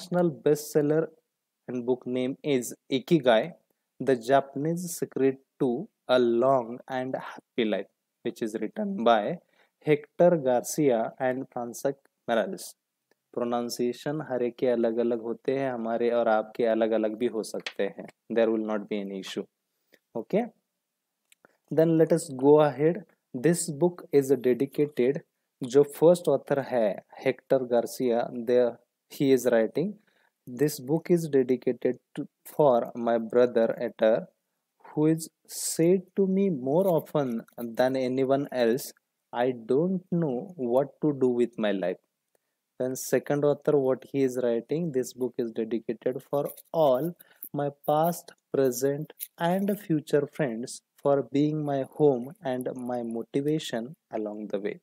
international bestseller and book name is Ikigai, the Japanese secret to a long and happy life, which is written by Hector Garcia and Francesc Miralles. Pronunciation हर एक के अलग अलग होते हैं, हमारे और आपके अलग अलग भी हो सकते हैं. There will not be any issue. Okay, then let us go ahead. This book is dedicated, जो फर्स्ट ऑथर है Hector Garcia, he is writing, this book is dedicated for my brother Etter, who is said to me more often than anyone else, I don't know what to do with my life. Then second author, what he is writing, this book is dedicated for all my past, present and future friends, for being my home and my motivation along the way.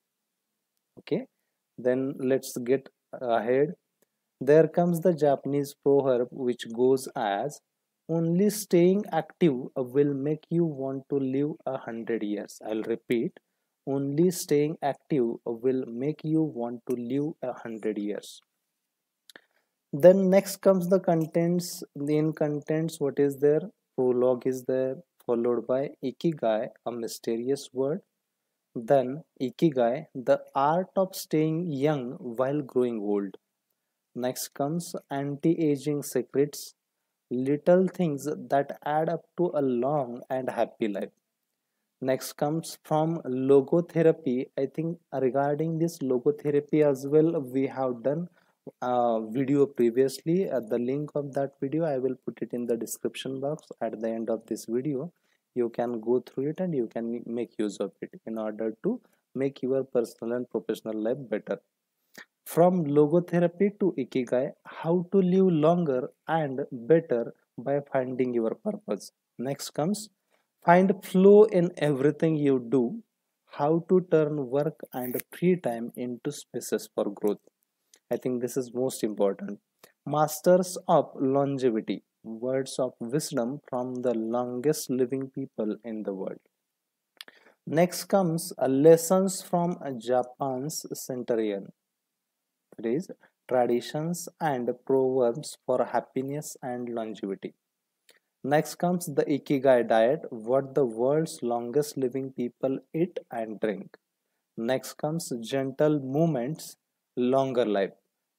Okay, then let's get ahead. There comes the Japanese proverb which goes as, only staying active will make you want to live 100 years. I'll repeat, only staying active will make you want to live 100 years. Then next comes the contents. In contents, what is there? Prologue is there, followed by Ikigai, a mysterious word. Then Ikigai, the art of staying young while growing old. Next comes anti-aging secrets, little things that add up to a long and happy life. Next comes from logotherapy. I think regarding this logotherapy as well, we have done a video previously. The link of that video I will put it in the description box at the end of this video. You can go through it and you can make use of it in order to make your personal and professional life better. From logotherapy to Ikigai, how to live longer and better by finding your purpose. Next comes find flow in everything you do, how to turn work and free time into spaces for growth. I think this is most important. Masters of longevity, words of wisdom from the longest living people in the world. Next comes lessons from Japan's centurion. It is traditions and proverbs for happiness and longevity. Next comes the Ikigai diet, what the world's longest living people eat and drink. Next comes gentle movements, longer life,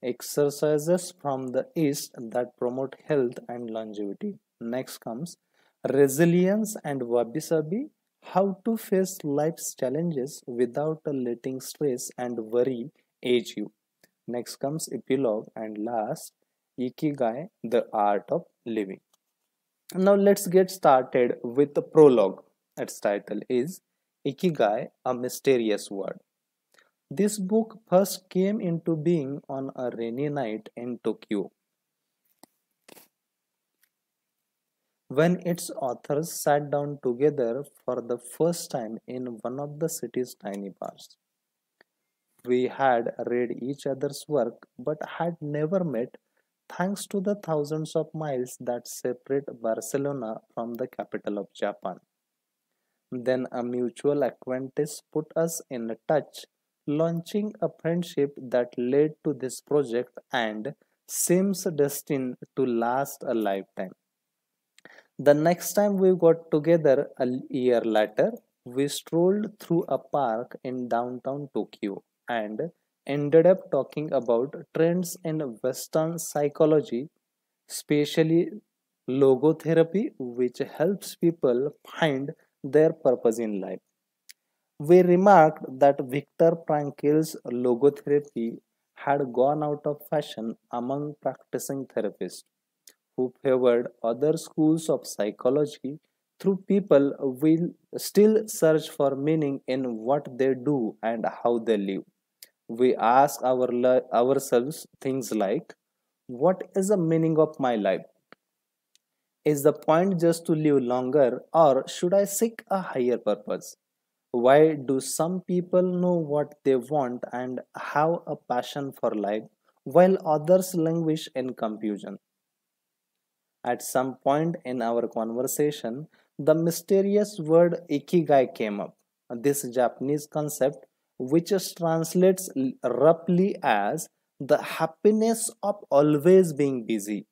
exercises from the East that promote health and longevity. Next comes resilience and wabi-sabi, how to face life's challenges without letting stress and worry age you. Next comes epilogue, and last Ikigai, the art of living. Now let's get started with the prologue. Its title is Ikigai, a mysterious word. This book first came into being on a rainy night in Tokyo, when its authors sat down together for the first time in one of the city's tiny bars. We had read each other's work but had never met, thanks to the thousands of miles that separate Barcelona from the capital of Japan. Then a mutual acquaintance put us in touch, launching a friendship that led to this project and seems destined to last a lifetime. The next time we got together a year later, we strolled through a park in downtown Tokyo and ended up talking about trends in Western psychology, especially logotherapy, which helps people find their purpose in life. We remarked that Viktor Frankl's logotherapy had gone out of fashion among practicing therapists, who favored other schools of psychology. Through people will still search for meaning in what they do and how they live. We ask ourselves things like, what is the meaning of my life? Is the point just to live longer, or should I seek a higher purpose? Why do some people know what they want and have a passion for life, while others languish in confusion? At some point in our conversation, the mysterious word Ikigai came up. This Japanese concept, which translates roughly as the happiness of always being busy.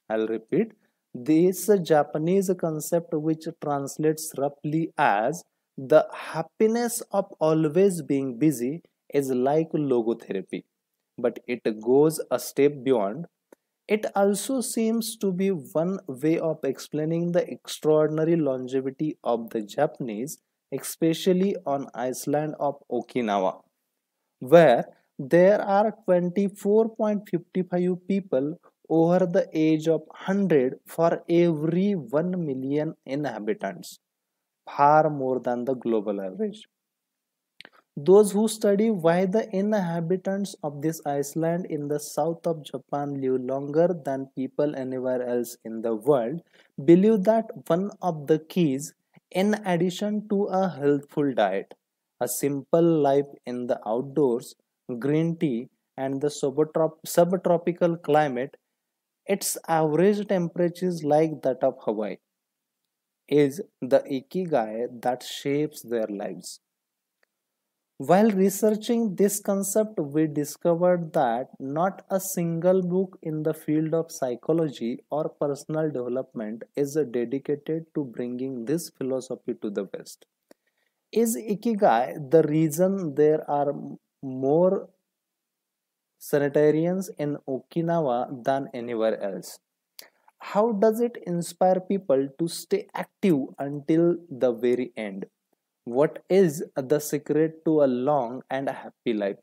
I'll repeat, this Japanese concept which translates roughly as the happiness of always being busy is like logotherapy, but it goes a step beyond. It also seems to be one way of explaining the extraordinary longevity of the Japanese, especially on island of Okinawa, where there are 24.55 people over the age of 100 for every 1 million inhabitants, far more than the global average. Those who study why the inhabitants of this island in the south of Japan live longer than people anywhere else in the world believe that one of the keys, in addition to a healthful diet, a simple life in the outdoors, green tea, and the subtropical climate, its average temperatures like that of Hawaii, is the ikigai that shapes their lives. While researching this concept, we discovered that not a single book in the field of psychology or personal development is dedicated to bringing this philosophy to the West. Is Ikigai the reason there are more sanitarians in Okinawa than anywhere else? How does it inspire people to stay active until the very end? What is the secret to a long and happy life?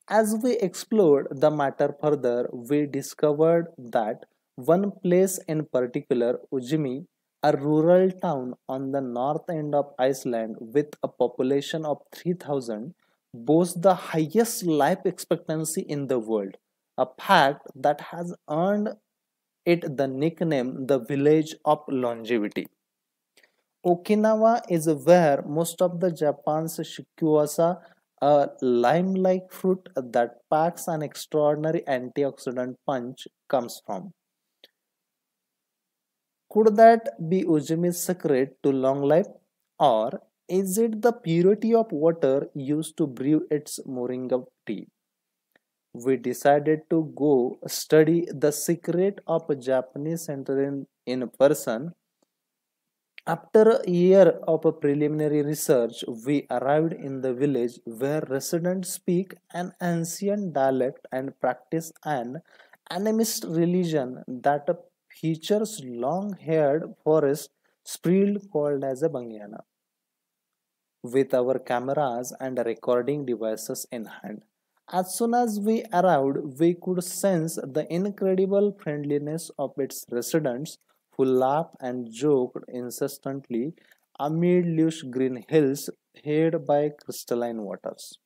As we explored the matter further, we discovered that one place in particular, Ujimi, a rural town on the north end of Iceland with a population of 3,000, boasts the highest life expectancy in the world, a fact that has earned it the nickname the village of longevity. Okinawa is where most of the Japan's shikuasa, a lime-like fruit that packs an extraordinary antioxidant punch, comes from. Could that be Ujimi's secret to long life? Or is it the purity of water used to brew its moringa tea? We decided to go study the secret of a Japanese center in person. After a year of a preliminary research, we arrived in the village where residents speak an ancient dialect and practice an animist religion that features long-haired forest spirits called as a bangyana. With our cameras and recording devices in hand, as soon as we arrived, we could sense the incredible friendliness of its residents who laughed and joked incessantly amid lush green hills fed by crystalline waters.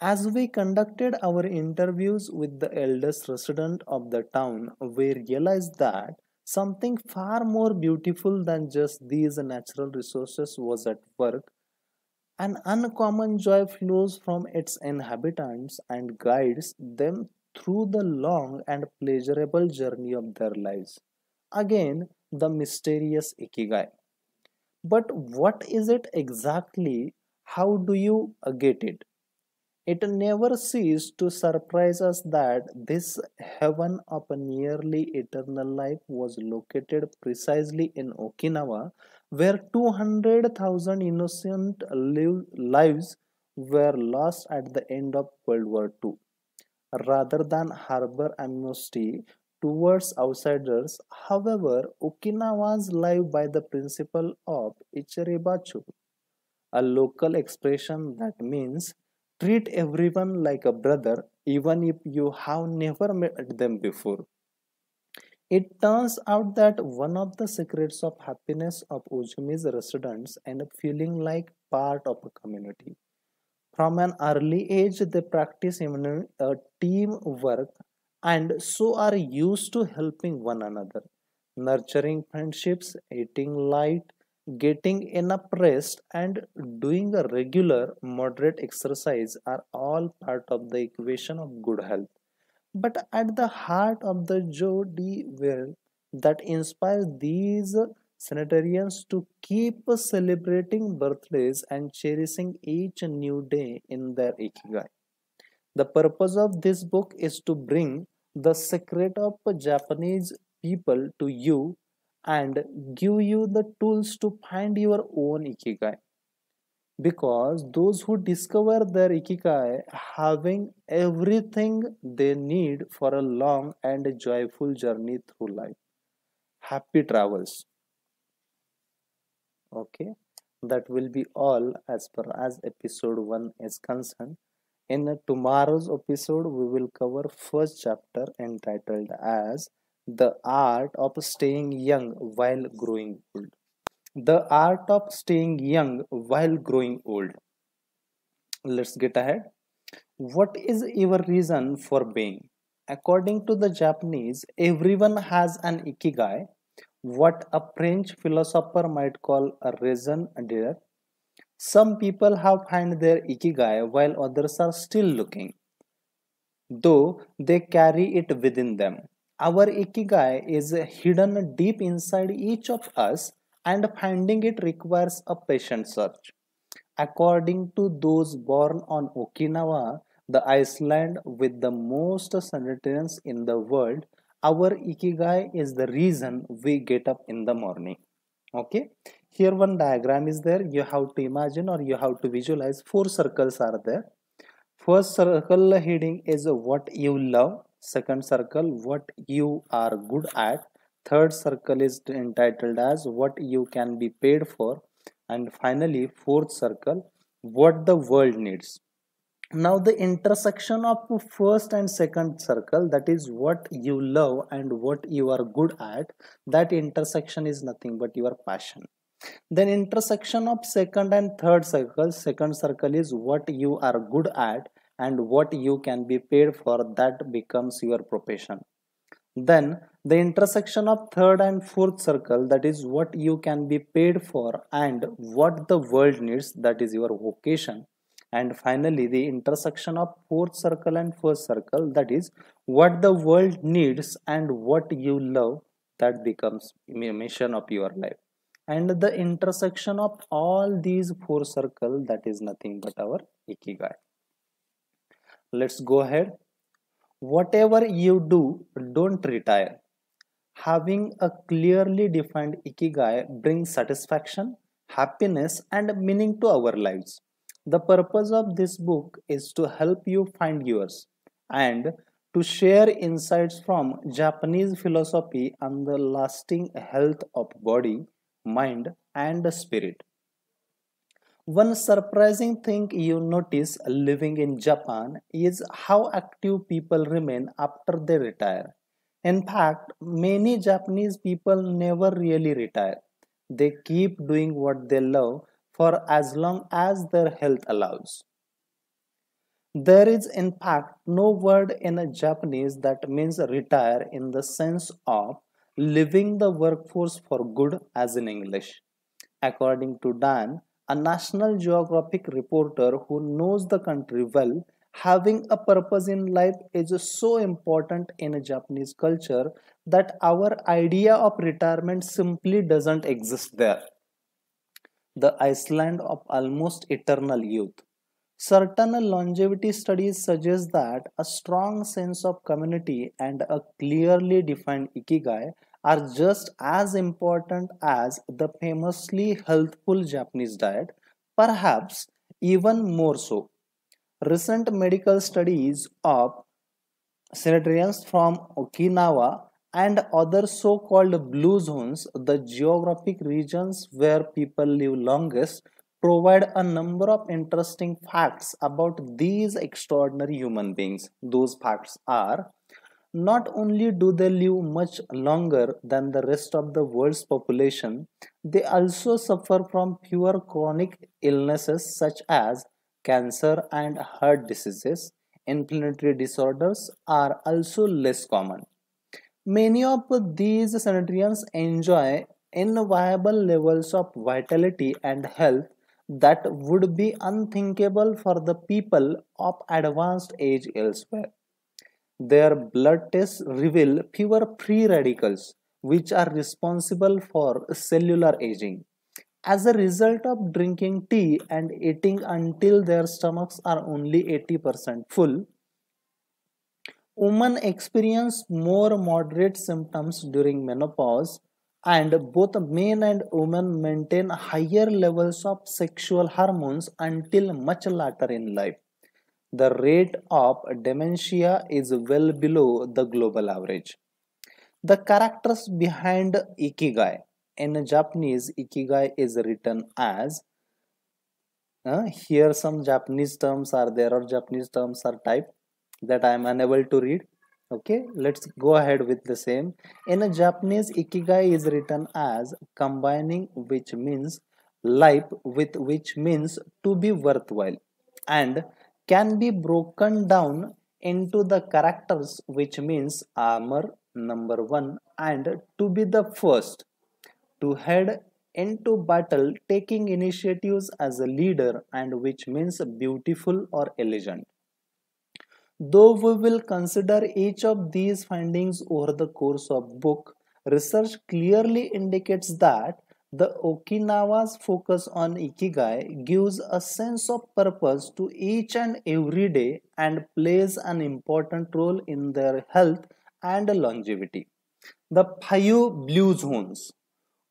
As we conducted our interviews with the eldest resident of the town, we realized that something far more beautiful than just these natural resources was at work. An uncommon joy flows from its inhabitants and guides them through the long and pleasurable journey of their lives. Again, the mysterious Ikigai. But what is it exactly? How do you get it? It never ceased to surprise us that this heaven of a nearly eternal life was located precisely in Okinawa, where 200,000 innocent lives were lost at the end of World War II. Rather than harbor amnesty towards outsiders, however, Okinawans live by the principle of Ichiribachu, a local expression that means treat everyone like a brother even if you have never met them before. It turns out that one of the secrets of happiness of Ujimi's residents end up feeling like part of a community. From an early age, they practice even teamwork and so are used to helping one another, nurturing friendships, eating light, getting enough rest, and doing a regular, moderate exercise are all part of the equation of good health. But at the heart of the Joe D. Will that inspires these Sanitarians to keep celebrating birthdays and cherishing each new day in their ikigai. The purpose of this book is to bring the secret of Japanese people to you and give you the tools to find your own ikigai. Because those who discover their ikigai having everything they need for a long and joyful journey through life. Happy travels. Okay, that will be all as per as episode 1 is concerned. In tomorrow's episode, we will cover first chapter entitled as The Art of Staying Young While Growing Old. The Art of Staying Young While Growing Old. Let's get ahead. What is your reason for being? According to the Japanese, everyone has an ikigai, what a French philosopher might call a raison d'être. Some people have found their ikigai while others are still looking, though they carry it within them. Our ikigai is hidden deep inside each of us, and finding it requires a patient search. According to those born on Okinawa, the island with the most sanitarians in the world, our ikigai is the reason we get up in the morning. Okay, here one diagram is there. You have to imagine or you have to visualize four circles are there. First circle heading is what you love. Second circle, what you are good at. Third circle is entitled as what you can be paid for. And finally, fourth circle, what the world needs. Now the intersection of first and second circle, that is what you love and what you are good at, that intersection is nothing but your passion. Then intersection of second and third circle, second circle is what you are good at and what you can be paid for, that becomes your profession. Then the intersection of third and fourth circle, that is what you can be paid for and what the world needs, that is your vocation. And finally the intersection of fourth circle and first circle, that is what the world needs and what you love, that becomes mission of your life. And the intersection of all these four circles, that is nothing but our ikigai. Let's go ahead. Whatever you do, don't retire. Having a clearly defined ikigai brings satisfaction, happiness, and meaning to our lives. The purpose of this book is to help you find yours and to share insights from Japanese philosophy on the lasting health of body, mind, and spirit. One surprising thing you notice living in Japan is how active people remain after they retire. In fact, many Japanese people never really retire. They keep doing what they love for as long as their health allows. There is, in fact, no word in Japanese that means retire in the sense of leaving the workforce for good as in English. According to Dan, a National Geographic reporter who knows the country well, having a purpose in life is so important in Japanese culture that our idea of retirement simply doesn't exist there. The island of almost eternal youth. Certain longevity studies suggest that a strong sense of community and a clearly defined ikigai are just as important as the famously healthful Japanese diet, perhaps even more so. Recent medical studies of Sanitarians from Okinawa and other so-called blue zones, the geographic regions where people live longest, provide a number of interesting facts about these extraordinary human beings. Those facts are: not only do they live much longer than the rest of the world's population, they also suffer from fewer chronic illnesses such as cancer and heart diseases. Inflammatory disorders are also less common. Many of these sanitarians enjoy enviable levels of vitality and health that would be unthinkable for the people of advanced age elsewhere. Their blood tests reveal fewer free radicals, which are responsible for cellular aging. As a result of drinking tea and eating until their stomachs are only 80% full, women experience more moderate symptoms during menopause, and both men and women maintain higher levels of sexual hormones until much later in life. The rate of dementia is well below the global average. The characters behind Ikigai. In Japanese, Ikigai is written as here some Japanese terms are there, or Japanese terms are typed that I am unable to read. Okay, let's go ahead with the same. In a Japanese, Ikigai is written as combining, which means life, with which means to be worthwhile, and can be broken down into the characters, which means armor, number one, and to be the first to head into battle, taking initiatives as a leader, and which means beautiful or elegant. Though we will consider each of these findings over the course of book, research clearly indicates that the Okinawa's focus on Ikigai gives a sense of purpose to each and every day and plays an important role in their health and longevity. The five blue zones.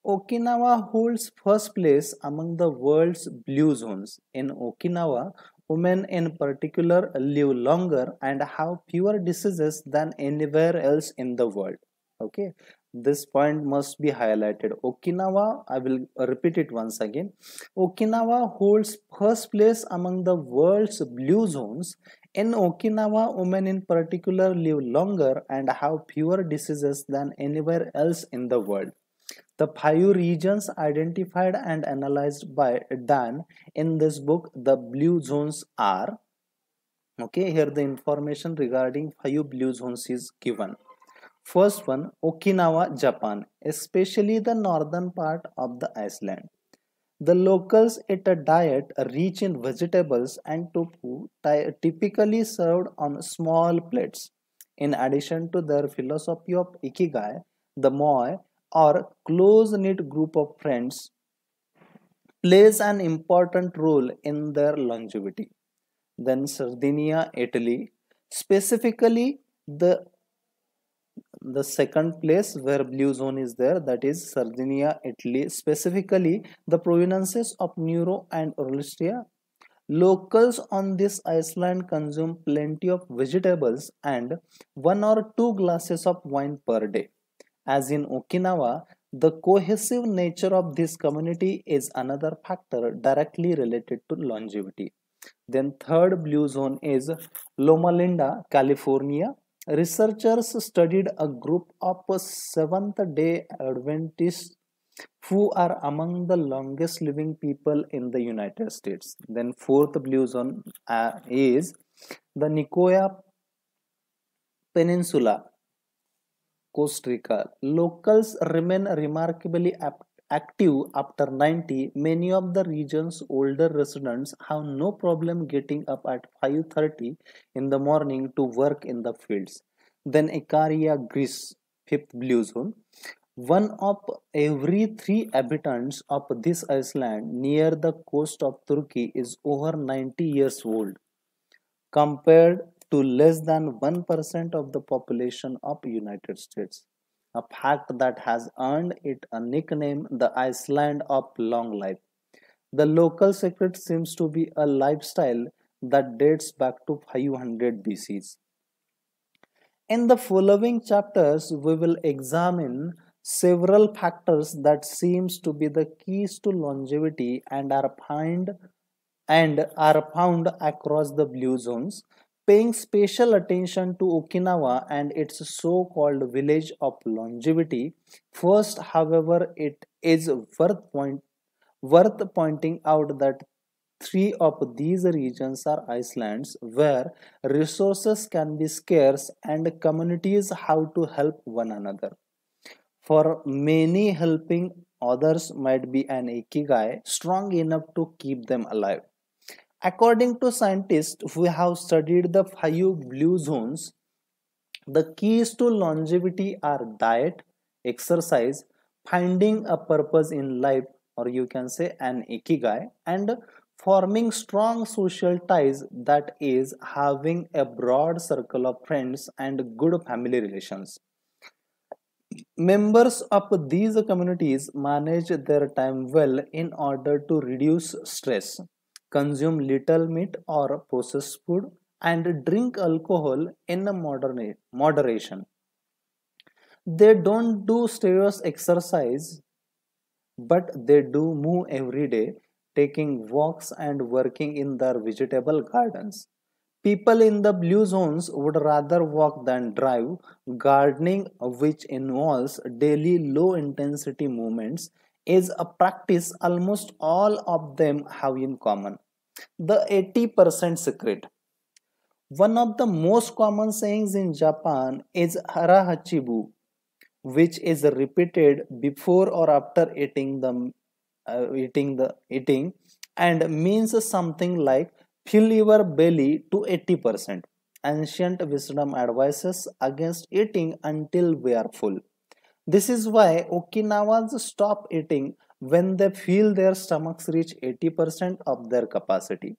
Okinawa holds first place among the world's blue zones. In Okinawa, women in particular live longer and have fewer diseases than anywhere else in the world. Okay, this point must be highlighted. Okinawa, I will repeat it once again. Okinawa holds first place among the world's blue zones. In Okinawa, women in particular live longer and have fewer diseases than anywhere else in the world. The five regions identified and analyzed by Dan in this book, the blue zones are, okay, here the information regarding five blue zones is given. First one, Okinawa, Japan, especially the northern part of the island. The locals eat a diet rich in vegetables and tofu, typically served on small plates. In addition to their philosophy of Ikigai, the moi, or close-knit group of friends, plays an important role in their longevity. Then Sardinia, Italy, specifically the second place where blue zone is there, that is Sardinia, Italy, specifically the provinces of Neuro and Orlistia. Locals on this island consume plenty of vegetables and 1 or 2 glasses of wine per day. As in Okinawa, the cohesive nature of this community is another factor directly related to longevity. Then third blue zone is Loma Linda, California. Researchers studied a group of Seventh-day Adventists who are among the longest living people in the United States. Then fourth blue zone is the Nicoya Peninsula, Costa Rica. Locals remain remarkably active after 90. Many of the region's older residents have no problem getting up at 5:30 in the morning to work in the fields. Then Ikaria, Greece, fifth blue zone. One of every 3 inhabitants of this island near the coast of Turkey is over 90 years old, compared to less than 1% of the population of United States, a fact that has earned it a nickname, the Iceland of long life. The local secret seems to be a lifestyle that dates back to 500 BCs. In the following chapters, we will examine several factors that seems to be the keys to longevity and are found across the blue zones, paying special attention to Okinawa and its so-called village of longevity. First, however, it is worth pointing out that three of these regions are islands where resources can be scarce and communities have to help one another. For many, helping others might be an ikigai strong enough to keep them alive. According to scientists who have studied the five blue zones, the keys to longevity are diet, exercise, finding a purpose in life, or you can say an ikigai, and forming strong social ties, that is having a broad circle of friends and good family relations. Members of these communities manage their time well in order to reduce stress, consume little meat or processed food, and drink alcohol in a moderation. They don't do strenuous exercise, but they do move every day, taking walks and working in their vegetable gardens. People in the blue zones would rather walk than drive. Gardening, which involves daily low intensity movements, is a practice almost all of them have in common. The 80% secret. One of the most common sayings in Japan is harahachibu, which is repeated before or after eating and means something like fill your belly to 80%. Ancient wisdom advises against eating until we are full. This is why Okinawans stop eating when they feel their stomachs reach 80% of their capacity,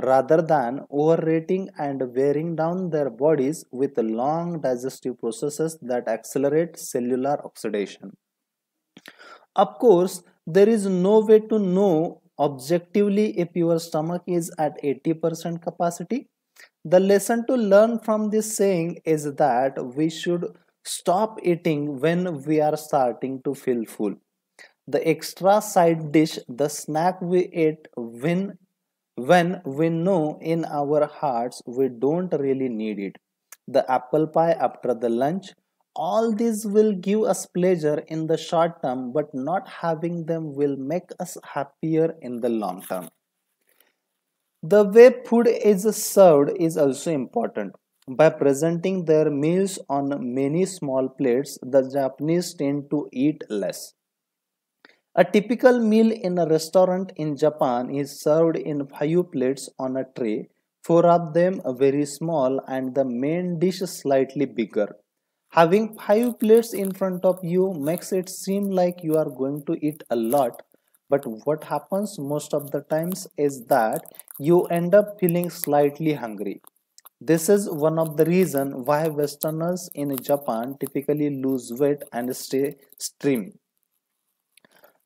rather than overeating and wearing down their bodies with long digestive processes that accelerate cellular oxidation. Of course, there is no way to know objectively if your stomach is at 80% capacity. The lesson to learn from this saying is that we should stop eating when we are starting to feel full. The extra side dish, the snack we ate when we know in our hearts we don't really need it. The apple pie after the lunch, all these will give us pleasure in the short term, but not having them will make us happier in the long term. The way food is served is also important. By presenting their meals on many small plates, the Japanese tend to eat less. A typical meal in a restaurant in Japan is served in five plates on a tray, four of them very small and the main dish slightly bigger. Having five plates in front of you makes it seem like you are going to eat a lot, but what happens most of the times is that you end up feeling slightly hungry. This is one of the reasons why Westerners in Japan typically lose weight and stay slim.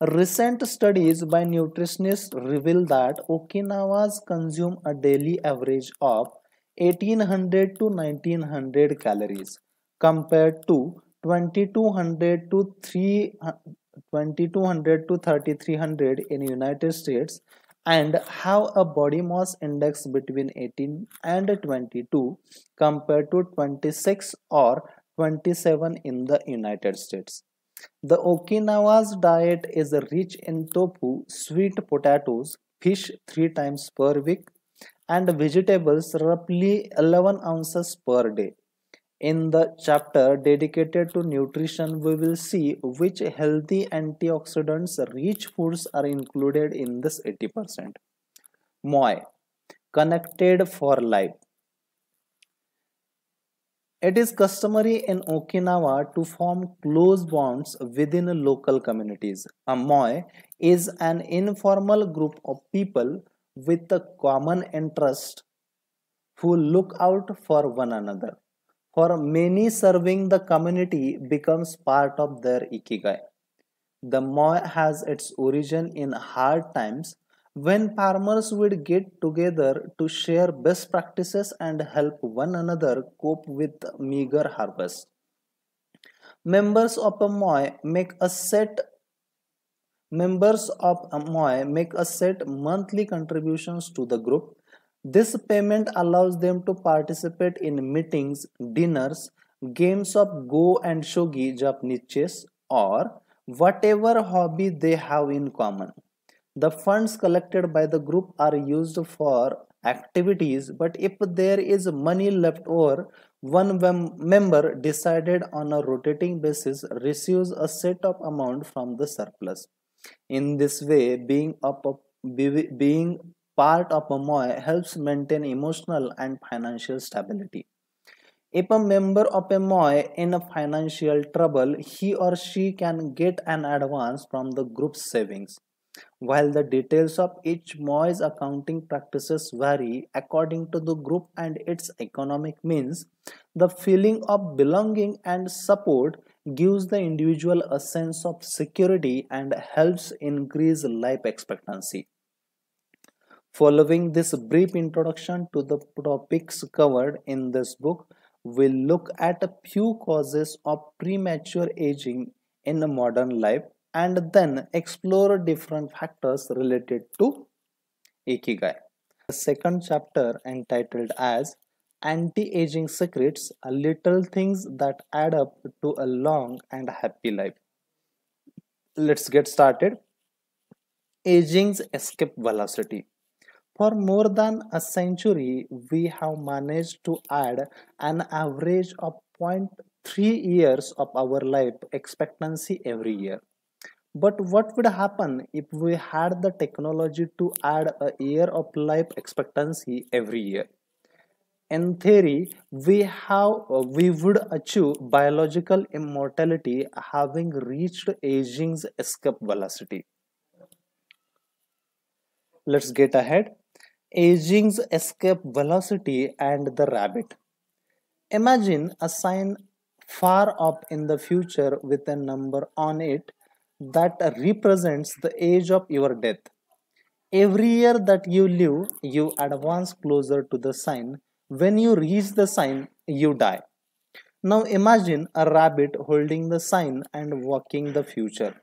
Recent studies by nutritionists reveal that Okinawans consume a daily average of 1800 to 1900 calories compared to 2200 to 2200 to 3300 in United States, and have a body mass index between 18 and 22 compared to 26 or 27 in the United States. The Okinawa's diet is rich in tofu, sweet potatoes, fish three times per week, and vegetables roughly 11 ounces per day. In the chapter dedicated to nutrition, we will see which healthy antioxidants rich foods are included in this 80%. Moi, connected for life. It is customary in Okinawa to form close bonds within local communities. A moi is an informal group of people with a common interest who look out for one another. For many, serving the community becomes part of their ikigai. The moi has its origin in hard times when farmers would get together to share best practices and help one another cope with meager harvest. Members of a moi make a set Members of a moi make a set monthly contributions to the group. This payment allows them to participate in meetings, dinners, games of go and shogi Japanese chess, or whatever hobby they have in common. The funds collected by the group are used for activities, but if there is money left over, one member decided on a rotating basis receives a set of amount from the surplus. In this way, being part of a MOI helps maintain emotional and financial stability. If a member of a MOI in a financial trouble, he or she can get an advance from the group's savings. While the details of each MOI's accounting practices vary according to the group and its economic means, the feeling of belonging and support gives the individual a sense of security and helps increase life expectancy. Following this brief introduction to the topics covered in this book, we'll look at a few causes of premature aging in modern life and then explore different factors related to Ikigai. The second chapter, entitled as Anti-Aging Secrets, Little Things That Add Up to a Long and Happy Life. Let's get started. Aging's escape velocity. For more than a century, we have managed to add an average of 0.3 years of our life expectancy every year. But what would happen if we had the technology to add a year of life expectancy every year? In theory, we would achieve biological immortality having reached aging's escape velocity. Let's get ahead. Aging's escape velocity and the rabbit. Imagine a sign far up in the future with a number on it that represents the age of your death. Every year that you live, you advance closer to the sign. When you reach the sign, you die. Now imagine a rabbit holding the sign and walking the future.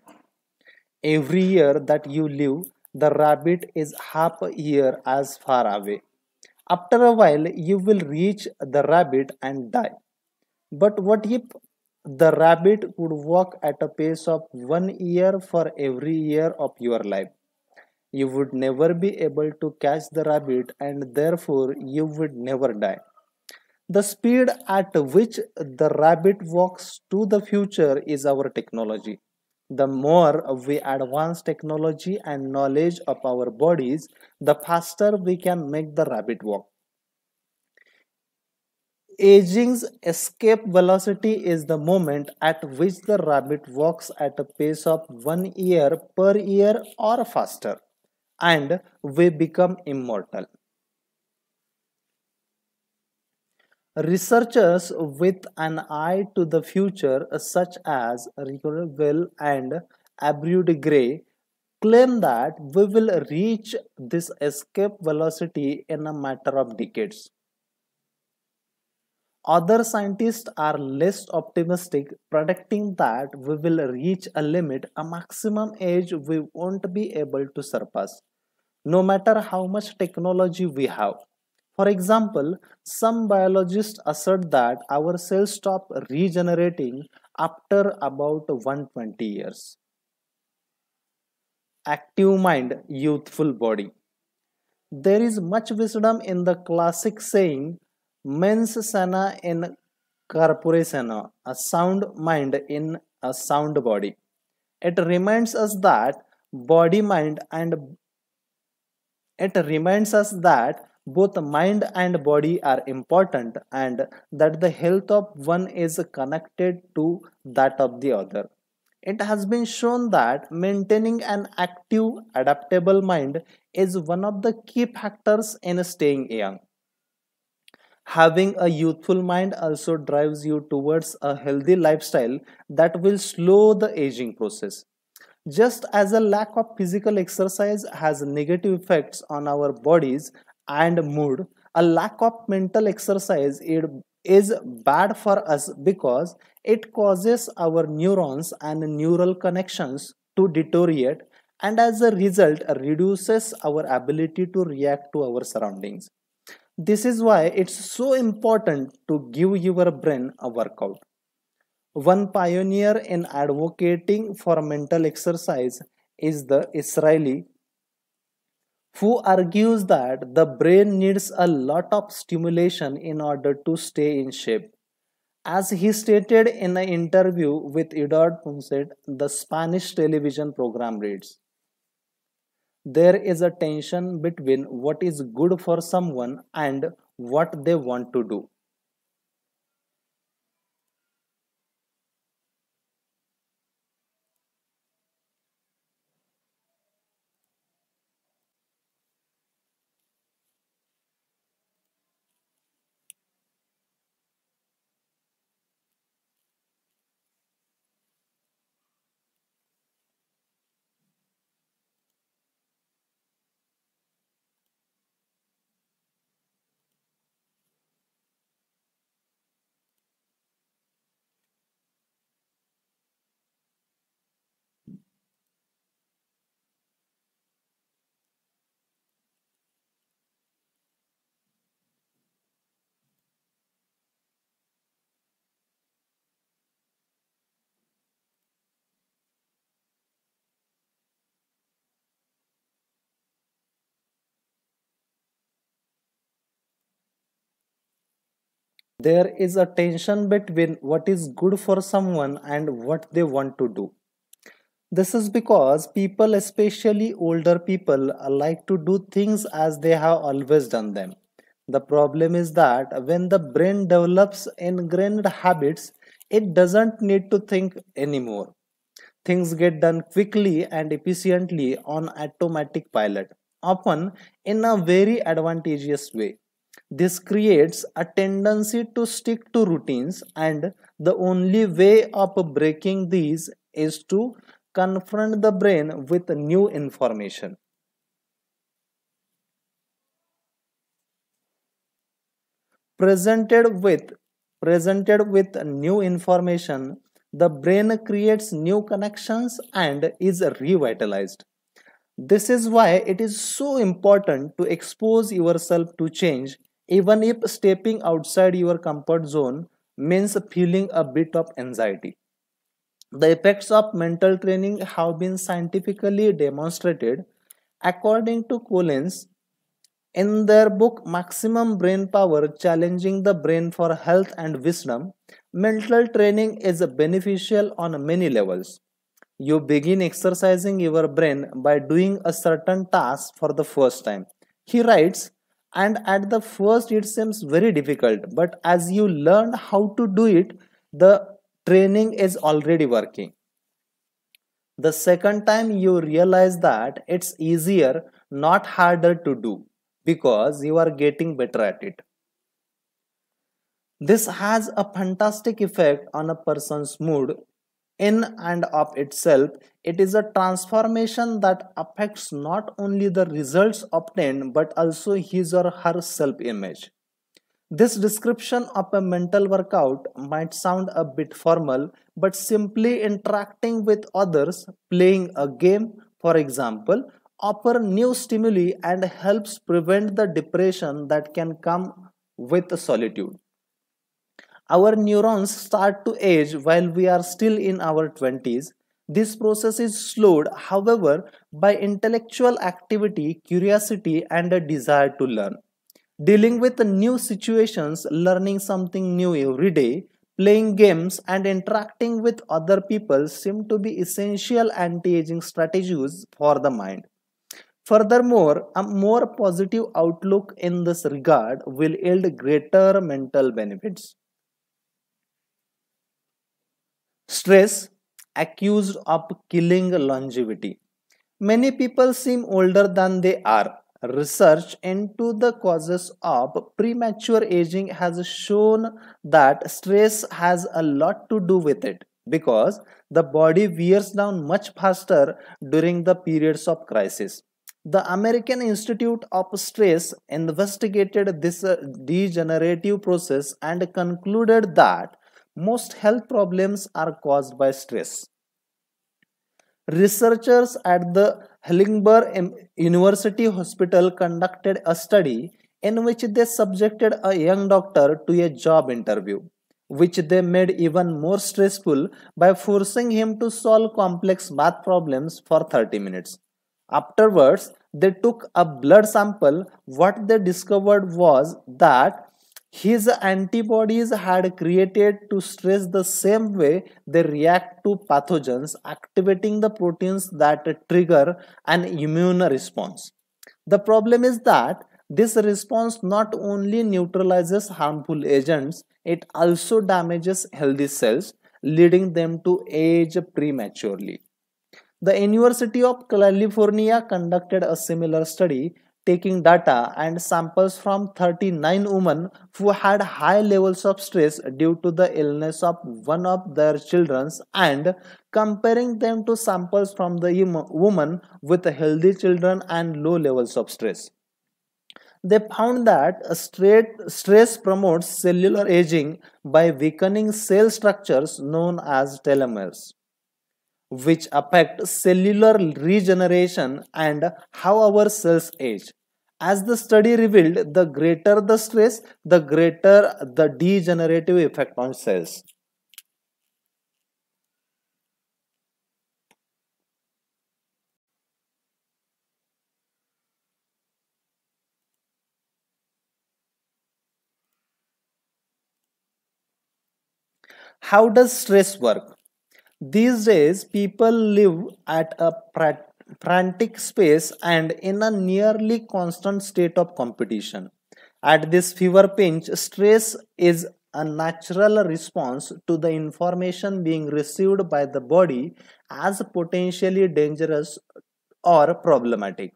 Every year that you live, the rabbit is half a year as far away. After a while, you will reach the rabbit and die. But what if the rabbit could walk at a pace of 1 year for every year of your life? You would never be able to catch the rabbit and therefore you would never die. The speed at which the rabbit walks to the future is our technology. The more we advance technology and knowledge of our bodies, the faster we can make the rabbit walk. Aging's escape velocity is the moment at which the rabbit walks at a pace of 1 year per year or faster, and we become immortal. Researchers with an eye to the future, such as Rickville and Abrude-Gray, claim that we will reach this escape velocity in a matter of decades. Other scientists are less optimistic, predicting that we will reach a limit, a maximum age we won't be able to surpass, no matter how much technology we have. For example, some biologists assert that our cells stop regenerating after about 120 years. Active mind, youthful body. There is much wisdom in the classic saying, mens sana in corpore sana, a sound mind in a sound body. It reminds us that body mind and it reminds us that both mind and body are important and that the health of one is connected to that of the other. It has been shown that maintaining an active, adaptable mind is one of the key factors in staying young. Having a youthful mind also drives you towards a healthy lifestyle that will slow the aging process. Just as a lack of physical exercise has negative effects on our bodies and mood, a lack of mental exercise is bad for us because it causes our neurons and neural connections to deteriorate and as a result reduces our ability to react to our surroundings. This is why it's so important to give your brain a workout. One pioneer in advocating for mental exercise is the Israeli, who argues that the brain needs a lot of stimulation in order to stay in shape. As he stated in an interview with Eduard Punset, the Spanish television program reads, there is a tension between what is good for someone and what they want to do. there is a tension between what is good for someone and what they want to do. This is because people, especially older people, like to do things as they have always done them. The problem is that when the brain develops ingrained habits, it doesn't need to think anymore. Things get done quickly and efficiently on automatic pilot, often in a very advantageous way. This creates a tendency to stick to routines, and the only way of breaking these is to confront the brain with new information. Presented with presented with new information, the brain creates new connections and is revitalized. This is why it is so important to expose yourself to change, even if stepping outside your comfort zone means feeling a bit of anxiety. The effects of mental training have been scientifically demonstrated. According to Collins, in their book Maximum Brain Power Challenging the Brain for Health and Wisdom, mental training is beneficial on many levels. You begin exercising your brain by doing a certain task for the first time. He writes, and at the first it seems very difficult, but as you learn how to do it, the training is already working. The second time you realize that it's easier, not harder to do, because you are getting better at it. This has a fantastic effect on a person's mood. In and of itself, it is a transformation that affects not only the results obtained but also his or her self image. This description of a mental workout might sound a bit formal, but simply interacting with others, playing a game, for example, offer new stimuli and helps prevent the depression that can come with solitude. Our neurons start to age while we are still in our 20s. This process is slowed, however, by intellectual activity, curiosity, and a desire to learn. Dealing with new situations, learning something new every day, playing games, and interacting with other people seem to be essential anti aging strategies for the mind. Furthermore, a more positive outlook in this regard will yield greater mental benefits. Stress accused of killing longevity. Many people seem older than they are. Research into the causes of premature aging has shown that stress has a lot to do with it because the body wears down much faster during the periods of crisis. The American Institute of Stress investigated this degenerative process and concluded that most health problems are caused by stress. Researchers at the Hillingburg University Hospital conducted a study in which they subjected a young doctor to a job interview, which they made even more stressful by forcing him to solve complex math problems for 30 minutes. Afterwards, they took a blood sample. What they discovered was that his antibodies had created to stress the same way they react to pathogens, activating the proteins that trigger an immune response. The problem is that this response not only neutralizes harmful agents, it also damages healthy cells, leading them to age prematurely. The University of California conducted a similar study taking data and samples from 39 women who had high levels of stress due to the illness of one of their children and comparing them to samples from the women with healthy children and low levels of stress. They found that stress promotes cellular aging by weakening cell structures known as telomeres, which affect cellular regeneration and how our cells age. As the study revealed, the greater the stress, the greater the degenerative effect on cells. How does stress work? These days, people live at a frantic space and in a nearly constant state of competition. At this fever pinch, stress is a natural response to the information being received by the body as potentially dangerous or problematic.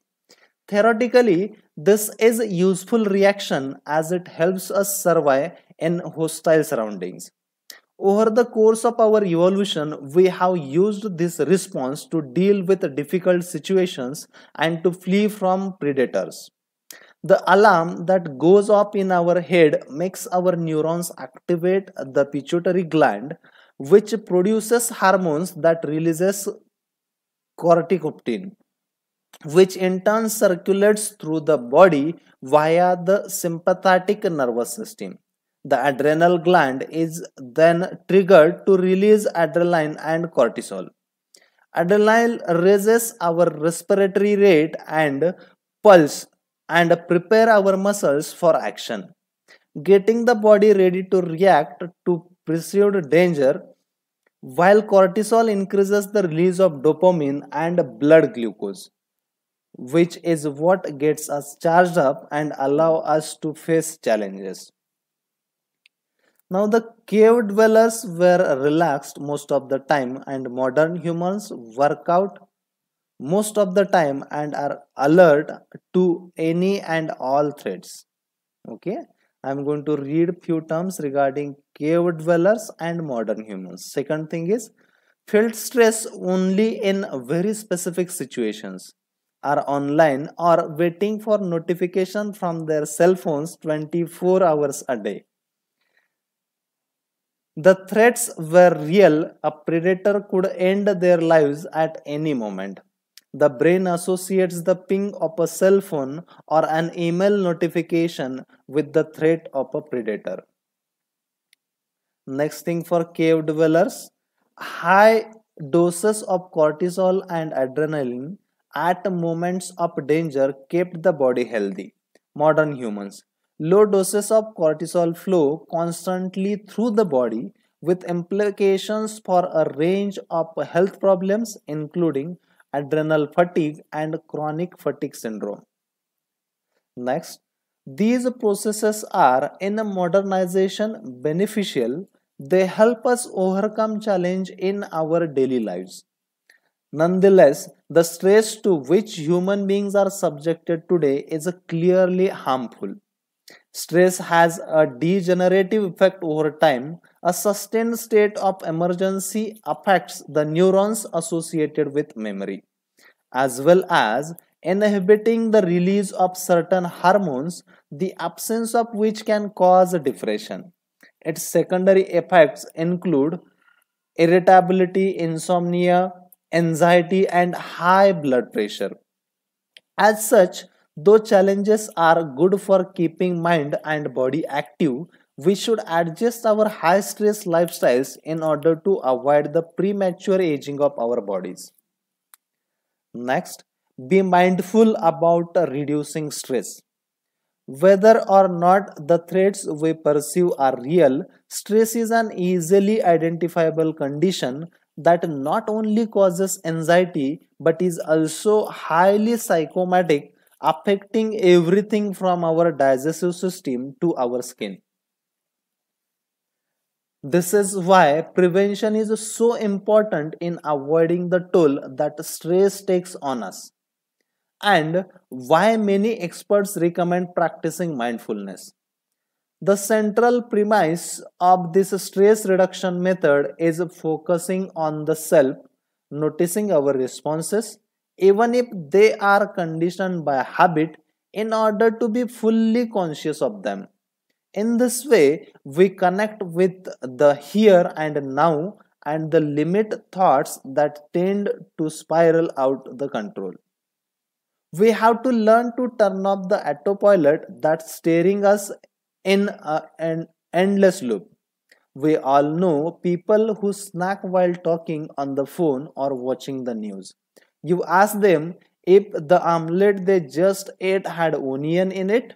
Theoretically, this is a useful reaction as it helps us survive in hostile surroundings. Over the course of our evolution, we have used this response to deal with difficult situations and to flee from predators. The alarm that goes off in our head makes our neurons activate the pituitary gland, which produces hormones that releases corticotropin, which in turn circulates through the body via the sympathetic nervous system. The adrenal gland is then triggered to release adrenaline and cortisol. Adrenaline raises our respiratory rate and pulse and prepare our muscles for action, getting the body ready to react to perceived danger, while cortisol increases the release of dopamine and blood glucose, which is what gets us charged up and allow us to face challenges. Now the cave dwellers were relaxed most of the time and modern humans work out most of the time and are alert to any and all threats. Okay, I'm going to read few terms regarding cave dwellers and modern humans. Second thing is felt stress only in very specific situations, are online or waiting for notification from their cell phones 24 hours a day. The threats were real, a predator could end their lives at any moment. The brain associates the ping of a cell phone or an email notification with the threat of a predator. Next thing for cave dwellers, high doses of cortisol and adrenaline at moments of danger kept the body healthy. Modern humans, low doses of cortisol flow constantly through the body with implications for a range of health problems including adrenal fatigue and chronic fatigue syndrome. Next, these processes are in a modernization beneficial. They help us overcome challenge in our daily lives. Nonetheless, the stress to which human beings are subjected today is clearly harmful. Stress has a degenerative effect over time. A sustained state of emergency affects the neurons associated with memory, as well as inhibiting the release of certain hormones, the absence of which can cause depression. Its secondary effects include irritability, insomnia, anxiety, and high blood pressure. As such, though challenges are good for keeping mind and body active, we should adjust our high stress lifestyles in order to avoid the premature aging of our bodies. Next, be mindful about reducing stress. Whether or not the threats we perceive are real, stress is an easily identifiable condition that not only causes anxiety but is also highly psychomatic, affecting everything from our digestive system to our skin. This is why prevention is so important in avoiding the toll that stress takes on us, and why many experts recommend practicing mindfulness. The central premise of this stress reduction method is focusing on the self, noticing our responses, even if they are conditioned by habit, in order to be fully conscious of them. In this way, we connect with the here and now and the limit thoughts that tend to spiral out the control. We have to learn to turn off the autopilot that's steering us in an endless loop. We all know people who snack while talking on the phone or watching the news. You ask them if the omelette they just ate had onion in it,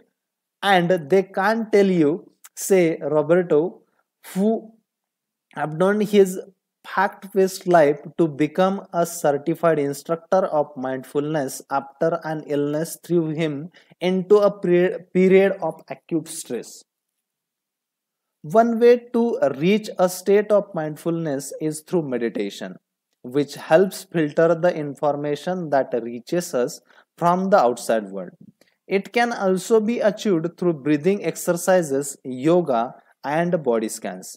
and they can't tell you, say Roberto, who abandoned his fact-based life to become a certified instructor of mindfulness after an illness threw him into a period of acute stress. One way to reach a state of mindfulness is through meditation, which helps filter the information that reaches us from the outside world. It can also be achieved through breathing exercises, yoga, and body scans.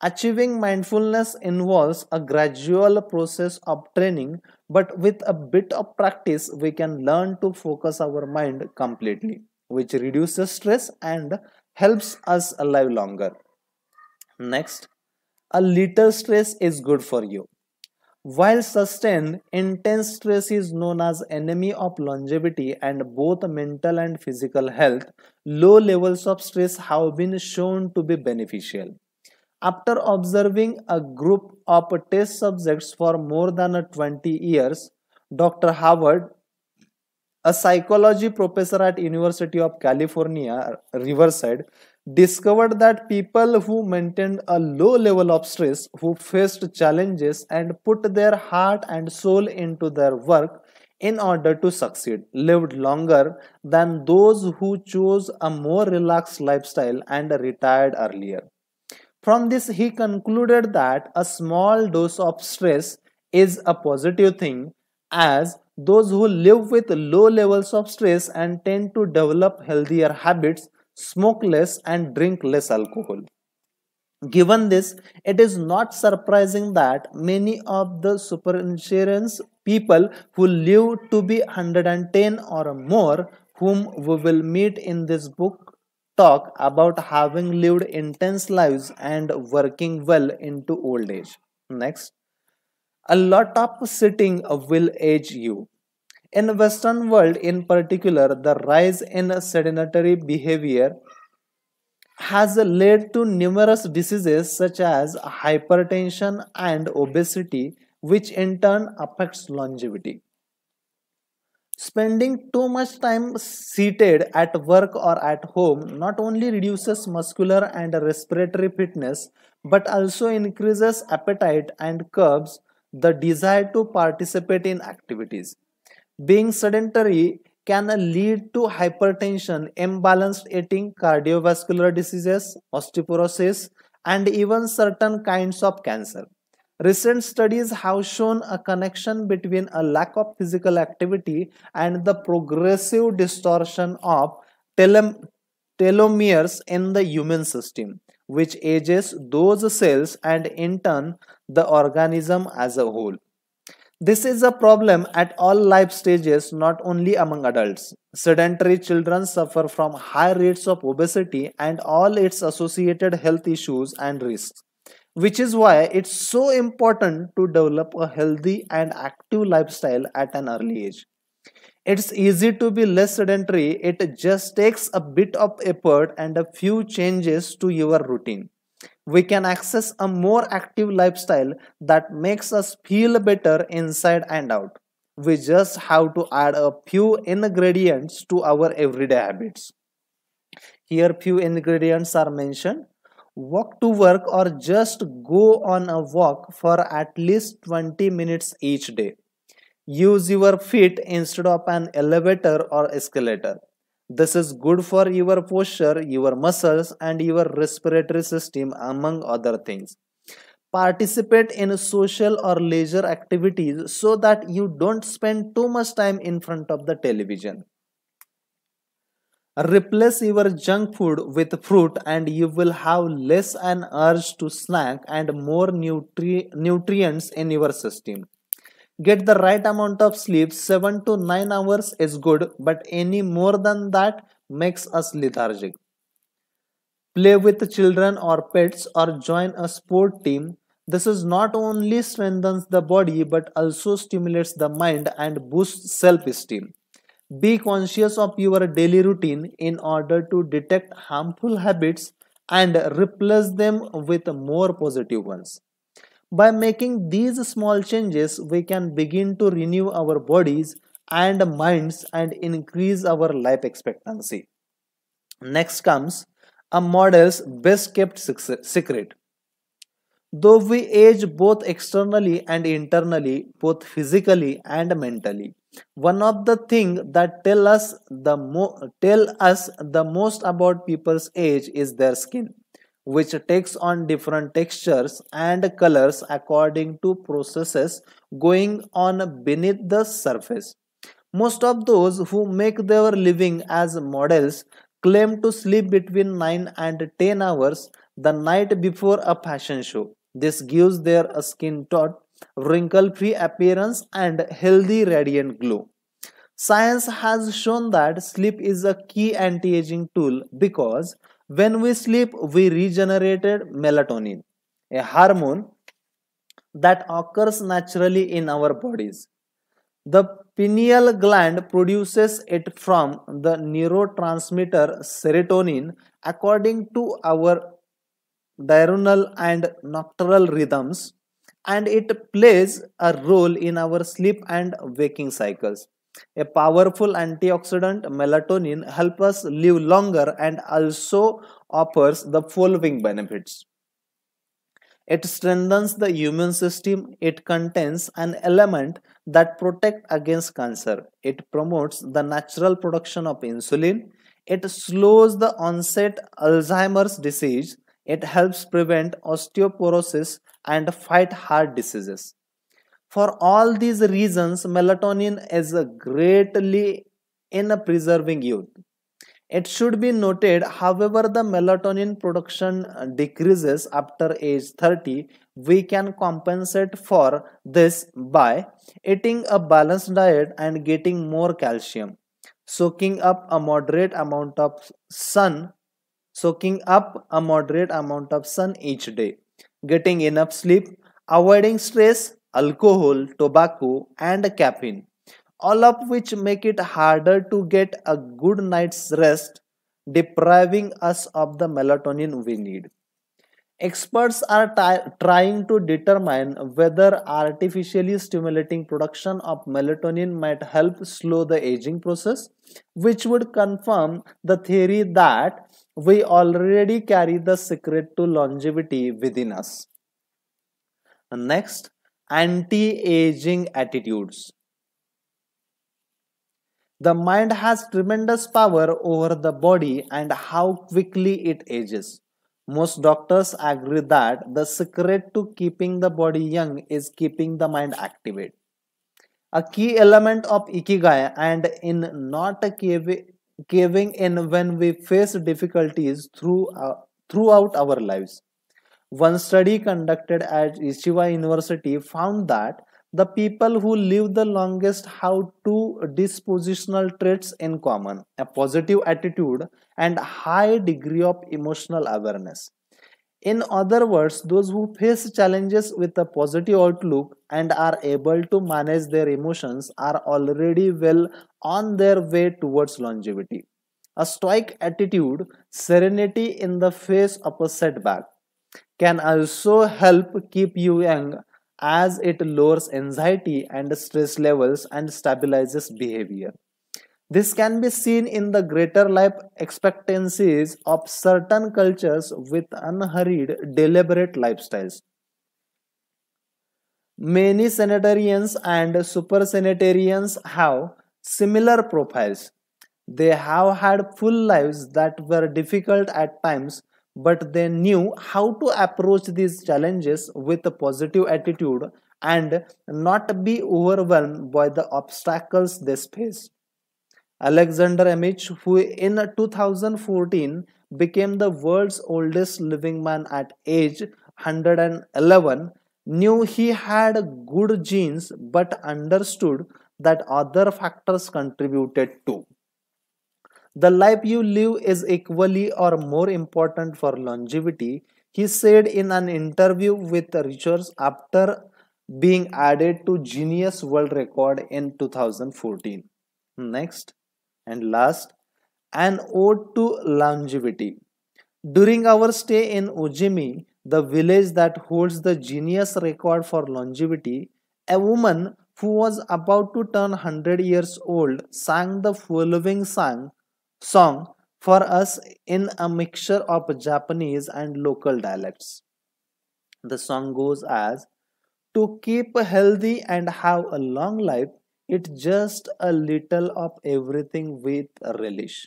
Achieving mindfulness involves a gradual process of training, but with a bit of practice, we can learn to focus our mind completely, which reduces stress and helps us live longer. Next, a little stress is good for you. While sustained, intense stress is known as enemy of longevity and both mental and physical health, low levels of stress have been shown to be beneficial. After observing a group of test subjects for more than 20 years, Dr. Howard, a psychology professor at University of California, Riverside, discovered that people who maintained a low level of stress, who faced challenges and put their heart and soul into their work in order to succeed, lived longer than those who chose a more relaxed lifestyle and retired earlier. From this, he concluded that a small dose of stress is a positive thing, as those who live with low levels of stress and tend to develop healthier habits, smoke less, and drink less alcohol. Given this, it is not surprising that many of the super insurance people who live to be 110 or more, whom we will meet in this book, talk about having lived intense lives and working well into old age. Next, a lot of sitting will age you. In Western world in particular, the rise in sedentary behavior has led to numerous diseases such as hypertension and obesity, which in turn affects longevity. Spending too much time seated at work or at home not only reduces muscular and respiratory fitness but also increases appetite and curbs the desire to participate in activities. Being sedentary can lead to hypertension, imbalanced eating, cardiovascular diseases, osteoporosis, and even certain kinds of cancer. Recent studies have shown a connection between a lack of physical activity and the progressive distortion of telomeres in the human system, which ages those cells and in turn the organism as a whole. This is a problem at all life stages, not only among adults. Sedentary children suffer from high rates of obesity and all its associated health issues and risks, which is why it's so important to develop a healthy and active lifestyle at an early age. It's easy to be less sedentary, it just takes a bit of effort and a few changes to your routine. We can access a more active lifestyle that makes us feel better inside and out. We just have to add a few ingredients to our everyday habits. Here, few ingredients are mentioned. Walk to work or just go on a walk for at least 20 minutes each day. Use your feet instead of an elevator or escalator. This is good for your posture, your muscles, and your respiratory system, among other things. Participate in social or leisure activities so that you don't spend too much time in front of the television. Replace your junk food with fruit, and you will have less an urge to snack and more nutrients in your system. Get the right amount of sleep. 7 to 9 hours is good, but any more than that makes us lethargic. Play with children or pets or join a sport team. This is not only strengthens the body but also stimulates the mind and boosts self-esteem. Be conscious of your daily routine in order to detect harmful habits and replace them with more positive ones. By making these small changes, we can begin to renew our bodies and minds and increase our life expectancy. Next comes a model's best kept secret. though we age both externally and internally, both physically and mentally. One of the things that tell us the most about people's age is their skin, which takes on different textures and colors according to processes going on beneath the surface. Most of those who make their living as models claim to sleep between 9 and 10 hours the night before a fashion show. This gives their skin taut, wrinkle free appearance and healthy, radiant glow. Science has shown that sleep is a key anti aging tool because when we sleep, we regenerated melatonin, a hormone that occurs naturally in our bodies. The pineal gland produces it from the neurotransmitter serotonin according to our diurnal and nocturnal rhythms, and it plays a role in our sleep and waking cycles. A powerful antioxidant, melatonin, helps us live longer and also offers the following benefits. It strengthens the immune system. It contains an element that protects against cancer. It promotes the natural production of insulin. It slows the onset Alzheimer's disease. It helps prevent osteoporosis and fight heart diseases. For all these reasons, melatonin is greatly in preserving youth. It should be noted, however, the melatonin production decreases after age 30. We can compensate for this by eating a balanced diet and getting more calcium, soaking up a moderate amount of sun, soaking up a moderate amount of sun each day, getting enough sleep, avoiding stress, alcohol, tobacco, and caffeine, all of which make it harder to get a good night's rest, depriving us of the melatonin we need. Experts are trying to determine whether artificially stimulating production of melatonin might help slow the aging process, which would confirm the theory that we already carry the secret to longevity within us. Next, anti aging attitudes. The mind has tremendous power over the body and how quickly it ages. Most doctors agree that the secret to keeping the body young is keeping the mind active. A key element of Ikigai and in not caving in when we face difficulties throughout our lives. One study conducted at Ichiwa University found that the people who live the longest have two dispositional traits in common: a positive attitude and high degree of emotional awareness. In other words, those who face challenges with a positive outlook and are able to manage their emotions are already well on their way towards longevity. A stoic attitude, serenity in the face of a setback, can also help keep you young as it lowers anxiety and stress levels and stabilizes behavior. This can be seen in the greater life expectancies of certain cultures with unhurried, deliberate lifestyles. Many sanitarians and supersanitarians have similar profiles. They have had full lives that were difficult at times, but they knew how to approach these challenges with a positive attitude and not be overwhelmed by the obstacles they face. Alexander Emich, who in 2014 became the world's oldest living man at age 111, knew he had good genes but understood that other factors contributed too. The life you live is equally or more important for longevity, he said in an interview with Richards after being added to Guinness World Record in 2014. Next and last, an ode to longevity. During our stay in Ujimi, the village that holds the Guinness record for longevity, a woman who was about to turn 100 years old sang the following song for us in a mixture of Japanese and local dialects. The song goes as, to keep healthy and have a long life, it's just a little of everything with relish.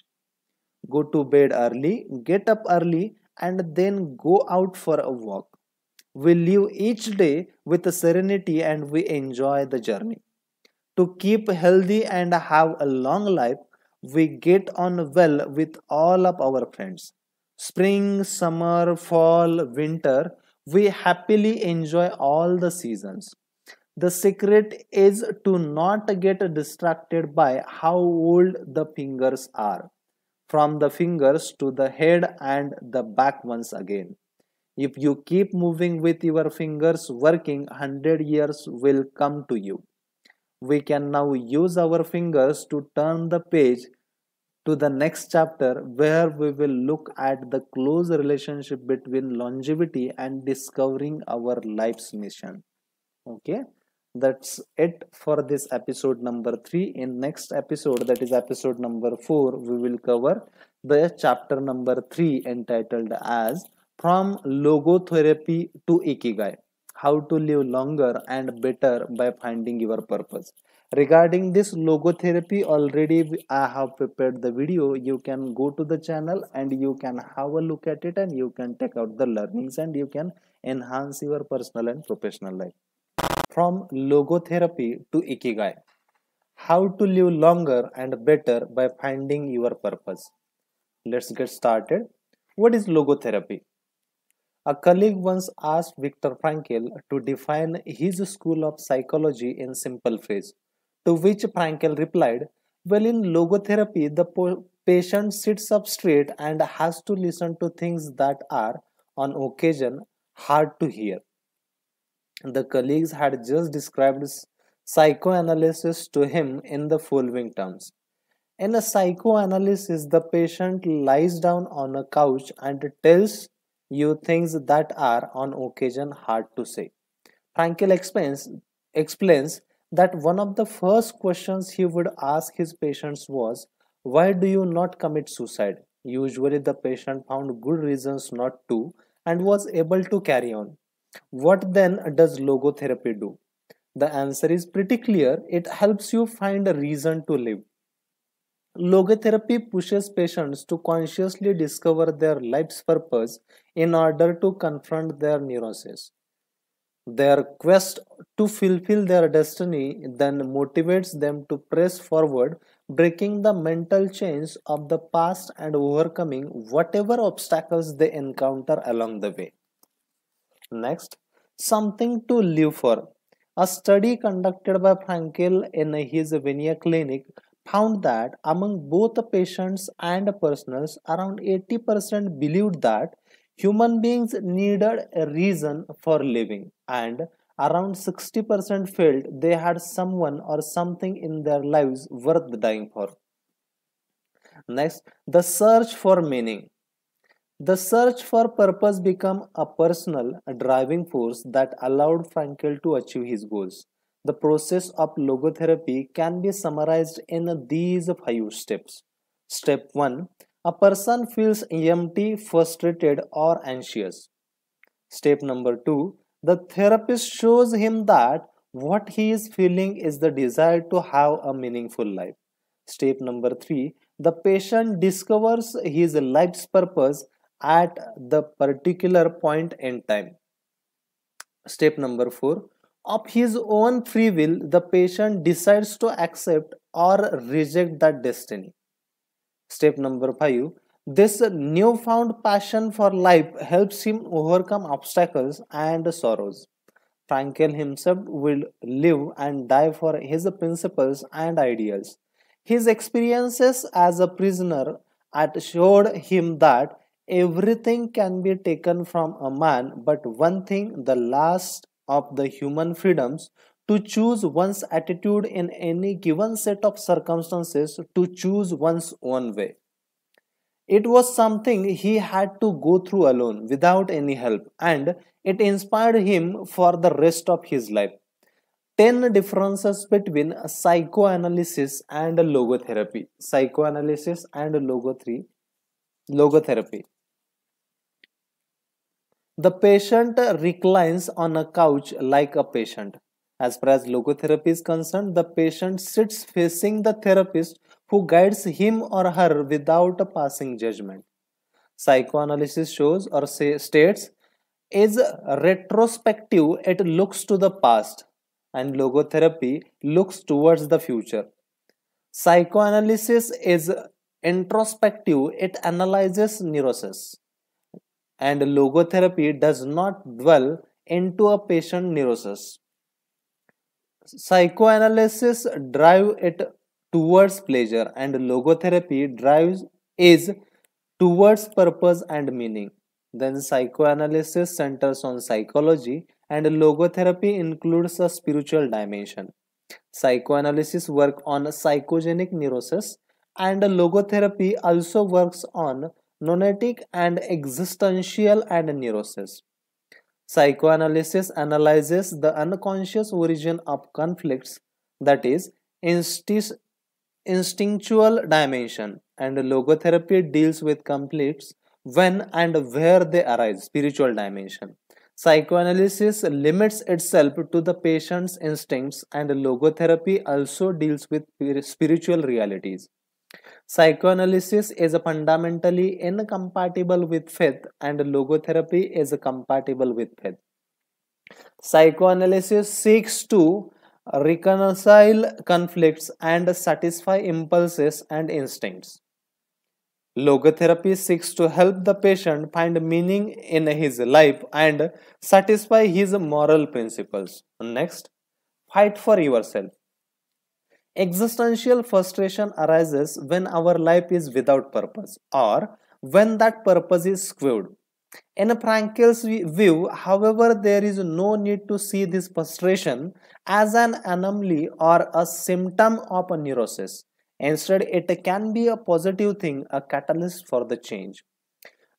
Go to bed early, get up early, and then go out for a walk. We live each day with a serenity and we enjoy the journey. To keep healthy and have a long life, we get on well with all of our friends. Spring, summer, fall, winter, we happily enjoy all the seasons. The secret is to not get distracted by how old the fingers are, from the fingers to the head and the back once again. If you keep moving with your fingers working, 100 years will come to you. We can now use our fingers to turn the page to the next chapter, where we will look at the close relationship between longevity and discovering our life's mission. Okay, that's it for this episode number 3. In next episode, that is episode number 4, we will cover the chapter number 3, entitled as From Logotherapy to Ikigai: How to Live Longer and Better by Finding Your Purpose. Regarding this logotherapy, already I have prepared the video. You can go to the channel and you can have a look at it, and you can take out the learnings and you can enhance your personal and professional life. From logotherapy to Ikigai: How to live longer and better by finding your purpose. Let's get started. What is logotherapy? A colleague once asked Viktor Frankl to define his school of psychology in simple phrase, to which Frankl replied, well, in logotherapy, the patient sits up straight and has to listen to things that are, on occasion, hard to hear. The colleagues had just described psychoanalysis to him in the following terms. In a psychoanalysis, the patient lies down on a couch and tells you things that are on occasion hard to say. Frankel explains that one of the first questions he would ask his patients was, why do you not commit suicide? Usually the patient found good reasons not to and was able to carry on. What then does logotherapy do? The answer is pretty clear. It helps you find a reason to live. Logotherapy pushes patients to consciously discover their life's purpose in order to confront their neurosis. Their quest to fulfill their destiny then motivates them to press forward, breaking the mental chains of the past and overcoming whatever obstacles they encounter along the way. Next, something to live for. A study conducted by Frankel in his Vinaya clinic found that among both the patients and personals, around 80% believed that human beings needed a reason for living, and around 60% felt they had someone or something in their lives worth dying for. Next, the search for meaning. The search for purpose became a personal driving force that allowed Frankel to achieve his goals. The process of logotherapy can be summarized in these 5 steps. Step 1. A person feels empty, frustrated, or anxious. Step number 2. The therapist shows him that what he is feeling is the desire to have a meaningful life. Step number 3. The patient discovers his life's purpose at the particular point in time. Step number 4. Of his own free will, the patient decides to accept or reject that destiny. Step number 5. This newfound passion for life helps him overcome obstacles and sorrows. Frankel himself will live and die for his principles and ideals. His experiences as a prisoner had showed him that everything can be taken from a man, but one thing, the last of the human freedoms, to choose one's attitude in any given set of circumstances, to choose one's own way. It was something he had to go through alone without any help, and it inspired him for the rest of his life. 10 differences between psychoanalysis and logotherapy. Psychoanalysis and logotherapy. The patient reclines on a couch like a patient. As far as logotherapy is concerned, the patient sits facing the therapist who guides him or her without a passing judgment. Psychoanalysis shows or states is retrospective, it looks to the past, and logotherapy looks towards the future. Psychoanalysis is introspective, it analyzes neurosis, and logotherapy does not dwell into a patient neurosis. Psychoanalysis drives it towards pleasure, and logotherapy drives is towards purpose and meaning. Then psychoanalysis centers on psychology, and logotherapy includes a spiritual dimension. Psychoanalysis works on psychogenic neurosis, and logotherapy also works on noetic and existential and neurosis. Psychoanalysis analyzes the unconscious origin of conflicts, that is, instinctual dimension, and logotherapy deals with conflicts when and where they arise, spiritual dimension. Psychoanalysis limits itself to the patient's instincts, and logotherapy also deals with spiritual realities. Psychoanalysis is fundamentally incompatible with faith, and logotherapy is compatible with faith. Psychoanalysis seeks to reconcile conflicts and satisfy impulses and instincts. Logotherapy seeks to help the patient find meaning in his life and satisfy his moral principles. Next, fight for yourself. Existential frustration arises when our life is without purpose or when that purpose is skewed. In Frankel's view, however, there is no need to see this frustration as an anomaly or a symptom of a neurosis. Instead, it can be a positive thing, a catalyst for the change.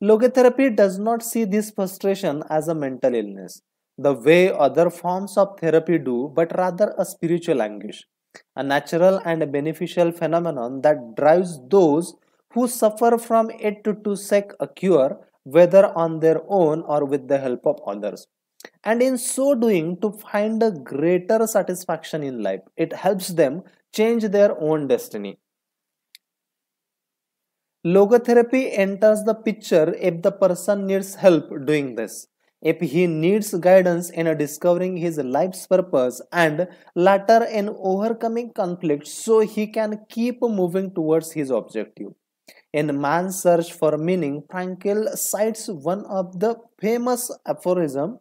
Logotherapy does not see this frustration as a mental illness, the way other forms of therapy do, but rather a spiritual anguish, a natural and beneficial phenomenon that drives those who suffer from it to seek a cure, whether on their own or with the help of others. And in so doing, to find a greater satisfaction in life, it helps them change their own destiny. Logotherapy enters the picture if the person needs help doing this, if he needs guidance in discovering his life's purpose and later in overcoming conflict so he can keep moving towards his objective. In Man's Search for Meaning, Frankl cites one of the famous aphorisms: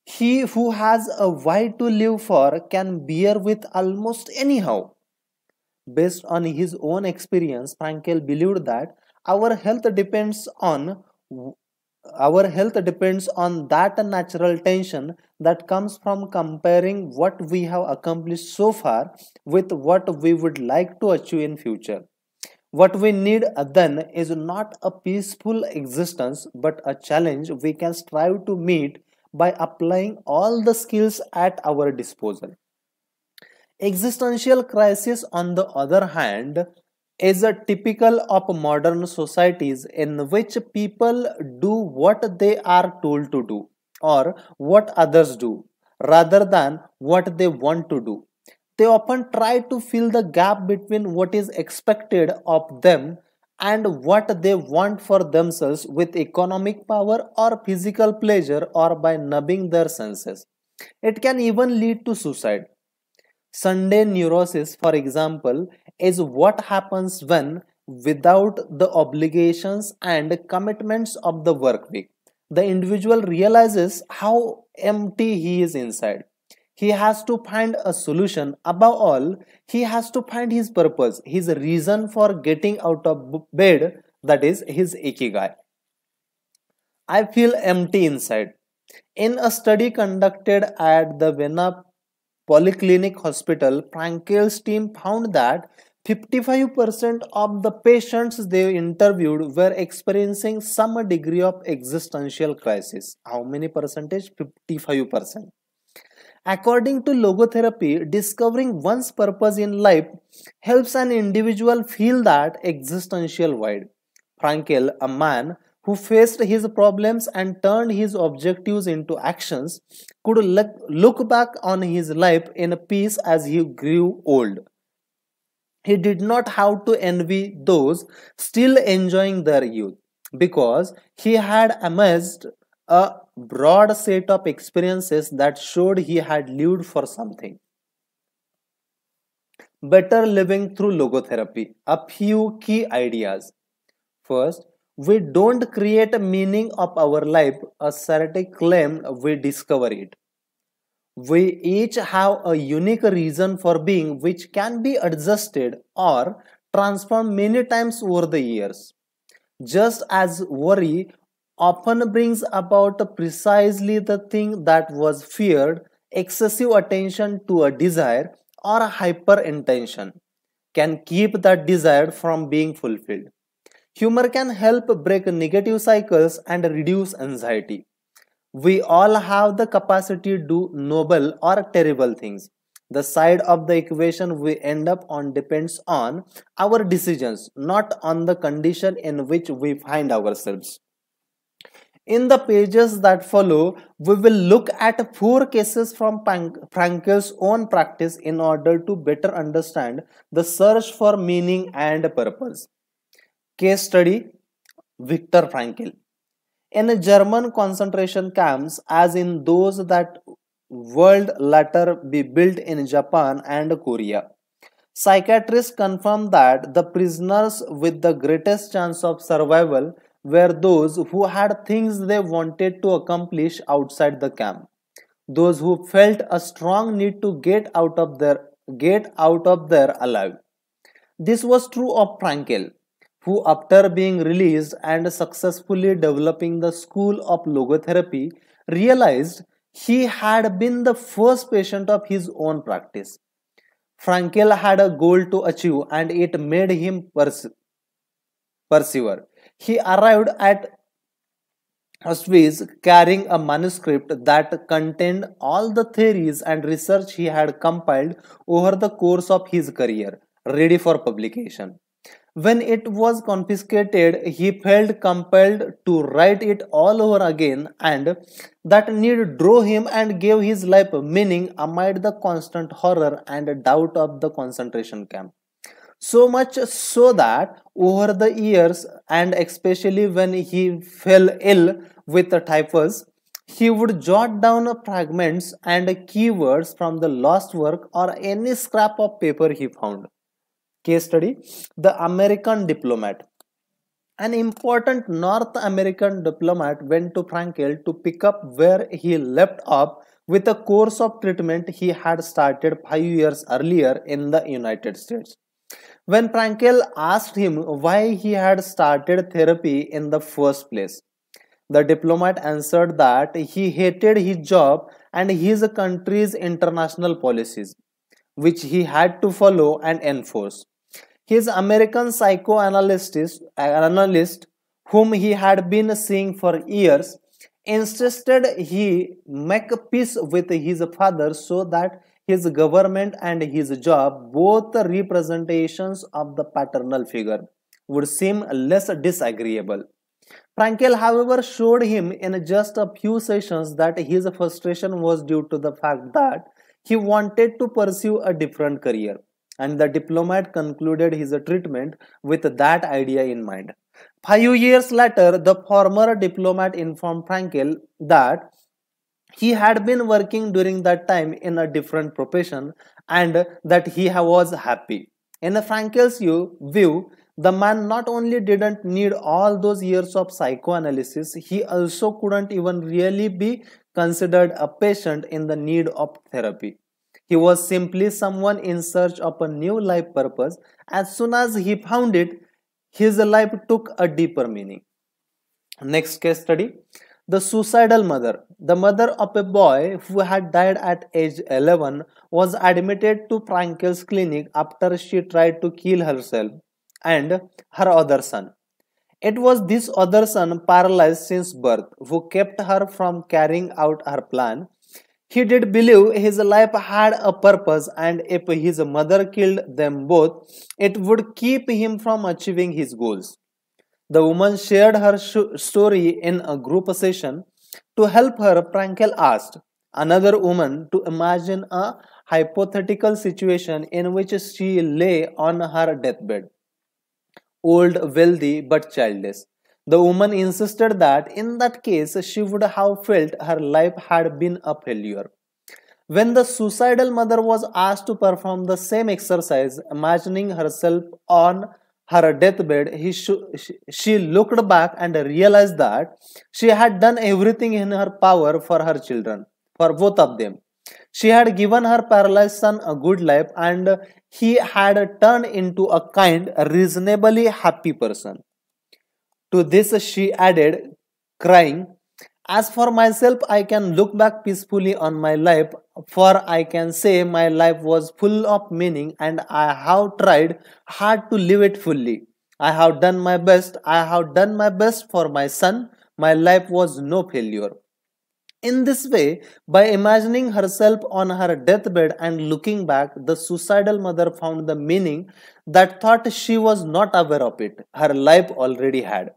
"He who has a why to live for can bear with almost anyhow." Based on his own experience, Frankl believed that our health depends on that natural tension that comes from comparing what we have accomplished so far with what we would like to achieve in future. What we need then is not a peaceful existence but a challenge we can strive to meet by applying all the skills at our disposal. Existential crisis, on the other hand, is a typical of modern societies in which people do what they are told to do or what others do rather than what they want to do. They often try to fill the gap between what is expected of them and what they want for themselves with economic power or physical pleasure or by numbing their senses. It can even lead to suicide. Sunday neurosis, for example, is what happens when, without the obligations and commitments of the work week, the individual realizes how empty he is inside. He has to find a solution. Above all, he has to find his purpose, his reason for getting out of bed, that is, his ikigai. I feel empty inside. In a study conducted at the Vienna Polyclinic Hospital, Frankel's team found that 55% of the patients they interviewed were experiencing some degree of existential crisis. How many percentage? 55%. According to logotherapy, discovering one's purpose in life helps an individual feel that existential void. Frankel, a man who faced his problems and turned his objectives into actions, could look back on his life in peace as he grew old. He did not have to envy those still enjoying their youth, because he had amassed a broad set of experiences that showed he had lived for something. Better living through logotherapy. A few key ideas. First, we don't create a meaning of our life, a static claim, we discover it. We each have a unique reason for being which can be adjusted or transformed many times over the years. Just as worry often brings about precisely the thing that was feared, excessive attention to a desire or hyper intention can keep that desire from being fulfilled. Humor can help break negative cycles and reduce anxiety. We all have the capacity to do noble or terrible things. The side of the equation we end up on depends on our decisions, not on the condition in which we find ourselves. In the pages that follow, we will look at 4 cases from Frankel's own practice in order to better understand the search for meaning and purpose. Case study: Viktor Frankl. In German concentration camps, as in those that would later be built in Japan and Korea, psychiatrists confirmed that the prisoners with the greatest chance of survival were those who had things they wanted to accomplish outside the camp, those who felt a strong need to get out of there alive. This was true of Frankel, who, after being released and successfully developing the school of logotherapy, realized he had been the first patient of his own practice. Frankel had a goal to achieve, and it made him persevere. He arrived at Auschwitz carrying a manuscript that contained all the theories and research he had compiled over the course of his career, ready for publication. When it was confiscated, he felt compelled to write it all over again, and that need drove him and gave his life meaning amid the constant horror and doubt of the concentration camp. So much so that over the years, and especially when he fell ill with typhus, he would jot down fragments and keywords from the lost work or any scrap of paper he found. Case study: The American Diplomat. An important North American diplomat went to Frankel to pick up where he left off with a course of treatment he had started 5 years earlier in the United States. When Frankel asked him why he had started therapy in the first place, the diplomat answered that he hated his job and his country's international policies, which he had to follow and enforce. His American psychoanalyst, whom he had been seeing for years, insisted he make peace with his father so that his government and his job, both representations of the paternal figure, would seem less disagreeable. Frankel, however, showed him in just a few sessions that his frustration was due to the fact that he wanted to pursue a different career, and the diplomat concluded his treatment with that idea in mind. 5 years later, the former diplomat informed Frankel that he had been working during that time in a different profession and that he was happy. In Frankel's view, the man not only didn't need all those years of psychoanalysis, he also couldn't even really be considered a patient in the need of therapy. He was simply someone in search of a new life purpose. As soon as he found it, his life took a deeper meaning. Next case study: The Suicidal Mother. The mother of a boy who had died at age 11 was admitted to Frankel's clinic after she tried to kill herself and her other son. It was this other son, paralyzed since birth, who kept her from carrying out her plan. He did believe his life had a purpose, and if his mother killed them both, it would keep him from achieving his goals. The woman shared her story in a group session. To help her, Frankel asked another woman to imagine a hypothetical situation in which she lay on her deathbed, old, wealthy, but childless. The woman insisted that in that case she would have felt her life had been a failure. When the suicidal mother was asked to perform the same exercise, imagining herself on her deathbed, she looked back and realized that she had done everything in her power for her children, for both of them. She had given her paralyzed son a good life, and he had turned into a kind, reasonably happy person. To this, she added, crying, as for myself, I can look back peacefully on my life, for I can say my life was full of meaning and I have tried hard to live it fully. I have done my best. I have done my best for my son. My life was no failure. In this way, by imagining herself on her deathbed and looking back, the suicidal mother found the meaning that thought she was not aware of it. Her life already had.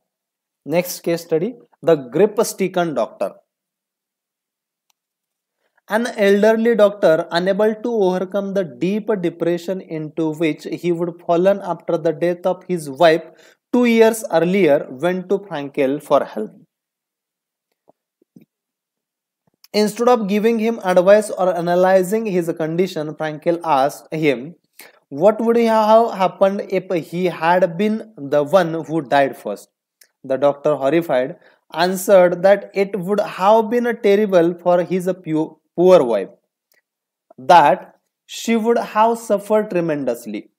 Next case study, the grip-stricken doctor. An elderly doctor, unable to overcome the deep depression into which he would fallen after the death of his wife 2 years earlier, went to Frankel for help. Instead of giving him advice or analyzing his condition, Frankel asked him, what would have happened if he had been the one who died first? The doctor, horrified, answered that it would have been terrible for his poor wife, that she would have suffered tremendously.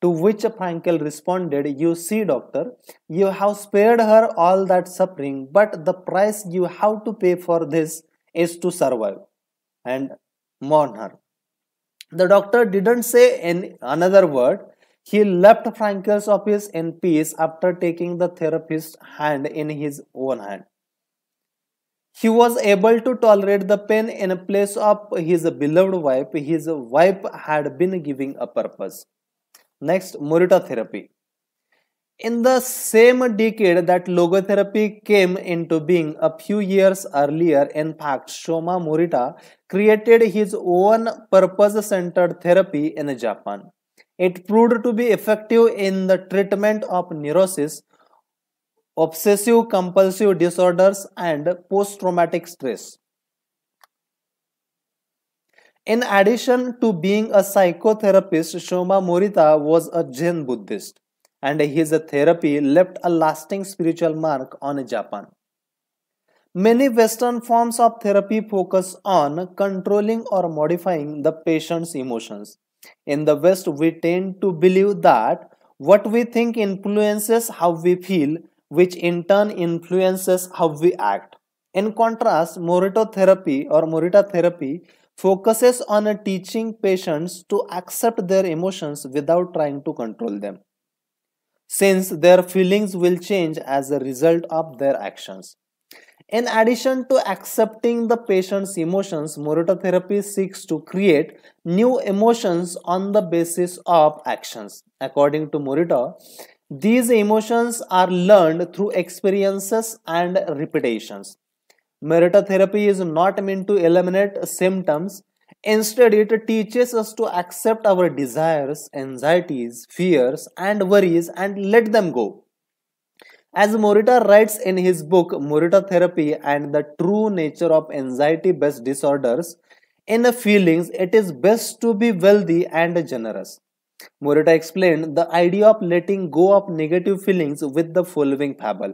To which Frankel responded, you see, doctor, you have spared her all that suffering, but the price you have to pay for this is to survive and mourn her. The doctor didn't say another word. He left Frankel's office in peace after taking the therapist's hand in his own hand. He was able to tolerate the pain in place of his beloved wife. His wife had been giving a purpose. Next, Morita therapy. In the same decade that logotherapy came into being a few years earlier, in fact, Shoma Morita created his own purpose-centered therapy in Japan. It proved to be effective in the treatment of neurosis, obsessive compulsive disorders, and post-traumatic stress. In addition to being a psychotherapist, Shoma Morita was a Zen Buddhist, and his therapy left a lasting spiritual mark on Japan. Many Western forms of therapy focus on controlling or modifying the patient's emotions. In the West, we tend to believe that what we think influences how we feel, which in turn influences how we act. In contrast, Morita therapy focuses on teaching patients to accept their emotions without trying to control them, since their feelings will change as a result of their actions. In addition to accepting the patient's emotions, Morita therapy seeks to create new emotions on the basis of actions. According to Morita, these emotions are learned through experiences and repetitions. Morita therapy is not meant to eliminate symptoms. Instead, it teaches us to accept our desires, anxieties, fears, and worries and let them go. As Morita writes in his book Morita Therapy and the True Nature of Anxiety-Based Disorders, in feelings it is best to be wealthy and generous. Morita explained the idea of letting go of negative feelings with the following fable.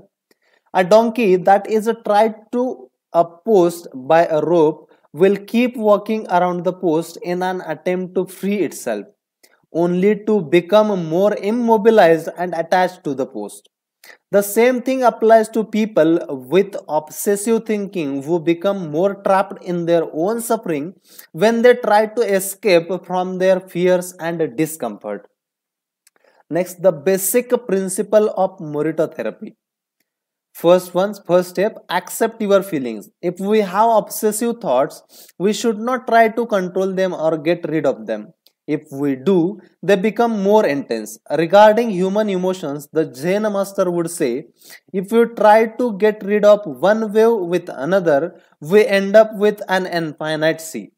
A donkey that is tied to a post by a rope will keep walking around the post in an attempt to free itself, only to become more immobilized and attached to the post. The same thing applies to people with obsessive thinking who become more trapped in their own suffering when they try to escape from their fears and discomfort. Next, the basic principle of Morita therapy. First step, accept your feelings. If we have obsessive thoughts, we should not try to control them or get rid of them. If we do, they become more intense. Regarding human emotions, the Zen master would say, if you try to get rid of one wave with another, we end up with an infinite sea.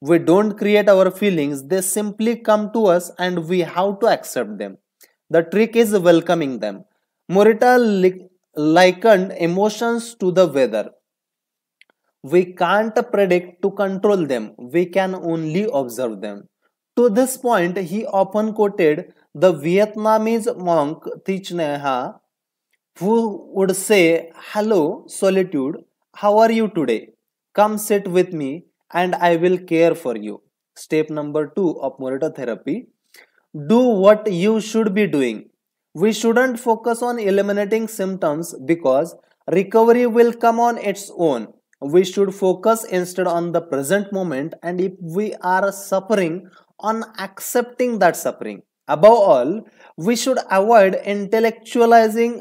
We don't create our feelings, they simply come to us and we have to accept them. The trick is welcoming them. Morita likened emotions to the weather. We can't predict to control them, we can only observe them. To this point, he often quoted the Vietnamese monk Thich Nhat Hanh, who would say, "Hello, solitude, how are you today? Come sit with me and I will care for you." Step number 2 of Morita therapy: do what you should be doing. We shouldn't focus on eliminating symptoms because recovery will come on its own. We should focus instead on the present moment, and if we are suffering, on accepting that suffering. Above all, we should avoid intellectualizing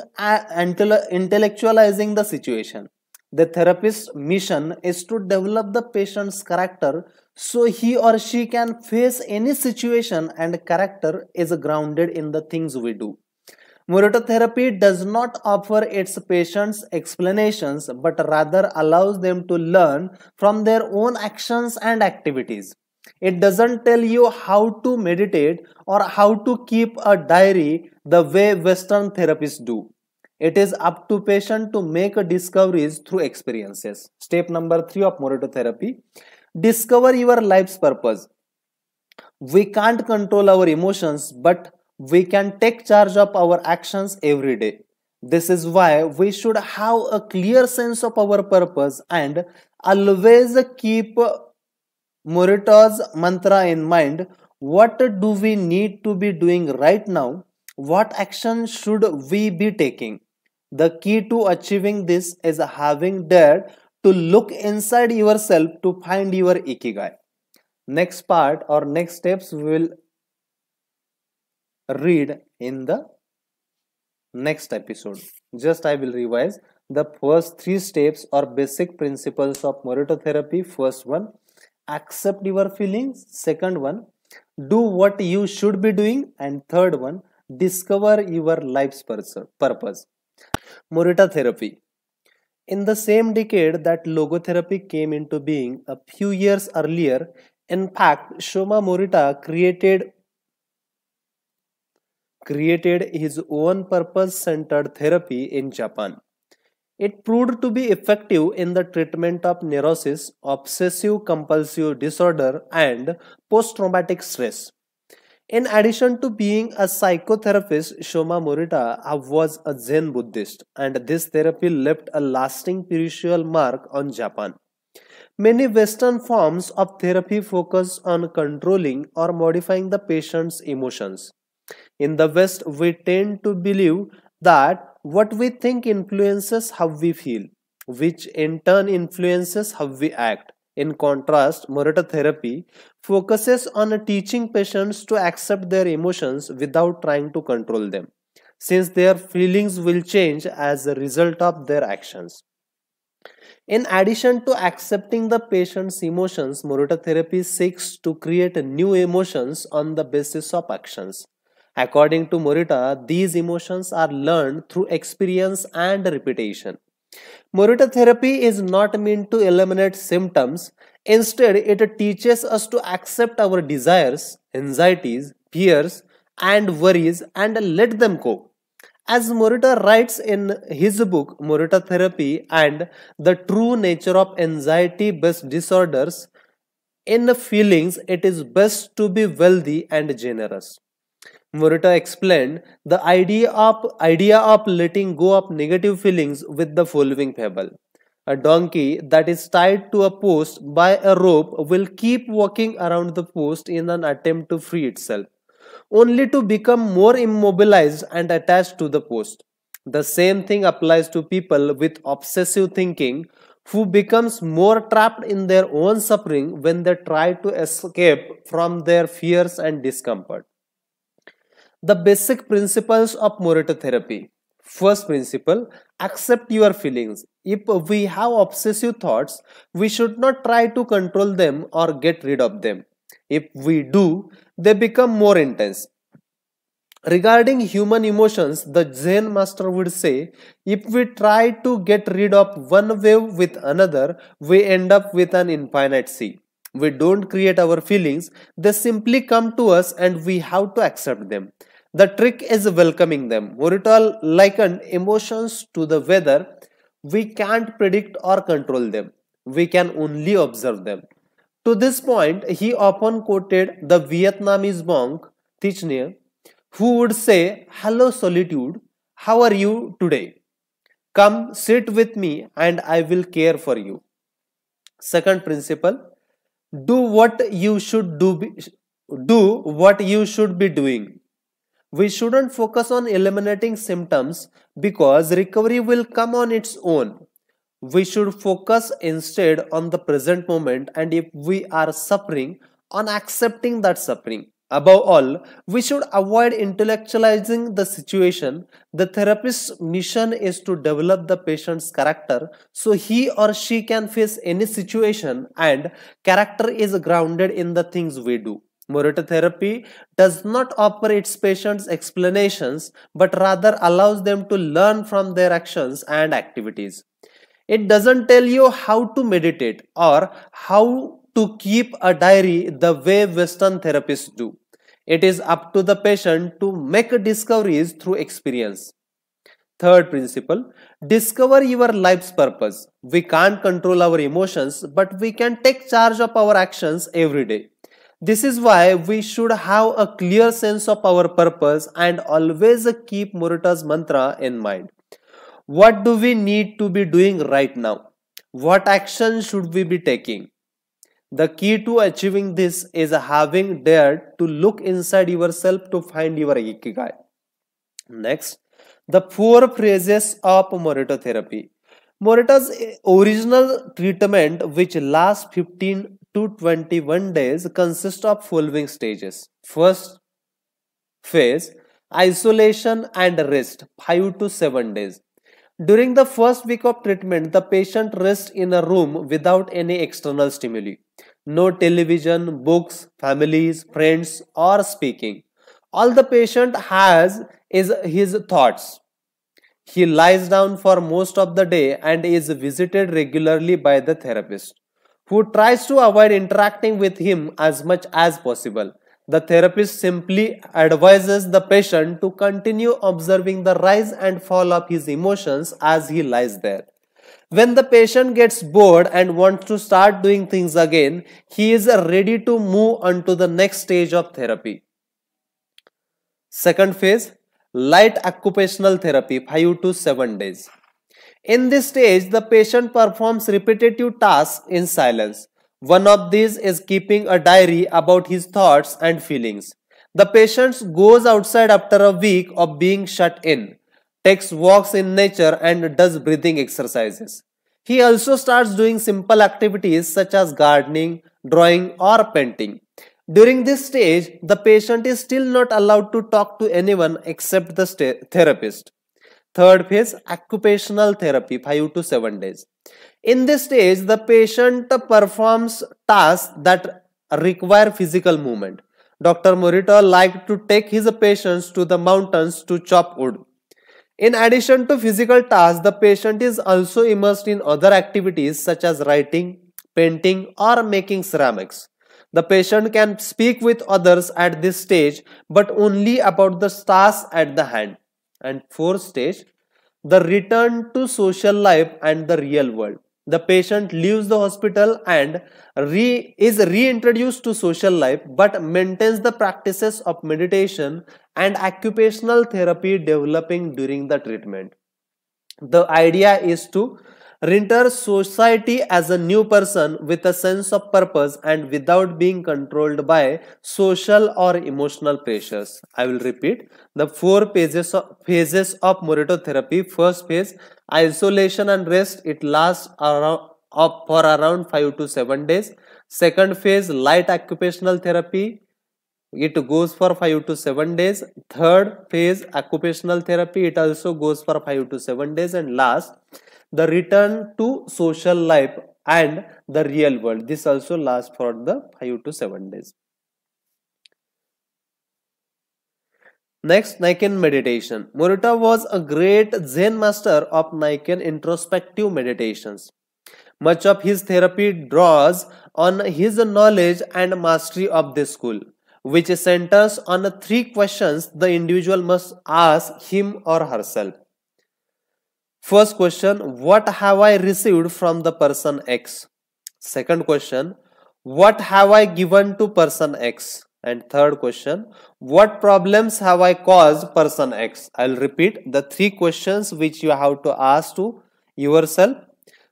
the situation. The therapist's mission is to develop the patient's character so he or she can face any situation, and character is grounded in the things we do. Morita therapy does not offer its patients explanations but rather allows them to learn from their own actions and activities. It doesn't tell you how to meditate or how to keep a diary the way Western therapists do. It is up to patient to make discoveries through experiences. Step number 3 of Morita therapy: discover your life's purpose. We can't control our emotions, but we can take charge of our actions every day. This is why we should have a clear sense of our purpose and always keep Morita's mantra in mind. What do we need to be doing right now? What action should we be taking? The key to achieving this is having dared to look inside yourself to find your ikigai. Next part or next steps we will read in the next episode. Just I will revise the first 3 steps or basic principles of Morita therapy. First one, accept your feelings. Second one, do what you should be doing. And third one, discover your life's purpose. Morita therapy. In the same decade that logotherapy came into being, a few years earlier, in fact, Shoma Morita created his own purpose-centered therapy in Japan. It proved to be effective in the treatment of neurosis, obsessive-compulsive disorder, and post-traumatic stress. In addition to being a psychotherapist, Shoma Morita was a Zen Buddhist, and this therapy left a lasting spiritual mark on Japan. Many Western forms of therapy focus on controlling or modifying the patient's emotions. In the West, we tend to believe that what we think influences how we feel, which in turn influences how we act. In contrast, Morita therapy focuses on teaching patients to accept their emotions without trying to control them, since their feelings will change as a result of their actions. In addition to accepting the patient's emotions, Morita therapy seeks to create new emotions on the basis of actions. According to Morita, these emotions are learned through experience and repetition. Morita therapy is not meant to eliminate symptoms. Instead, it teaches us to accept our desires, anxieties, fears, and worries and let them go. As Morita writes in his book Morita Therapy and the True Nature of Anxiety-Based Disorders, in feelings it is best to be wealthy and generous. Morita explained the idea of letting go of negative feelings with the following fable. A donkey that is tied to a post by a rope will keep walking around the post in an attempt to free itself, only to become more immobilized and attached to the post. The same thing applies to people with obsessive thinking who becomes more trapped in their own suffering when they try to escape from their fears and discomfort. The basic principles of Morita therapy. First principle, accept your feelings. If we have obsessive thoughts, we should not try to control them or get rid of them. If we do, they become more intense. Regarding human emotions, the Zen master would say, if we try to get rid of one wave with another, we end up with an infinite sea. We don't create our feelings, they simply come to us and we have to accept them. The trick is welcoming them. Morital likened emotions to the weather. We can't predict or control them. We can only observe them. To this point, he often quoted the Vietnamese monk Thich Nhat, who would say, "Hello, solitude, how are you today? Come sit with me and I will care for you." Second principle, do what you should do what you should be doing. We shouldn't focus on eliminating symptoms because recovery will come on its own. We should focus instead on the present moment, and if we are suffering, on accepting that suffering. Above all, we should avoid intellectualizing the situation. The therapist's mission is to develop the patient's character so he or she can face any situation, and character is grounded in the things we do. Morita therapy does not offer its patients explanations but rather allows them to learn from their actions and activities. It doesn't tell you how to meditate or how to keep a diary the way Western therapists do. It is up to the patient to make discoveries through experience. Third principle, discover your life's purpose. We can't control our emotions, but we can take charge of our actions every day. This is why we should have a clear sense of our purpose and always keep Murita's mantra in mind. What do we need to be doing right now? What action should we be taking? The key to achieving this is having dared to look inside yourself to find your ikigai. Next, the four phases of Morita therapy. Morita's original treatment, which lasts 15 to 21 days, consists of following stages. First phase, isolation and rest, 5 to 7 days. During the first week of treatment, the patient rests in a room without any external stimuli. No television, books, families, friends, or speaking. All the patient has is his thoughts. He lies down for most of the day and is visited regularly by the therapist, who tries to avoid interacting with him as much as possible. The therapist simply advises the patient to continue observing the rise and fall of his emotions as he lies there. When the patient gets bored and wants to start doing things again, he is ready to move on to the next stage of therapy. Second phase, light occupational therapy, 5 to 7 days. In this stage, the patient performs repetitive tasks in silence. One of these is keeping a diary about his thoughts and feelings. The patient goes outside after a week of being shut in, takes walks in nature, and does breathing exercises. He also starts doing simple activities such as gardening, drawing, or painting. During this stage, the patient is still not allowed to talk to anyone except the therapist. Third phase, occupational therapy, 5 to 7 days. In this stage, the patient performs tasks that require physical movement. Dr. Morita liked to take his patients to the mountains to chop wood. In addition to physical tasks, the patient is also immersed in other activities such as writing, painting, or making ceramics. The patient can speak with others at this stage, but only about the tasks at the hand. And fourth stage, the return to social life and the real world. The patient leaves the hospital and is reintroduced to social life but maintains the practices of meditation and occupational therapy developing during the treatment. The idea is to reenter society as a new person with a sense of purpose and without being controlled by social or emotional pressures. I will repeat the four phases of Morita therapy. First phase, isolation and rest. It lasts for around 5 to 7 days. Second phase, light occupational therapy. It goes for 5 to 7 days. Third phase, occupational therapy. It also goes for 5 to 7 days. And last, the return to social life and the real world. This also lasts for the 5 to 7 days. Next, Nichiren meditation. Morita was a great Zen master of Nichiren introspective meditations. Much of his therapy draws on his knowledge and mastery of this school, which centers on 3 questions the individual must ask him or herself. First question, what have I received from the person X? Second question, what have I given to person X? And third question, what problems have I caused person X? I'll repeat the 3 questions which you have to ask to yourself.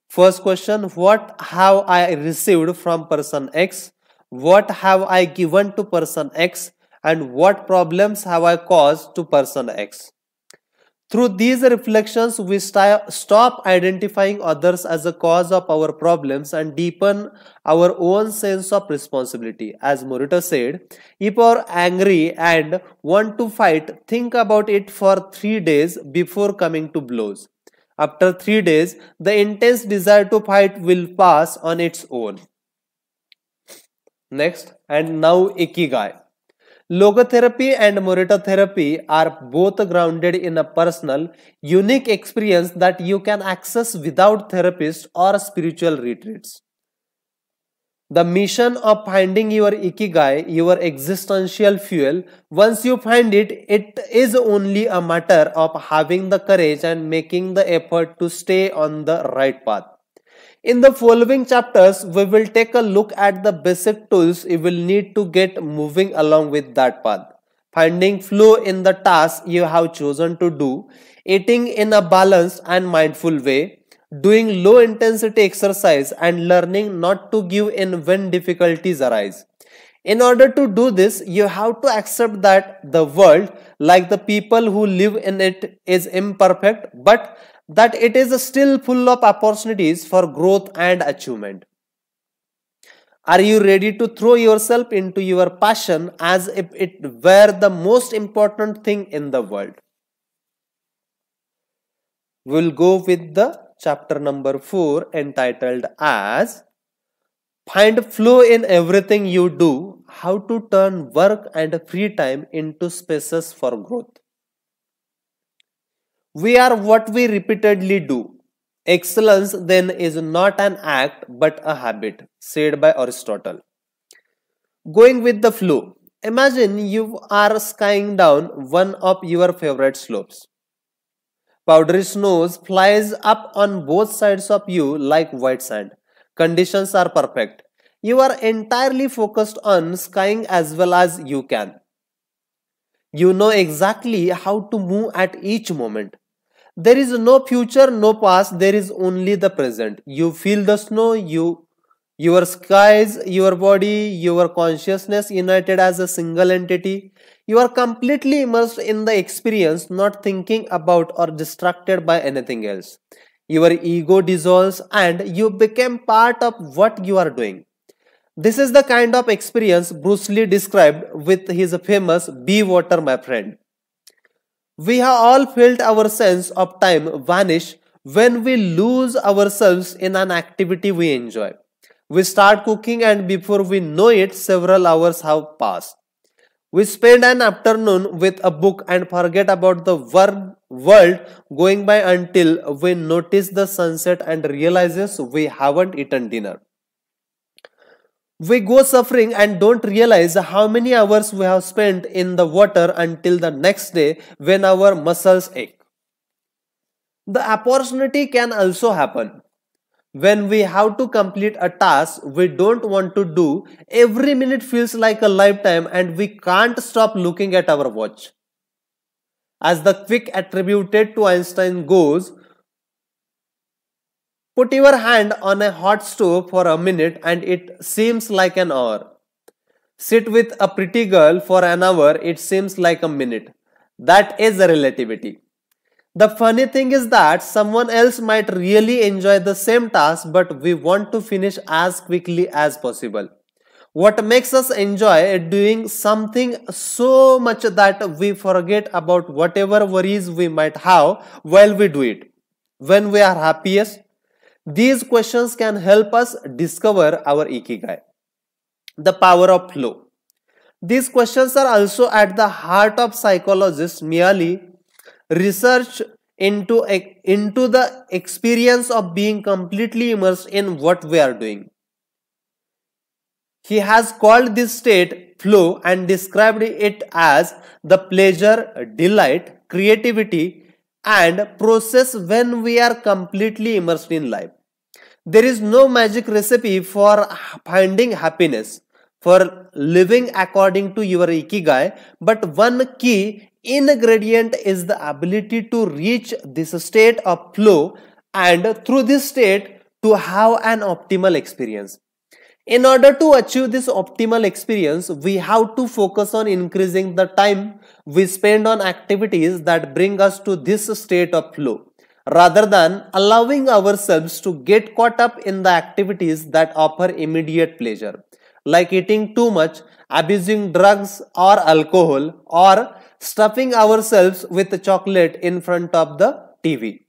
First question, what have I received from person X? What have I given to person X? And what problems have I caused to person X? Through these reflections, we stop identifying others as a cause of our problems and deepen our own sense of responsibility. As Morita said, if you are angry and want to fight, think about it for 3 days before coming to blows. After 3 days, the intense desire to fight will pass on its own. Next, and now Ikigai. Logotherapy and Morita therapy are both grounded in a personal, unique experience that you can access without therapists or spiritual retreats. The mission of finding your Ikigai, your existential fuel, once you find it, it is only a matter of having the courage and making the effort to stay on the right path. In the following chapters, we will take a look at the basic tools you will need to get moving along with that path. Finding flow in the task you have chosen to do, eating in a balanced and mindful way, doing low intensity exercise and learning not to give in when difficulties arise. In order to do this, you have to accept that the world, like the people who live in it, is imperfect, but that it is still full of opportunities for growth and achievement. Are you ready to throw yourself into your passion as if it were the most important thing in the world? We'll go with the chapter number 4 entitled as Find Flow in Everything You Do, How to Turn Work and Free Time into Spaces for Growth. We are what we repeatedly do. Excellence then is not an act but a habit, said by Aristotle. Going with the flow. Imagine you are skiing down one of your favorite slopes. Powdery snow flies up on both sides of you like white sand. Conditions are perfect. You are entirely focused on skiing as well as you can. You know exactly how to move at each moment. There is no future, no past, there is only the present. You feel the snow, your skies, your body, your consciousness united as a single entity. You are completely immersed in the experience, not thinking about or distracted by anything else. Your ego dissolves and you become part of what you are doing. This is the kind of experience Bruce Lee described with his famous "Be water, my friend." We have all felt our sense of time vanish when we lose ourselves in an activity we enjoy. We start cooking and before we know it, several hours have passed. We spend an afternoon with a book and forget about the world going by until we notice the sunset and realizes we haven't eaten dinner. We go suffering and don't realize how many hours we have spent in the water until the next day when our muscles ache. The opportunity can also happen. When we have to complete a task we don't want to do, every minute feels like a lifetime and we can't stop looking at our watch. As the quick attributed to Einstein goes, put your hand on a hot stove for a minute and it seems like an hour. Sit with a pretty girl for an hour, it seems like a minute. That is relativity. The funny thing is that someone else might really enjoy the same task, but we want to finish as quickly as possible. What makes us enjoy doing something so much that we forget about whatever worries we might have while we do it? When we are happiest? These questions can help us discover our Ikigai. The power of flow. These questions are also at the heart of psychologists merely research into the experience of being completely immersed in what we are doing. He has called this state flow and described it as the pleasure, delight, creativity, and process when we are completely immersed in life. There is no magic recipe for finding happiness, for living according to your ikigai, but one key ingredient is the ability to reach this state of flow and through this state to have an optimal experience. In order to achieve this optimal experience, we have to focus on increasing the time we spend on activities that bring us to this state of flow, rather than allowing ourselves to get caught up in the activities that offer immediate pleasure, like eating too much, abusing drugs or alcohol, or stuffing ourselves with chocolate in front of the TV.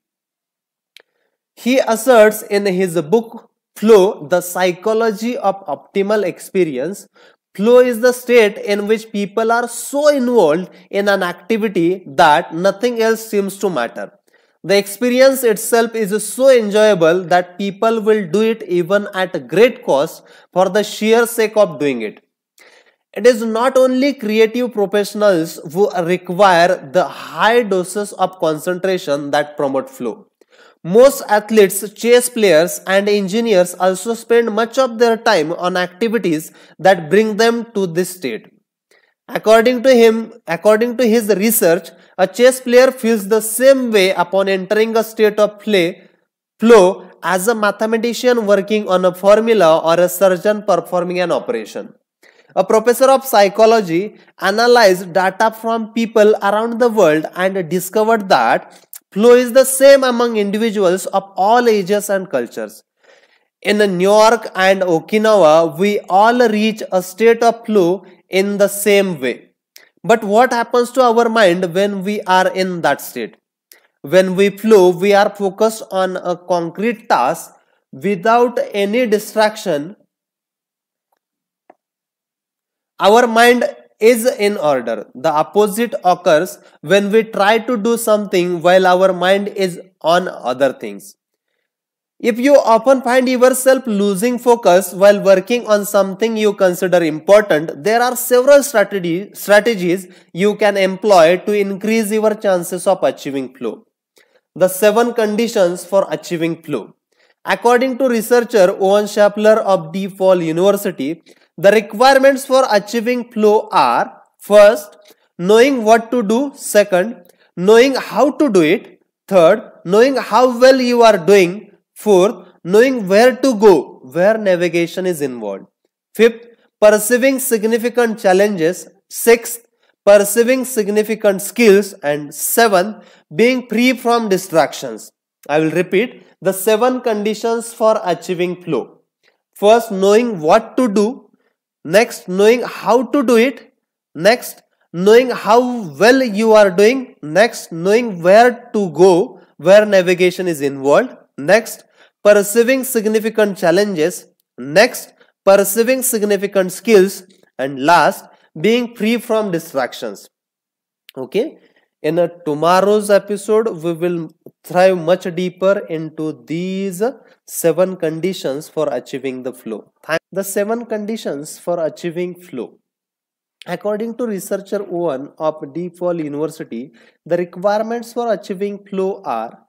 He asserts in his book Flow, the Psychology of Optimal Experience, flow is the state in which people are so involved in an activity that nothing else seems to matter. The experience itself is so enjoyable that people will do it even at great cost for the sheer sake of doing it. It is not only creative professionals who require the high doses of concentration that promote flow. Most athletes, chess players, and engineers also spend much of their time on activities that bring them to this state. According to his research, a chess player feels the same way upon entering a state of flow as a mathematician working on a formula or a surgeon performing an operation. A professor of psychology analyzed data from people around the world and discovered that flow is the same among individuals of all ages and cultures. In New York and Okinawa, we all reach a state of flow in the same way. But what happens to our mind when we are in that state? When we flow, we are focused on a concrete task without any distraction. Our mind is in order. The opposite occurs when we try to do something while our mind is on other things. If you often find yourself losing focus while working on something you consider important, there are several strategies you can employ to increase your chances of achieving flow. The 7 conditions for achieving flow. According to researcher Owen Shapler of DePaul University, the requirements for achieving flow are: first, knowing what to do; second, knowing how to do it; third, knowing how well you are doing; fourth, knowing where to go, where navigation is involved; fifth, perceiving significant challenges; sixth, perceiving significant skills; and seventh, being free from distractions. I will repeat the 7 conditions for achieving flow. First, knowing what to do. Next, knowing how to do it. Next, knowing how well you are doing. Next, knowing where to go, where navigation is involved. Next, perceiving significant challenges. Next, perceiving significant skills. And last, being free from distractions. Okay, in tomorrow's episode, we will thrive much deeper into these 7 conditions for achieving the flow. The 7 conditions for achieving flow. According to researcher Owen of DePaul University, the requirements for achieving flow are: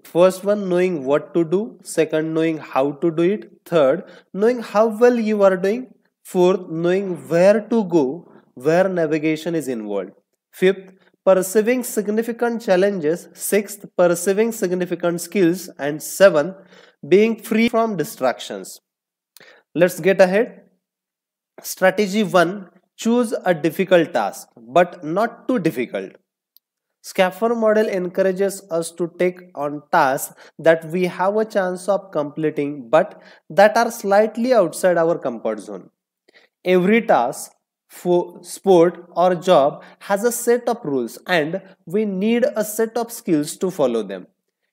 first one, knowing what to do; second, knowing how to do it; third, knowing how well you are doing; fourth, knowing where to go, where navigation is involved; fifth, perceiving significant challenges; sixth, perceiving significant skills; and seventh, being free from distractions. Let's get ahead. Strategy 1. Choose a difficult task, but not too difficult. Scaffold model encourages us to take on tasks that we have a chance of completing but that are slightly outside our comfort zone. Every task, sport or job has a set of rules and we need a set of skills to follow them.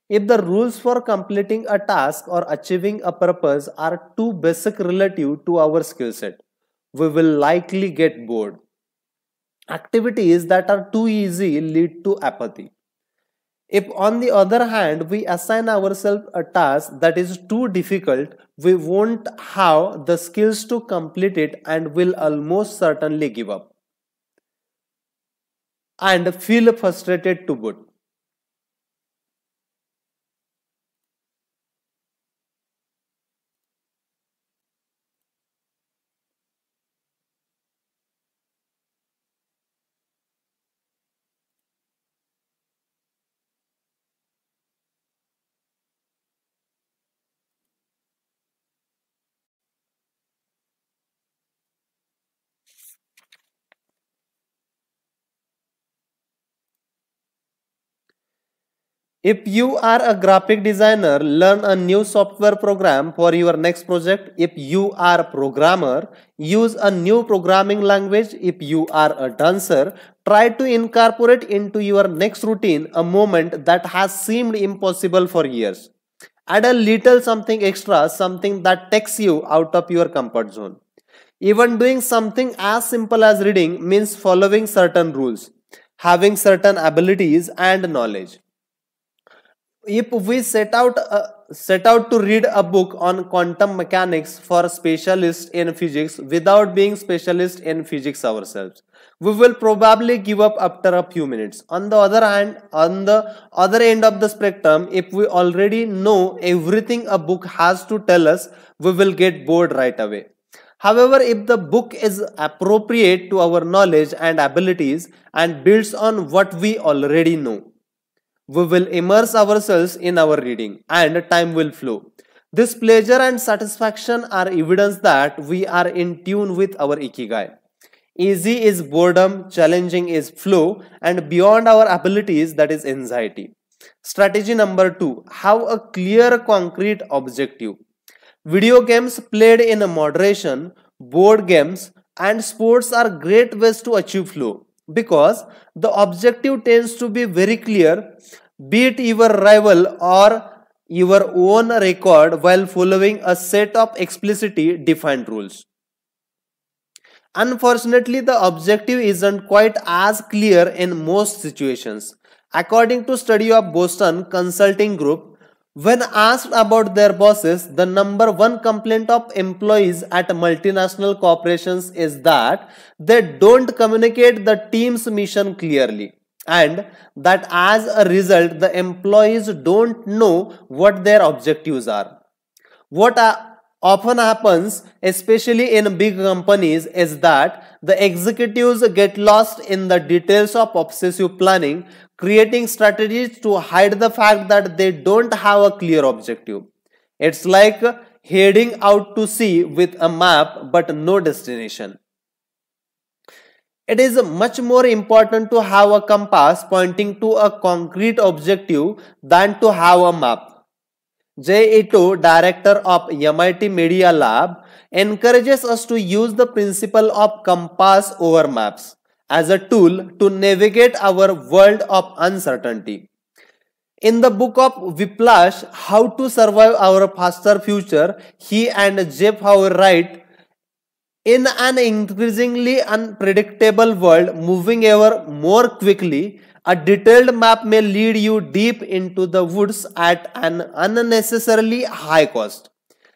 If the rules for completing a task or achieving a purpose are too basic relative to our skill set, We will likely get bored. Activities that are too easy lead to apathy. If, on the other hand, we assign ourselves a task that is too difficult, we won't have the skills to complete it and will almost certainly give up and feel frustrated to boot. If you are a graphic designer, learn a new software program for your next project. If you are a programmer, use a new programming language. If you are a dancer, try to incorporate into your next routine a moment that has seemed impossible for years. Add a little something extra, something that takes you out of your comfort zone. Even doing something as simple as reading means following certain rules, having certain abilities and knowledge. If we set out to read a book on quantum mechanics for specialists in physics without being specialists in physics ourselves, we will probably give up after a few minutes. On the other hand, on the other end of the spectrum, if we already know everything a book has to tell us, we will get bored right away. However, if the book is appropriate to our knowledge and abilities and builds on what we already know, we will immerse ourselves in our reading and time will flow. This pleasure and satisfaction are evidence that we are in tune with our ikigai. Easy is boredom, challenging is flow, and beyond our abilities, that is anxiety. Strategy number 2, have a clear, concrete objective. Video games played in moderation, board games, and sports are great ways to achieve flow because the objective tends to be very clear. Beat your rival or your own record while following a set of explicitly defined rules. Unfortunately, the objective isn't quite as clear in most situations. According to study of Boston Consulting Group, when asked about their bosses, the number one complaint of employees at multinational corporations is that they don't communicate the team's mission clearly, and that as a result, the employees don't know what their objectives are. What often happens, especially in big companies, is that the executives get lost in the details of obsessive planning, creating strategies to hide the fact that they don't have a clear objective. It's like heading out to sea with a map but no destination. It is much more important to have a compass pointing to a concrete objective than to have a map. Jay Ito, director of MIT Media Lab, encourages us to use the principle of compass over maps as a tool to navigate our world of uncertainty. In the book of Whiplash, How to Survive Our Faster Future, he and Jeff Howe write, in an increasingly unpredictable world moving ever more quickly, a detailed map may lead you deep into the woods at an unnecessarily high cost.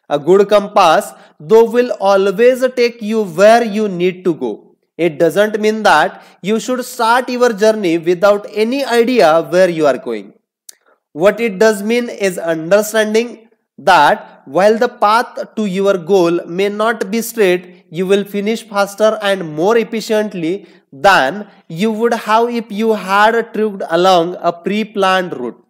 A good compass, though, will always take you where you need to go. It doesn't mean that you should start your journey without any idea where you are going. What it does mean is understanding that while the path to your goal may not be straight, you will finish faster and more efficiently than you would have if you had trekked along a pre-planned route.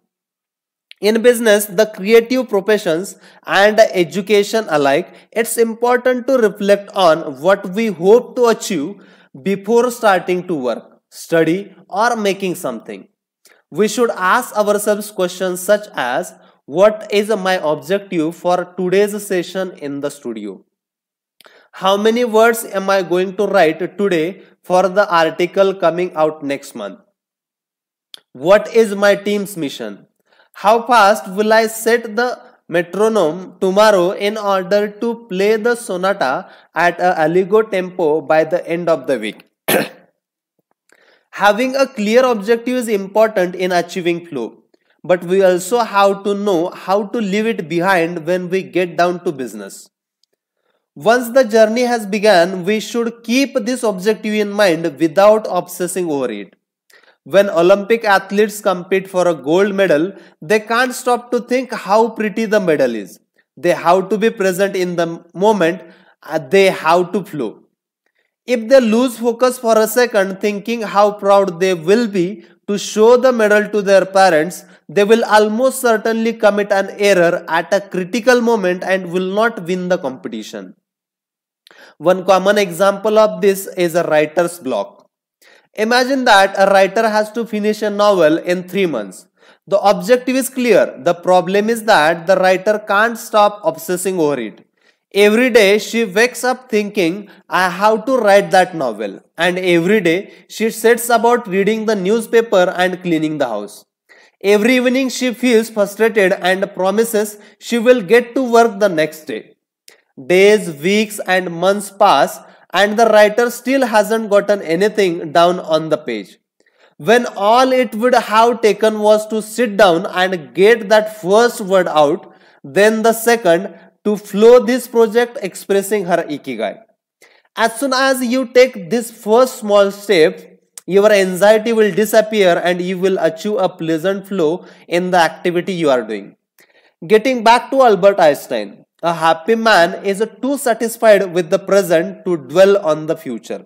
In business, the creative professions, and education alike, it's important to reflect on what we hope to achieve before starting to work, study, or making something. We should ask ourselves questions such as, what is my objective for today's session in the studio? How many words am I going to write today for the article coming out next month? What is my team's mission? How fast will I set the metronome tomorrow in order to play the sonata at a allegro tempo by the end of the week. Having a clear objective is important in achieving flow, but we also have to know how to leave it behind when we get down to business. Once the journey has begun, we should keep this objective in mind without obsessing over it. When Olympic athletes compete for a gold medal, they can't stop to think how pretty the medal is. They have to be present in the moment, they have to flow. If they lose focus for a second thinking how proud they will be to show the medal to their parents, they will almost certainly commit an error at a critical moment and will not win the competition. One common example of this is a writer's block. Imagine that a writer has to finish a novel in 3 months. The objective is clear. The problem is that the writer can't stop obsessing over it. Every day she wakes up thinking, I have to write that novel. And every day she sets about reading the newspaper and cleaning the house. Every evening she feels frustrated and promises she will get to work the next day. Days, weeks and months pass and the writer still hasn't gotten anything down on the page. When all it would have taken was to sit down and get that first word out, then the second, to flow this project expressing her ikigai. As soon as you take this first small step, your anxiety will disappear and you will achieve a pleasant flow in the activity you are doing. Getting back to Albert Einstein, a happy man is too satisfied with the present to dwell on the future.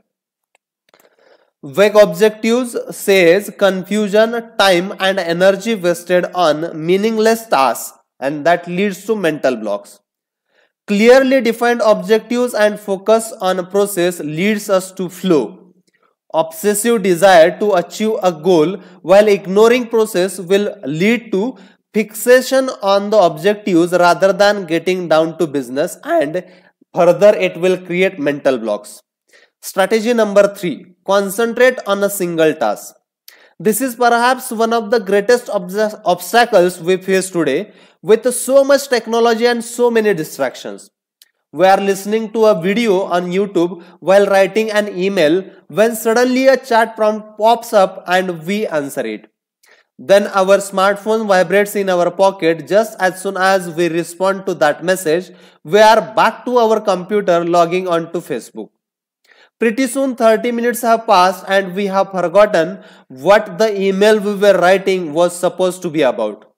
Vague objectives says confusion, time and energy wasted on meaningless tasks, and that leads to mental blocks. Clearly defined objectives and focus on a process leads us to flow. Obsessive desire to achieve a goal while ignoring process will lead to fixation on the objectives rather than getting down to business, and further it will create mental blocks. Strategy number 3. Concentrate on a single task. This is perhaps one of the greatest obstacles we face today with so much technology and so many distractions. We are listening to a video on YouTube while writing an email when suddenly a chat prompt pops up and we answer it. Then our smartphone vibrates in our pocket. Just as soon as we respond to that message, we are back to our computer logging on to Facebook. Pretty soon 30 minutes have passed and we have forgotten what the email we were writing was supposed to be about.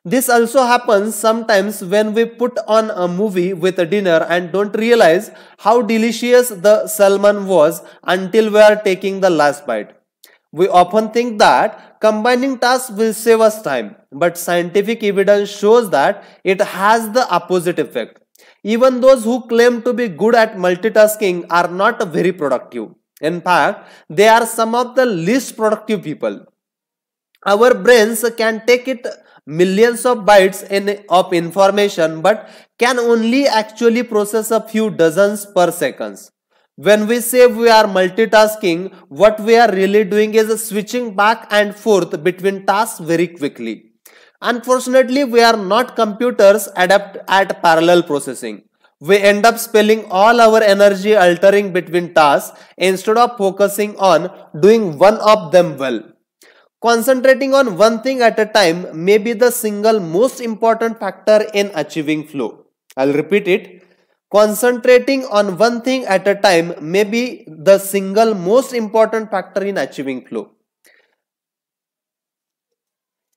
This also happens sometimes when we put on a movie with a dinner and don't realize how delicious the salmon was until we are taking the last bite. We often think that combining tasks will save us time, but scientific evidence shows that it has the opposite effect. Even those who claim to be good at multitasking are not very productive. In fact, they are some of the least productive people. Our brains can take it millions of bytes of information but can only actually process a few dozens per second. When we say we are multitasking, what we are really doing is switching back and forth between tasks very quickly. Unfortunately, we are not computers adept at parallel processing. We end up spending all our energy altering between tasks instead of focusing on doing one of them well. Concentrating on one thing at a time may be the single most important factor in achieving flow. I'll repeat it. Concentrating on one thing at a time may be the single most important factor in achieving flow.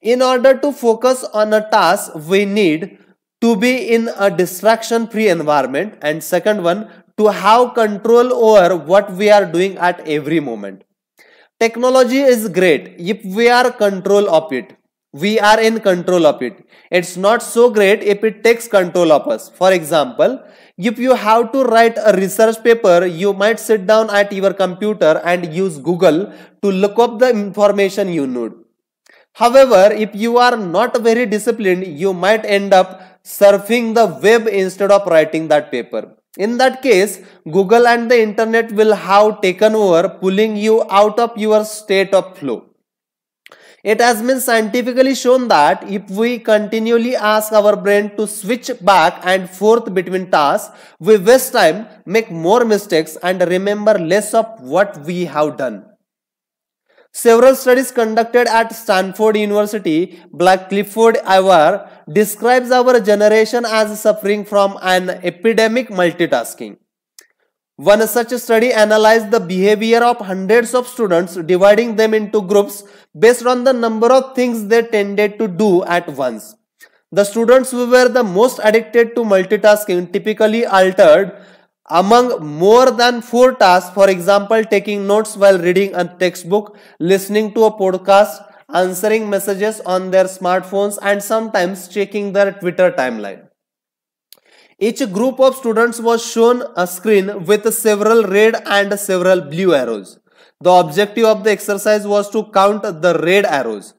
In order to focus on a task, we need to be in a distraction-free environment, and second one, to have control over what we are doing at every moment. Technology is great if we are control of it. We are in control of it. It's not so great if it takes control of us. For example, if you have to write a research paper, you might sit down at your computer and use Google to look up the information you need. However, if you are not very disciplined, you might end up surfing the web instead of writing that paper. In that case, Google and the internet will have taken over, pulling you out of your state of flow. It has been scientifically shown that if we continually ask our brain to switch back and forth between tasks, we waste time, make more mistakes, and remember less of what we have done. Several studies conducted at Stanford University by Clifford Ivar describes our generation as suffering from an epidemic multitasking. One such study analyzed the behavior of hundreds of students, dividing them into groups based on the number of things they tended to do at once. The students who were the most addicted to multitasking typically altered among more than 4 tasks, for example, taking notes while reading a textbook, listening to a podcast, answering messages on their smartphones, and sometimes checking their Twitter timeline. Each group of students was shown a screen with several red and several blue arrows. The objective of the exercise was to count the red arrows.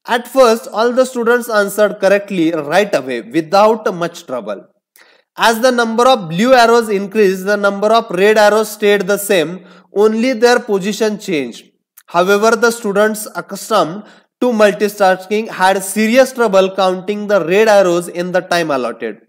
At first, all the students answered correctly right away without much trouble. As the number of blue arrows increased, the number of red arrows stayed the same, only their position changed. However, the students accustomed to multitasking had serious trouble counting the red arrows in the time allotted,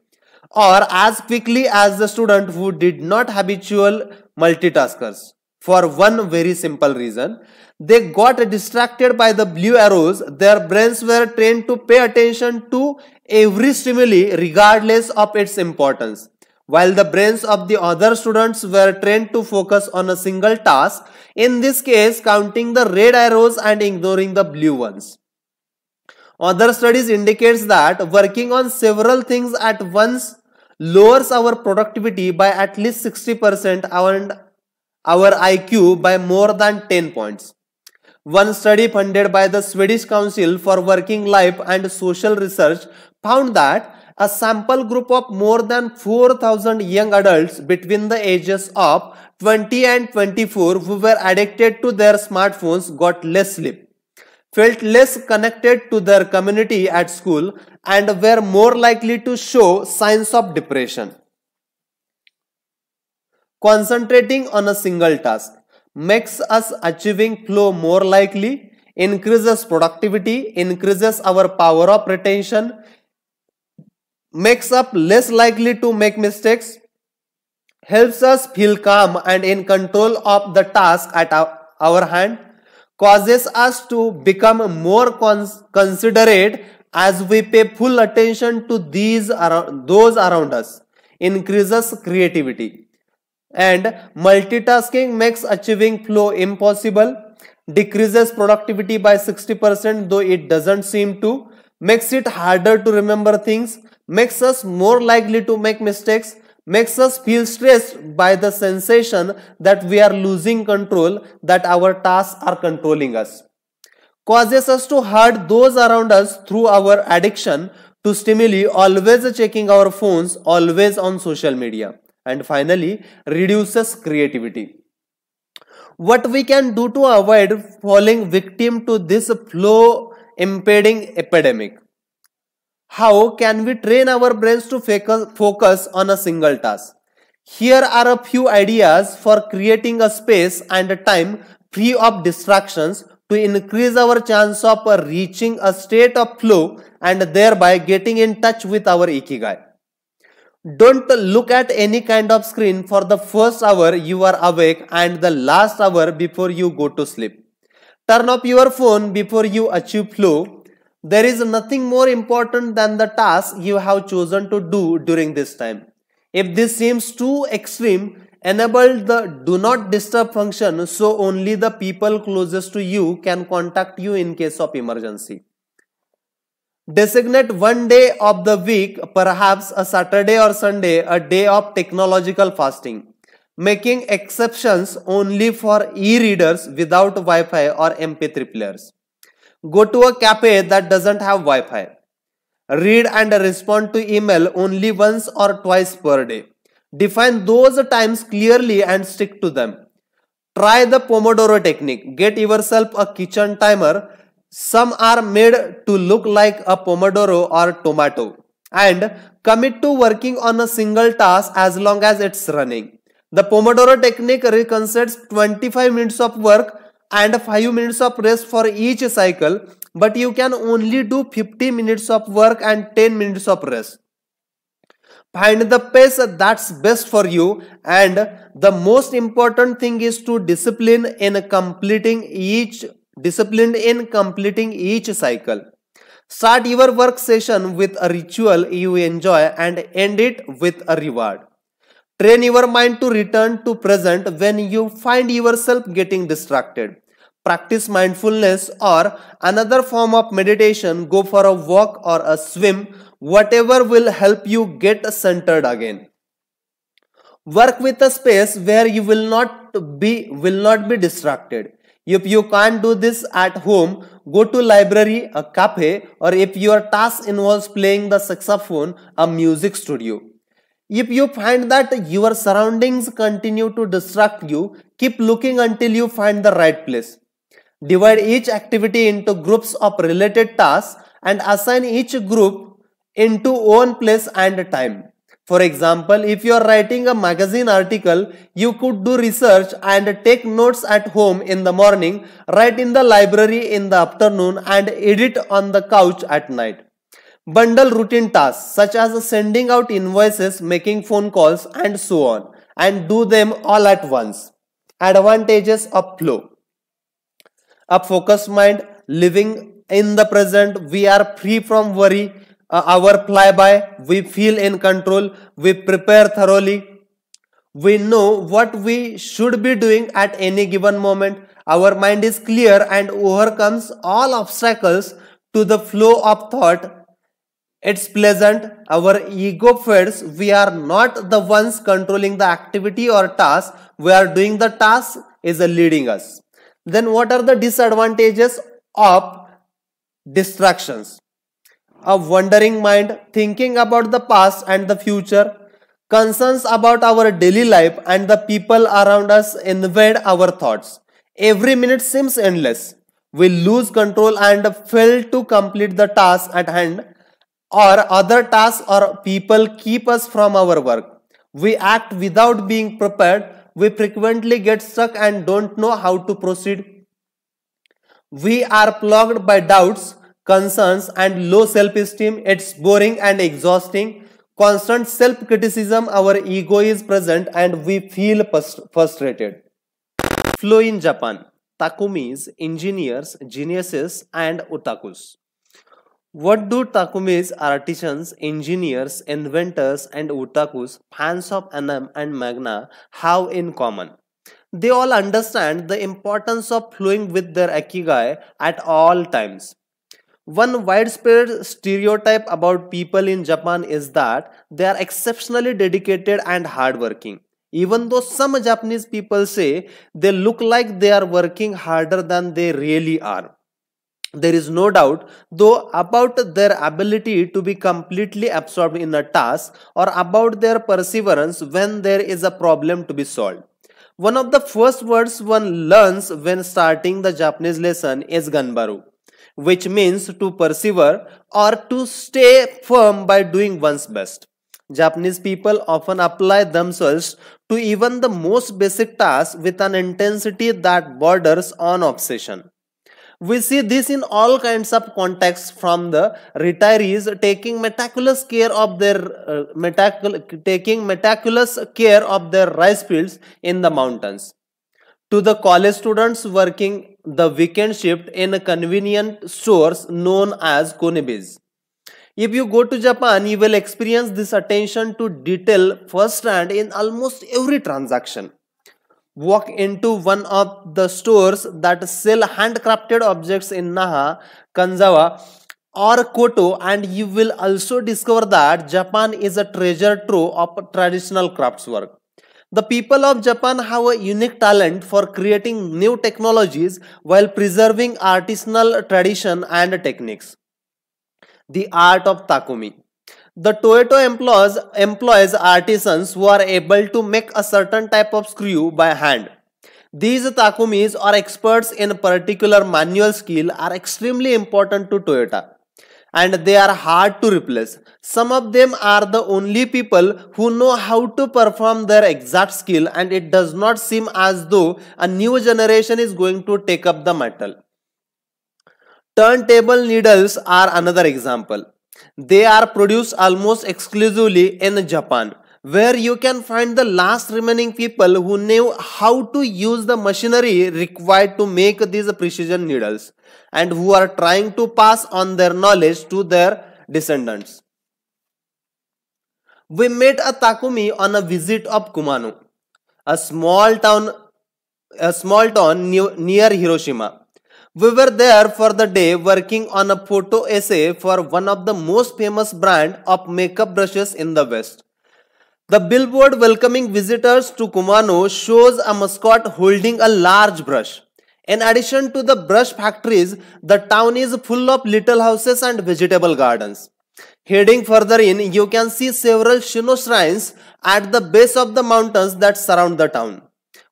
or as quickly as the student who did not habitual multitaskers. For one very simple reason, they got distracted by the blue arrows. Their brains were trained to pay attention to every stimuli regardless of its importance, while the brains of the other students were trained to focus on a single task, in this case counting the red arrows and ignoring the blue ones. Other studies indicates that working on several things at once lowers our productivity by at least 60% and our IQ by more than 10 points. One study funded by the Swedish Council for Working Life and Social Research found that a sample group of more than 4,000 young adults between the ages of 20 and 24 who were addicted to their smartphones got less sleep, felt less connected to their community at school, and were more likely to show signs of depression. Concentrating on a single task makes us achieving flow more likely, increases productivity, increases our power of retention, makes us less likely to make mistakes, helps us feel calm and in control of the task at our hand, causes us to become more considerate as we pay full attention to those around us, increases creativity. And multitasking makes achieving flow impossible, decreases productivity by 60% though it doesn't seem to, makes it harder to remember things, makes us more likely to make mistakes, makes us feel stressed by the sensation that we are losing control, that our tasks are controlling us, causes us to hurt those around us through our addiction to stimuli, always checking our phones, always on social media. And finally, reduces creativity. What we can do to avoid falling victim to this flow impeding epidemic? How can we train our brains to focus on a single task? Here are a few ideas for creating a space and a time free of distractions to increase our chance of reaching a state of flow and thereby getting in touch with our Ikigai. Don't look at any kind of screen for the first hour you are awake and the last hour before you go to sleep. Turn off your phone before you achieve flow. There is nothing more important than the task you have chosen to do during this time. If this seems too extreme, enable the do not disturb function so only the people closest to you can contact you in case of emergency. Designate one day of the week, perhaps a Saturday or Sunday, a day of technological fasting, making exceptions only for e-readers without Wi-Fi or MP3 players. Go to a cafe that doesn't have Wi-Fi. Read and respond to email only once or twice per day. Define those times clearly and stick to them. Try the Pomodoro technique. Get yourself a kitchen timer. Some are made to look like a pomodoro or tomato, and commit to working on a single task as long as it's running. The Pomodoro technique consists 25 minutes of work and 5 minutes of rest for each cycle. but you can only do 50 minutes of work and 10 minutes of rest. Find the pace that's best for you, and the most important thing is to disciplined in completing each cycle. Start your work session with a ritual you enjoy and end it with a reward. Train your mind to return to present when you find yourself getting distracted. Practice mindfulness or another form of meditation. Go for a walk or a swim, whatever will help you get centered again. Work with a space where you will not be distracted. If you can't do this at home, go to library, a cafe, or if your task involves playing the saxophone, a music studio. If you find that your surroundings continue to distract you, keep looking until you find the right place. Divide each activity into groups of related tasks and assign each group into own place and time. For example, if you are writing a magazine article, you could do research and take notes at home in the morning, write in the library in the afternoon, and edit on the couch at night. Bundle routine tasks such as sending out invoices, making phone calls, and so on, and do them all at once. Advantages of flow. A focused mind, living in the present, we are free from worry. Our flyby, we feel in control, we prepare thoroughly, we know what we should be doing at any given moment, our mind is clear and overcomes all obstacles to the flow of thought. It's pleasant, our ego fades, we are not the ones controlling the activity or task, we are doing the task is leading us. Then what are the disadvantages of distractions? A wandering mind, thinking about the past and the future, concerns about our daily life and the people around us invade our thoughts. Every minute seems endless. We lose control and fail to complete the task at hand, or other tasks or people keep us from our work. We act without being prepared. We frequently get stuck and don't know how to proceed. We are plagued by doubts, concerns, and low self-esteem. It's boring and exhausting. Constant self-criticism, our ego is present and we feel frustrated. Flow in Japan. Takumis, engineers, geniuses, and otakus. What do takumis, artisans, engineers, inventors, and otakus, fans of anime and manga, have in common? They all understand the importance of flowing with their ikigai at all times. One widespread stereotype about people in Japan is that they are exceptionally dedicated and hardworking. Even though some Japanese people say they look like they are working harder than they really are. There is no doubt, though, about their ability to be completely absorbed in a task or about their perseverance when there is a problem to be solved. One of the first words one learns when starting the Japanese lesson is ganbaru, which means to persevere or to stay firm by doing one's best. Japanese people often apply themselves to even the most basic tasks with an intensity that borders on obsession. We see this in all kinds of contexts, from the retirees taking meticulous care of their rice fields in the mountains, to the college students working the weekend shift in convenient stores known as konebis. If you go to Japan, you will experience this attention to detail firsthand in almost every transaction. Walk into one of the stores that sell handcrafted objects in Naha, Kanzawa, or Koto, and you will also discover that Japan is a treasure trove of traditional craftswork. The people of Japan have a unique talent for creating new technologies while preserving artisanal tradition and techniques. The art of takumi. The Toyota employs artisans who are able to make a certain type of screw by hand. These takumis, or experts in a particular manual skill, are extremely important to Toyota, and they are hard to replace. Some of them are the only people who know how to perform their exact skill, and it does not seem as though a new generation is going to take up the mantle. Turntable needles are another example. They are produced almost exclusively in Japan, where you can find the last remaining people who knew how to use the machinery required to make these precision needles, and who are trying to pass on their knowledge to their descendants. We met a Takumi on a visit of Kumano, a small town near Hiroshima. We were there for the day working on a photo essay for one of the most famous brand of makeup brushes in the West. The billboard welcoming visitors to Kumano shows a mascot holding a large brush. In addition to the brush factories, the town is full of little houses and vegetable gardens. Heading further in, you can see several Shino shrines at the base of the mountains that surround the town.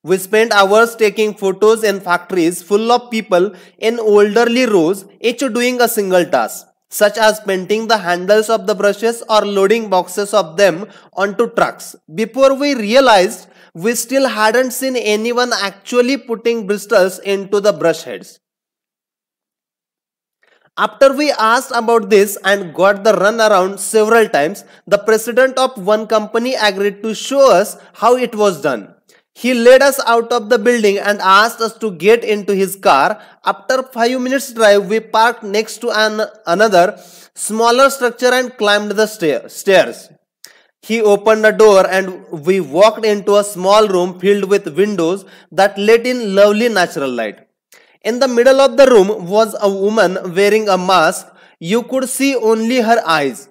We spent hours taking photos in factories full of people in orderly rows, each doing a single task, such as painting the handles of the brushes or loading boxes of them onto trucks, before we realized we still hadn't seen anyone actually putting bristles into the brush heads. After we asked about this and got the runaround several times, the president of one company agreed to show us how it was done. He led us out of the building and asked us to get into his car. After 5 minutes drive, we parked next to another smaller structure and climbed the stairs. He opened a door and we walked into a small room filled with windows that let in lovely natural light. In the middle of the room was a woman wearing a mask. You could see only her eyes.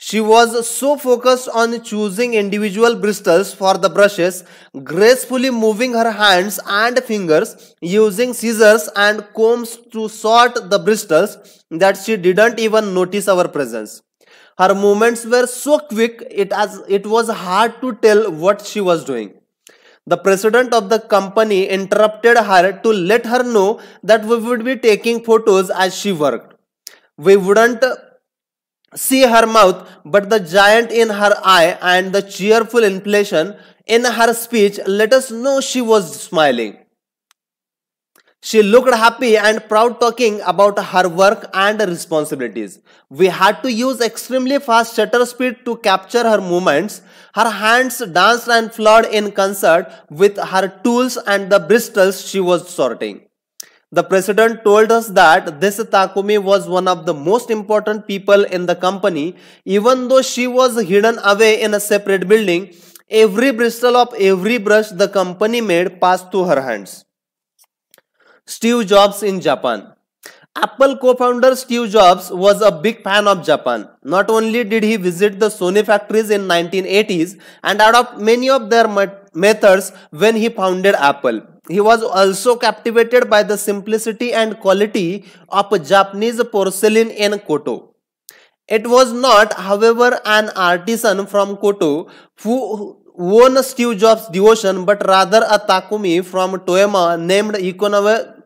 She was so focused on choosing individual bristles for the brushes, gracefully moving her hands and fingers, using scissors and combs to sort the bristles, that she didn't even notice our presence. Her movements were so quick it was hard to tell what she was doing. The president of the company interrupted her to let her know that we would be taking photos as she worked. We wouldn't see her mouth, but the giant in her eye and the cheerful inflation in her speech let us know she was smiling. She looked happy and proud talking about her work and responsibilities. We had to use extremely fast shutter speed to capture her movements. Her hands danced and flowed in concert with her tools and the bristles she was sorting. The president told us that this Takumi was one of the most important people in the company. Even though she was hidden away in a separate building, every bristle of every brush the company made passed through her hands. Steve Jobs in Japan. Apple co-founder Steve Jobs was a big fan of Japan. Not only did he visit the Sony factories in 1980s and adopt many of their methods when he founded Apple, he was also captivated by the simplicity and quality of Japanese porcelain in Kyoto. It was not, however, an artisan from Kyoto who won Steve Jobs' devotion, but rather a Takumi from Toyama named Ikonoue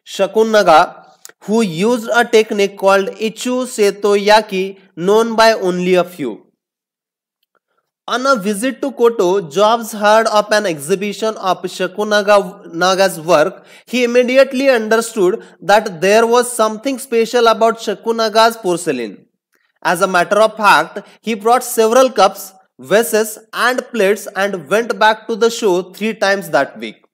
Shakunaga, who used a technique called Ichu Setoyaki, known by only a few. On a visit to Kyoto, Jobs heard of an exhibition of Shakunaga's work. He immediately understood that there was something special about Shakunaga's porcelain. As a matter of fact, he brought several cups, vases, and plates and went back to the show 3 times that week.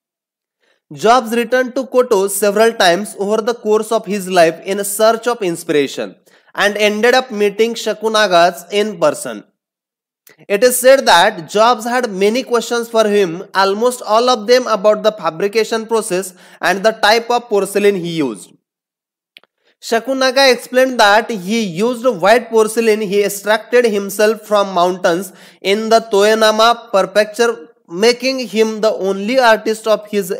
Jobs returned to Kyoto several times over the course of his life in search of inspiration and ended up meeting Shakunagas in person. It is said that Jobs had many questions for him, almost all of them about the fabrication process and the type of porcelain he used. Shakunaga explained that he used white porcelain he extracted himself from mountains in the Toyama prefecture, making him the only artist of his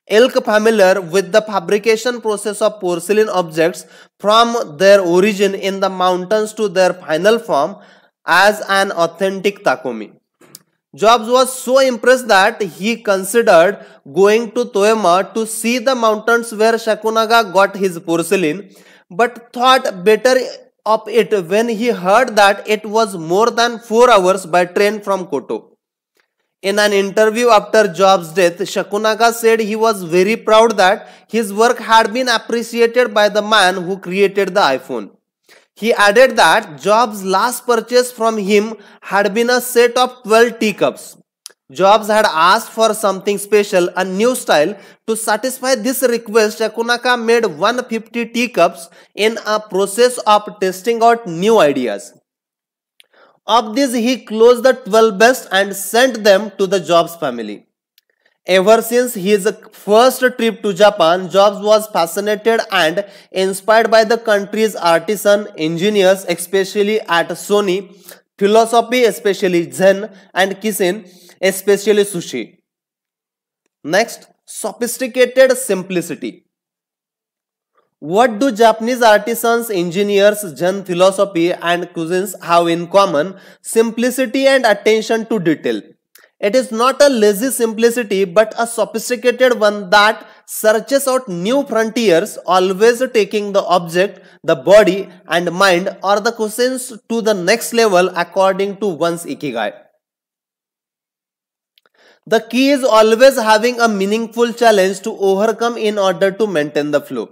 ilk familiar with the fabrication process of porcelain objects from their origin in the mountains to their final form as an authentic Takumi. Jobs was so impressed that he considered going to Toyama to see the mountains where Shakunaga got his porcelain, but thought better of it when he heard that it was more than 4 hours by train from Kyoto. In an interview after Jobs' death, Shakunaga said he was very proud that his work had been appreciated by the man who created the iPhone. He added that Jobs' last purchase from him had been a set of 12 teacups. Jobs had asked for something special, a new style. To satisfy this request, Shakunaka made 150 teacups in a process of testing out new ideas. Of these, he closed the 12 best and sent them to the Jobs family. Ever since his first trip to Japan, Jobs was fascinated and inspired by the country's artisan, engineers, especially at Sony, philosophy, especially Zen, and cuisine, especially sushi. Next, sophisticated simplicity. What do Japanese artisans, engineers, Zen philosophy, and cuisines have in common? Simplicity and attention to detail. It is not a lazy simplicity but a sophisticated one that searches out new frontiers, always taking the object, the body and mind or the cuisines to the next level according to one's ikigai. The key is always having a meaningful challenge to overcome in order to maintain the flow.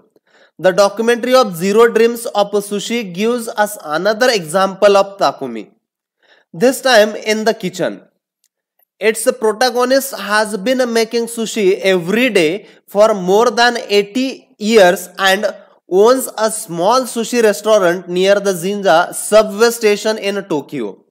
The documentary of Zero Dreams of Sushi gives us another example of Takumi. This time in the kitchen. Its protagonist has been making sushi every day for more than 80 years and owns a small sushi restaurant near the Ginza subway station in Tokyo.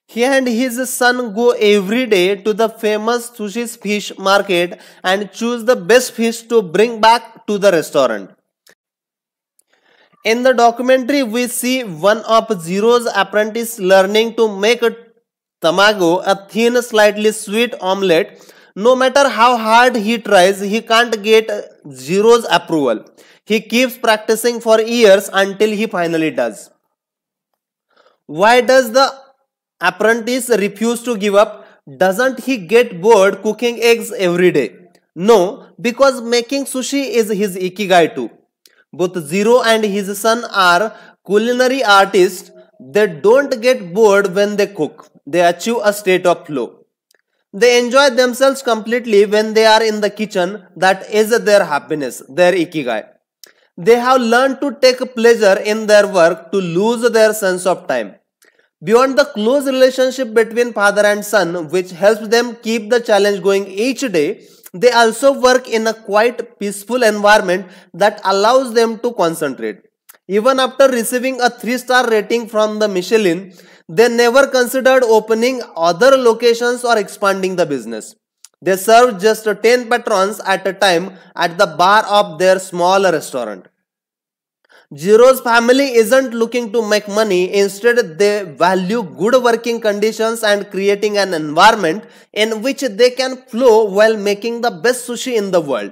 He and his son go every day to the famous sushi fish market and choose the best fish to bring back to the restaurant. In the documentary, we see one of Zero's apprentices learning to make a tamago, a thin, slightly sweet omelette. No matter how hard he tries, he can't get Zero's approval. He keeps practicing for years until he finally does. Why does the apprentice refuse to give up? Doesn't he get bored cooking eggs every day? No, because making sushi is his ikigai too. Both Zero and his son are culinary artists. They don't get bored when they cook. They achieve a state of flow. They enjoy themselves completely when they are in the kitchen. That is their happiness, their ikigai. They have learned to take pleasure in their work, to lose their sense of time. Beyond the close relationship between father and son, which helps them keep the challenge going each day, they also work in a quite peaceful environment that allows them to concentrate. Even after receiving a 3-star rating from the Michelin, they never considered opening other locations or expanding the business. They serve just 10 patrons at a time at the bar of their small restaurant. Zero's family isn't looking to make money. Instead, they value good working conditions and creating an environment in which they can flow while making the best sushi in the world.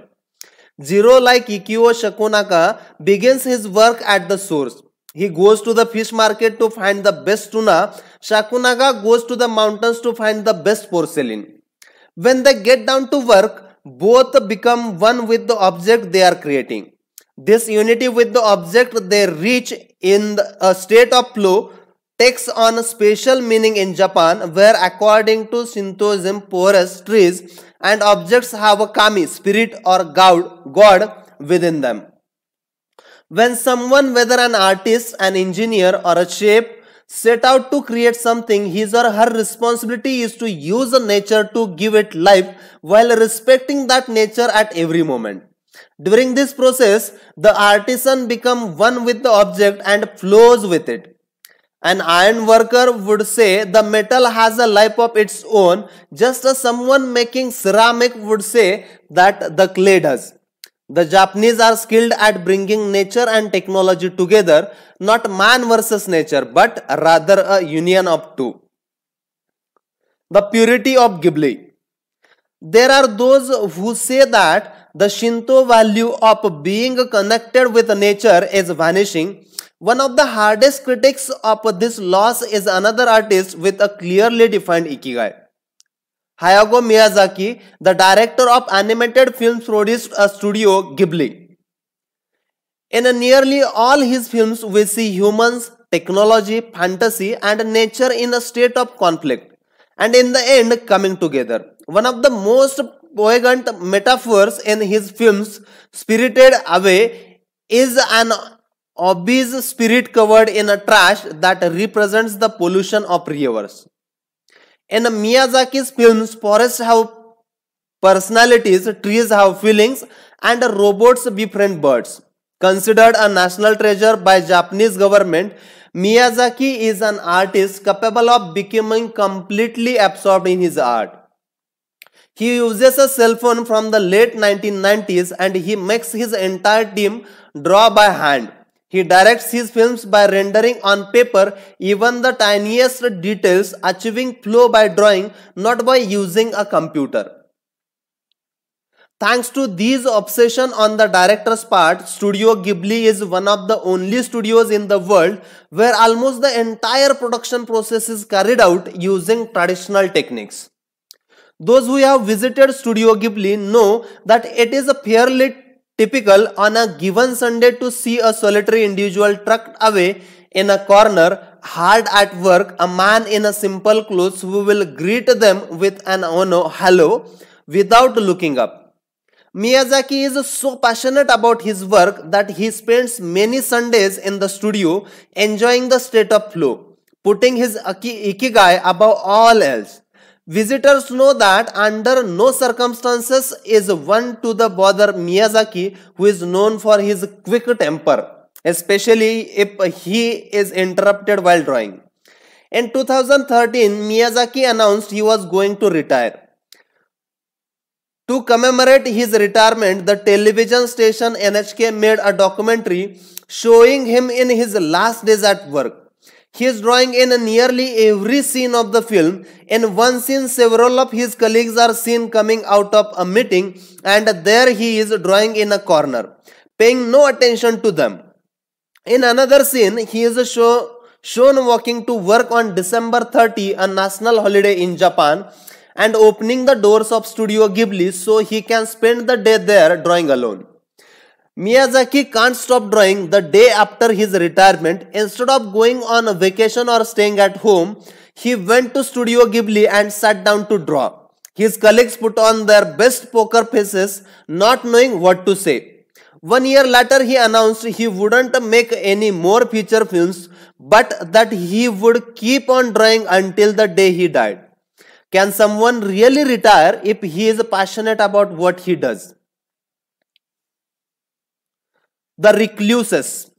Zero, like Ikio Shakunaka, begins his work at the source. He goes to the fish market to find the best tuna. Shakunaga goes to the mountains to find the best porcelain. When they get down to work, both become one with the object they are creating. This unity with the object they reach in a state of flow takes on a special meaning in Japan, where according to Shintoism, porous trees and objects have a kami, spirit or god within them. When someone, whether an artist, an engineer or a chef, set out to create something, his or her responsibility is to use nature to give it life while respecting that nature at every moment. During this process, the artisan becomes one with the object and flows with it. An iron worker would say the metal has a life of its own, just as someone making ceramic would say that the clay does. The Japanese are skilled at bringing nature and technology together, not man versus nature, but rather a union of two. The purity of Ghibli. There are those who say that the Shinto value of being connected with nature is vanishing. One of the hardest critics of this loss is another artist with a clearly defined ikigai. Hayao Miyazaki, the director of animated films, produced a Studio Ghibli. In nearly all his films, we see humans, technology, fantasy, and nature in a state of conflict, and in the end coming together. One of the most poignant metaphors in his films, Spirited Away, is an obese spirit covered in a trash that represents the pollution of rivers. In Miyazaki's films, forests have personalities, trees have feelings, and robots befriend birds. Considered a national treasure by Japanese government, Miyazaki is an artist capable of becoming completely absorbed in his art. He uses a cell phone from the late 1990s and he makes his entire team draw by hand. He directs his films by rendering on paper even the tiniest details, achieving flow by drawing, not by using a computer. Thanks to this obsession on the director's part, Studio Ghibli is one of the only studios in the world where almost the entire production process is carried out using traditional techniques. Those who have visited Studio Ghibli know that it is fairly typical on a given Sunday to see a solitary individual tucked away in a corner, hard at work, a man in a simple clothes who will greet them with an hello without looking up. Miyazaki is so passionate about his work that he spends many Sundays in the studio enjoying the state of flow, putting his ikigai above all else. Visitors know that under no circumstances is one to the bother Miyazaki, who is known for his quick temper, especially if he is interrupted while drawing. In 2013, Miyazaki announced he was going to retire. To commemorate his retirement, the television station NHK made a documentary showing him in his last days at work. He is drawing in nearly every scene of the film. In one scene, several of his colleagues are seen coming out of a meeting, and there he is drawing in a corner, paying no attention to them. In another scene, he is shown walking to work on December 30, a national holiday in Japan, and opening the doors of Studio Ghibli so he can spend the day there drawing alone. Miyazaki can't stop drawing the day after his retirement. Instead of going on a vacation or staying at home, he went to Studio Ghibli and sat down to draw. His colleagues put on their best poker faces, not knowing what to say. 1 year later, he announced he wouldn't make any more feature films, but that he would keep on drawing until the day he died. Can someone really retire if he is passionate about what he does? The recluses.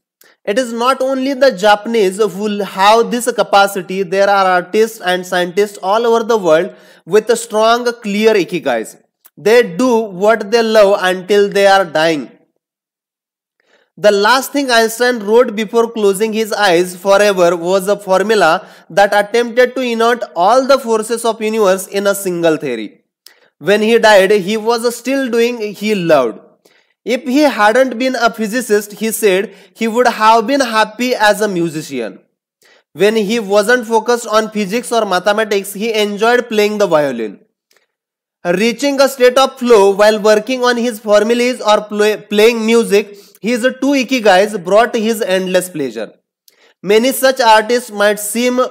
It is not only the Japanese who have this capacity. There are artists and scientists all over the world with strong, clear ikigais. They do what they love until they are dying. The last thing Einstein wrote before closing his eyes forever was a formula that attempted to unite all the forces of the universe in a single theory. When he died, he was still doing he loved. If he hadn't been a physicist, he said, he would have been happy as a musician. When he wasn't focused on physics or mathematics, he enjoyed playing the violin. Reaching a state of flow while working on his formulas or playing music, his two ikigais brought his endless pleasure. Many such artists might seem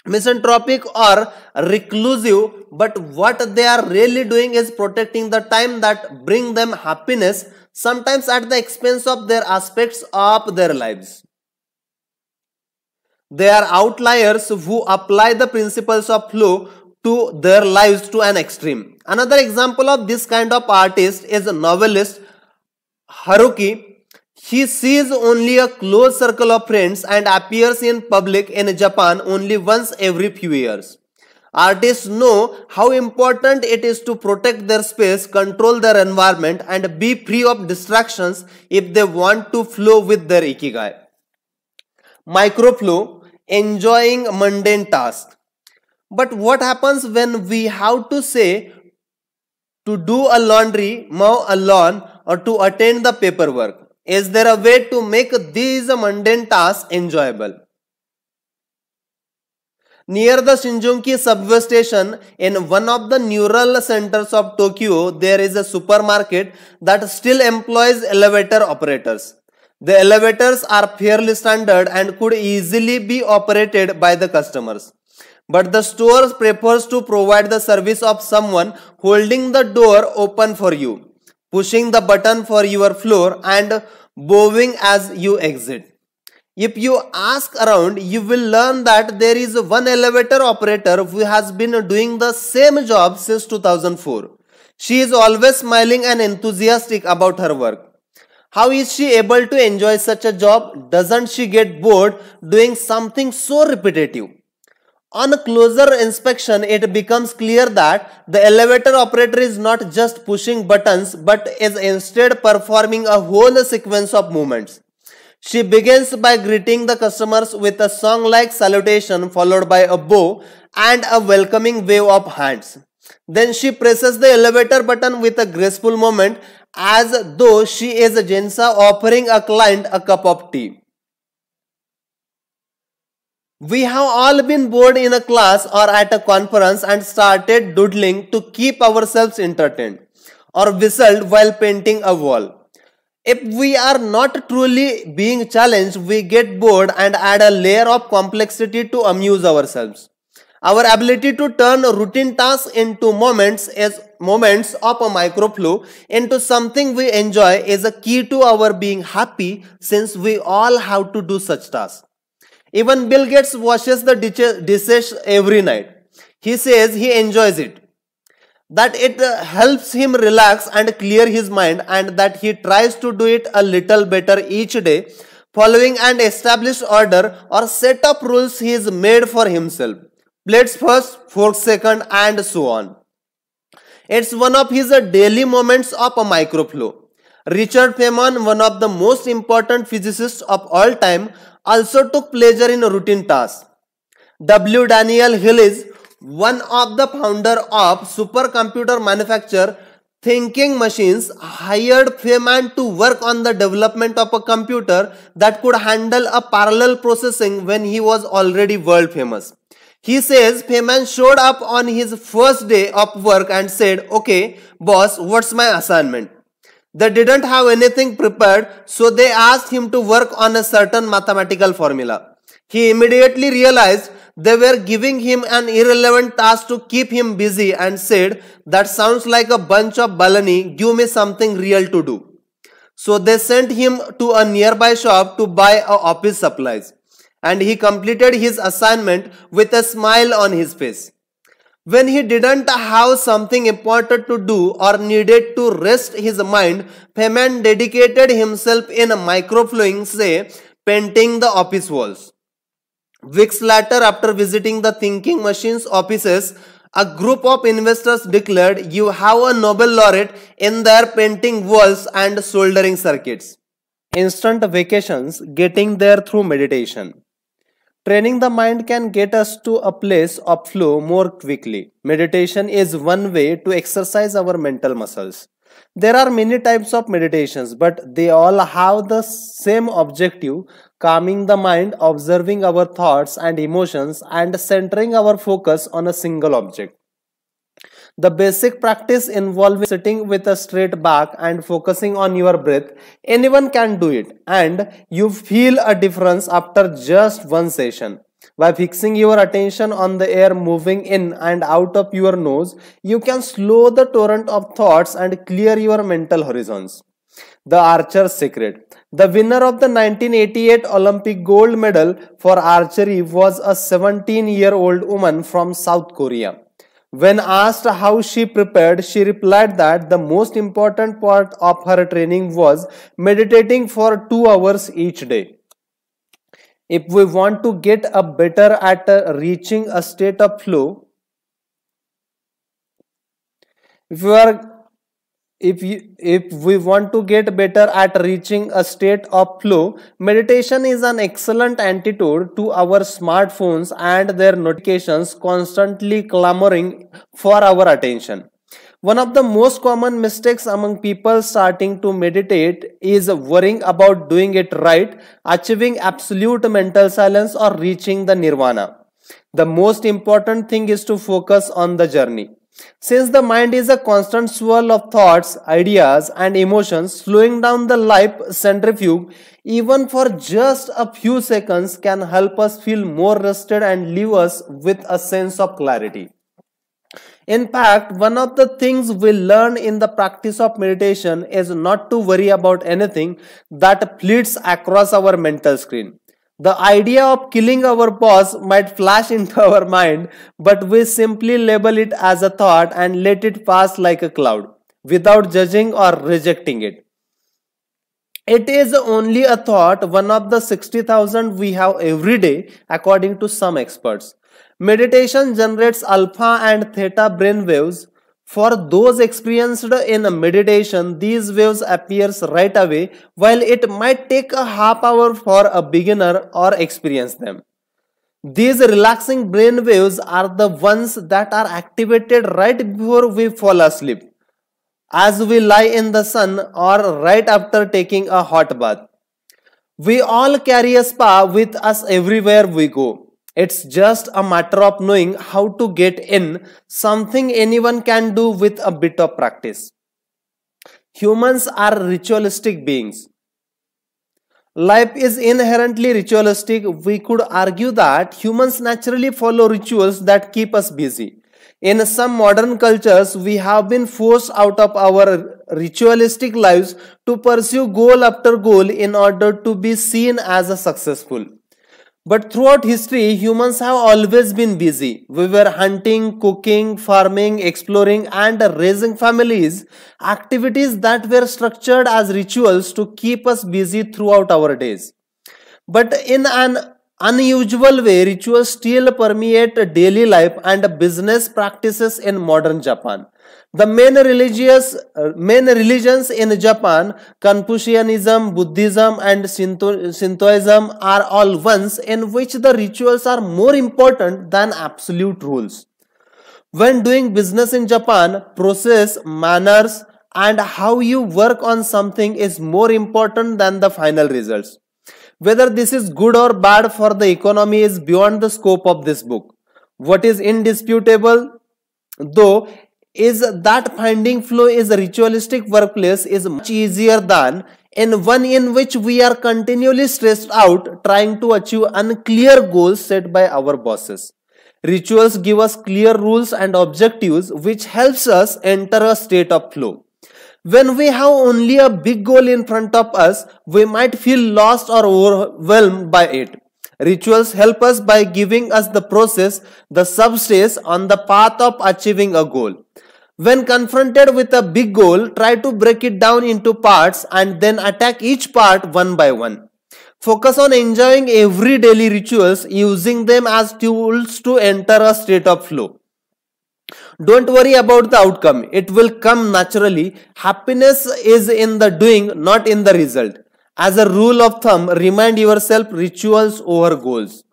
misanthropic or reclusive, but what they are really doing is protecting the time that bring them happiness, sometimes at the expense of their aspects of their lives. They are outliers who apply the principles of flow to their lives to an extreme. Another example of this kind of artist is novelist Haruki. He sees only a close circle of friends and appears in public in Japan only once every few years. Artists know how important it is to protect their space, control their environment, and be free of distractions if they want to flow with their ikigai. Microflow, enjoying mundane tasks. But what happens when we have to say to do a laundry, mow a lawn, or to attend the paperwork? Is there a way to make these mundane tasks enjoyable? Near the Shinjuku subway station in one of the neural centers of Tokyo, there is a supermarket that still employs elevator operators. The elevators are fairly standard and could easily be operated by the customers. But the store prefers to provide the service of someone holding the door open for you, pushing the button for your floor, and bowing as you exit. If you ask around, you will learn that there is one elevator operator who has been doing the same job since 2004. She is always smiling and enthusiastic about her work. How is she able to enjoy such a job? Doesn't she get bored doing something so repetitive? On a closer inspection, it becomes clear that the elevator operator is not just pushing buttons but is instead performing a whole sequence of movements. She begins by greeting the customers with a song-like salutation followed by a bow and a welcoming wave of hands. Then she presses the elevator button with a graceful movement as though she is a Jensa offering a client a cup of tea. We have all been bored in a class or at a conference and started doodling to keep ourselves entertained, or whistled while painting a wall. If we are not truly being challenged, we get bored and add a layer of complexity to amuse ourselves. Our ability to turn routine tasks into moments of a microflow into something we enjoy is a key to our being happy, since we all have to do such tasks. Even Bill Gates washes the dishes every night. He says he enjoys it, that it helps him relax and clear his mind, and that he tries to do it a little better each day, following an established order or set of rules he has made for himself. Plates first, forks second, and so on. It's one of his daily moments of a microflow. Richard Feynman, one of the most important physicists of all time, also took pleasure in routine tasks. W. Daniel Hill is one of the founder of supercomputer manufacturer Thinking Machines, hired Feynman to work on the development of a computer that could handle a parallel processing when he was already world famous. He says Feynman showed up on his first day of work and said, "Okay, boss, what's my assignment?" They didn't have anything prepared, so they asked him to work on a certain mathematical formula. He immediately realized they were giving him an irrelevant task to keep him busy and said, "That sounds like a bunch of baloney, give me something real to do." So they sent him to a nearby shop to buy office supplies, and he completed his assignment with a smile on his face. When he didn't have something important to do or needed to rest his mind, Feynman dedicated himself in microflowing, say, painting the office walls. Weeks later, after visiting the Thinking Machines offices, a group of investors declared, "You have a Nobel laureate in there painting walls and soldering circuits." Instant vacations, getting there through meditation. Training the mind can get us to a place of flow more quickly. Meditation is one way to exercise our mental muscles. There are many types of meditations, but they all have the same objective: calming the mind, observing our thoughts and emotions, and centering our focus on a single object. The basic practice involves sitting with a straight back and focusing on your breath. Anyone can do it, and you feel a difference after just one session. By fixing your attention on the air moving in and out of your nose, you can slow the torrent of thoughts and clear your mental horizons. The Archer's Secret. The winner of the 1988 Olympic gold medal for archery was a 17-year-old woman from South Korea. When asked how she prepared, she replied that the most important part of her training was meditating for 2 hours each day. If we want to get better at reaching a state of flow, if we want to get better at reaching a state of flow, meditation is an excellent antidote to our smartphones and their notifications constantly clamoring for our attention. One of the most common mistakes among people starting to meditate is worrying about doing it right, achieving absolute mental silence, or reaching the nirvana. The most important thing is to focus on the journey. Since the mind is a constant swirl of thoughts, ideas, and emotions, slowing down the life centrifuge even for just a few seconds can help us feel more rested and leave us with a sense of clarity. In fact, one of the things we learn in the practice of meditation is not to worry about anything that flits across our mental screen. The idea of killing our boss might flash into our mind, but we simply label it as a thought and let it pass like a cloud, without judging or rejecting it. It is only a thought, one of the 60,000 we have every day, according to some experts. Meditation generates alpha and theta brain waves. For those experienced in a meditation, these waves appears right away, while it might take a half hour for a beginner or experience them. These relaxing brain waves are the ones that are activated right before we fall asleep, as we lie in the sun, or right after taking a hot bath. We all carry a spa with us everywhere we go. It's just a matter of knowing how to get in, something anyone can do with a bit of practice. Humans are ritualistic beings. Life is inherently ritualistic. We could argue that humans naturally follow rituals that keep us busy. In some modern cultures, we have been forced out of our ritualistic lives to pursue goal after goal in order to be seen as successful. But throughout history, humans have always been busy. We were hunting, cooking, farming, exploring, and raising families, activities that were structured as rituals to keep us busy throughout our days. But in an unusual way, rituals still permeate daily life and business practices in modern Japan. The main religions in Japan, Confucianism, Buddhism, and Shintoism, are all ones in which the rituals are more important than absolute rules. When doing business in Japan, process, manners, and how you work on something is more important than the final results. Whether this is good or bad for the economy is beyond the scope of this book. What is indisputable, though, is that finding flow in a ritualistic workplace is much easier than in one in which we are continually stressed out trying to achieve unclear goals set by our bosses. Rituals give us clear rules and objectives, which helps us enter a state of flow. When we have only a big goal in front of us, we might feel lost or overwhelmed by it. Rituals help us by giving us the process, the substance on the path of achieving a goal. When confronted with a big goal, try to break it down into parts and then attack each part one by one. Focus on enjoying every daily rituals, using them as tools to enter a state of flow. Don't worry about the outcome. It will come naturally. Happiness is in the doing, not in the result. As a rule of thumb, remind yourself rituals over goals.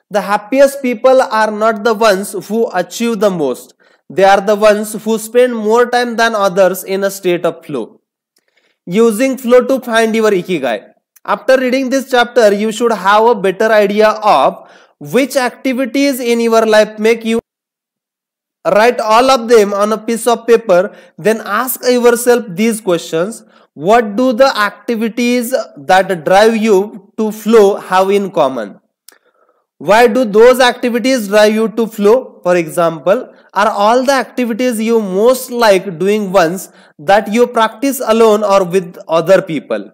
The happiest people are not the ones who achieve the most. They are the ones who spend more time than others in a state of flow. Using flow to find your Ikigai. After reading this chapter, you should have a better idea of which activities in your life make you. Write all of them on a piece of paper, then ask yourself these questions. What do the activities that drive you to flow have in common? Why do those activities drive you to flow? For example, are all the activities you most like doing ones that you practice alone or with other people?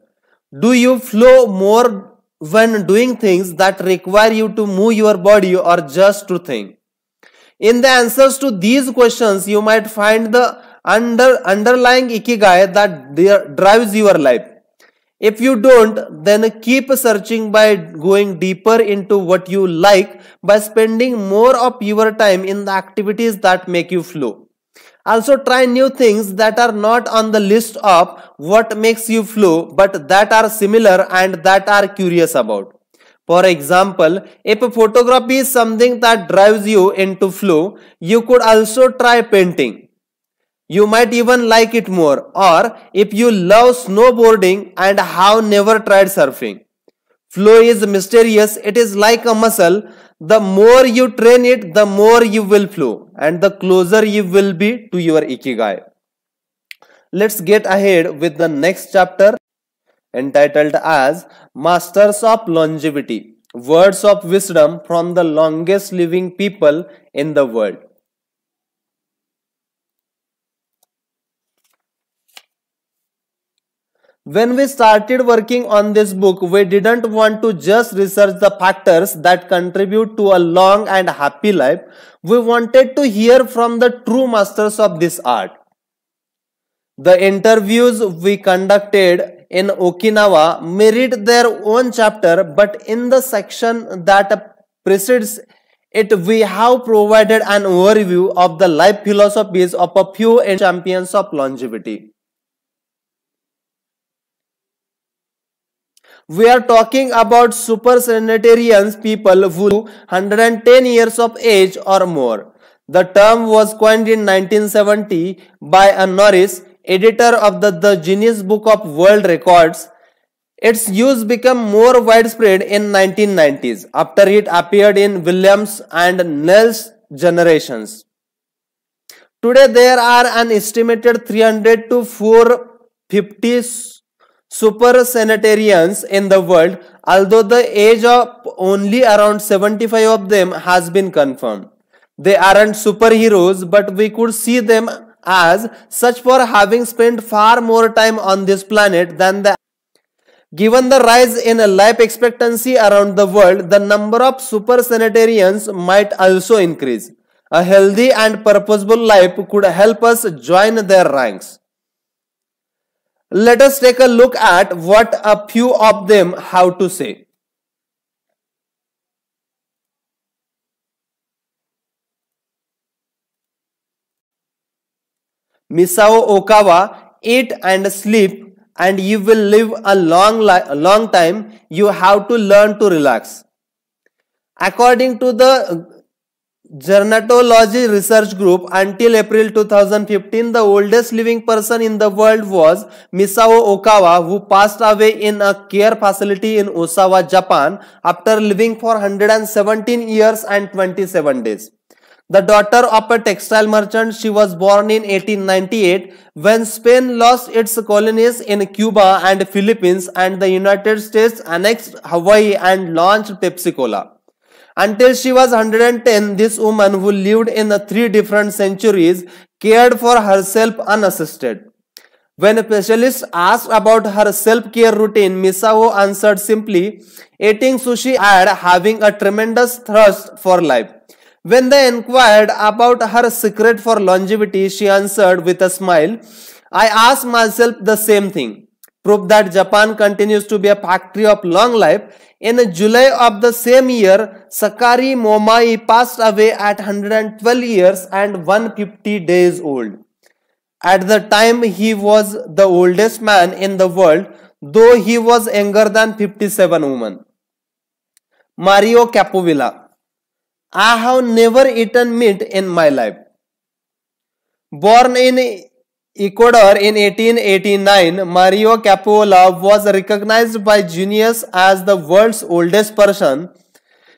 Do you flow more when doing things that require you to move your body or just to think? In the answers to these questions, you might find the underlying Ikigai that drives your life. If you don't, then keep searching by going deeper into what you like, by spending more of your time in the activities that make you flow. Also try new things that are not on the list of what makes you flow, but that are similar and that are curious about. For example, if photography is something that drives you into flow, you could also try painting. You might even like it more. Or if you love snowboarding and have never tried surfing, Flow is mysterious. It is like a muscle. The more you train it, the more you will flow and the closer you will be to your Ikigai. Let's get ahead with the next chapter entitled as Masters of Longevity. Words of wisdom from the longest living people in the world. When we started working on this book, we didn't want to just research the factors that contribute to a long and happy life. We wanted to hear from the true masters of this art. The interviews we conducted in Okinawa merit their own chapter, but in the section that precedes it, we have provided an overview of the life philosophies of a few champions of longevity. We are talking about super centenarians, people who live 110 years of age or more. The term was coined in 1970 by a Norris, editor of the Guinness Book of World Records. Its use became more widespread in 1990s after it appeared in Williams and Nell's generations. Today there are an estimated 300 to 450 super centenarians in the world, although the age of only around 75 of them has been confirmed. They aren't superheroes, but we could see them as such for having spent far more time on this planet than the. Given the rise in life expectancy around the world, the number of super centenarians might also increase. A healthy and purposeful life could help us join their ranks. Let us take a look at what a few of them have to say. Misao Okawa, eat and sleep and you will live a long time. You have to learn to relax. According to the Gerontology Research Group, until April 2015, the oldest living person in the world was Misao Okawa, who passed away in a care facility in Osawa, Japan, after living for 117 years and 27 days. The daughter of a textile merchant, she was born in 1898 when Spain lost its colonies in Cuba and Philippines, and the United States annexed Hawaii and launched Pepsi-Cola. Until she was 110, this woman, who lived in 3 different centuries, cared for herself unassisted. When specialists asked about her self-care routine, Misao answered simply, eating sushi and having a tremendous thirst for life. When they inquired about her secret for longevity, she answered with a smile, I asked myself the same thing. Proof that Japan continues to be a factory of long life. In July of the same year, Sakari Momai passed away at 112 years and 150 days old. At the time, he was the oldest man in the world, though he was younger than 57 women. Mario Capovilla. I have never eaten meat in my life. Born in Ecuador in 1889, Mario Capola was recognized by Guinness as the world's oldest person.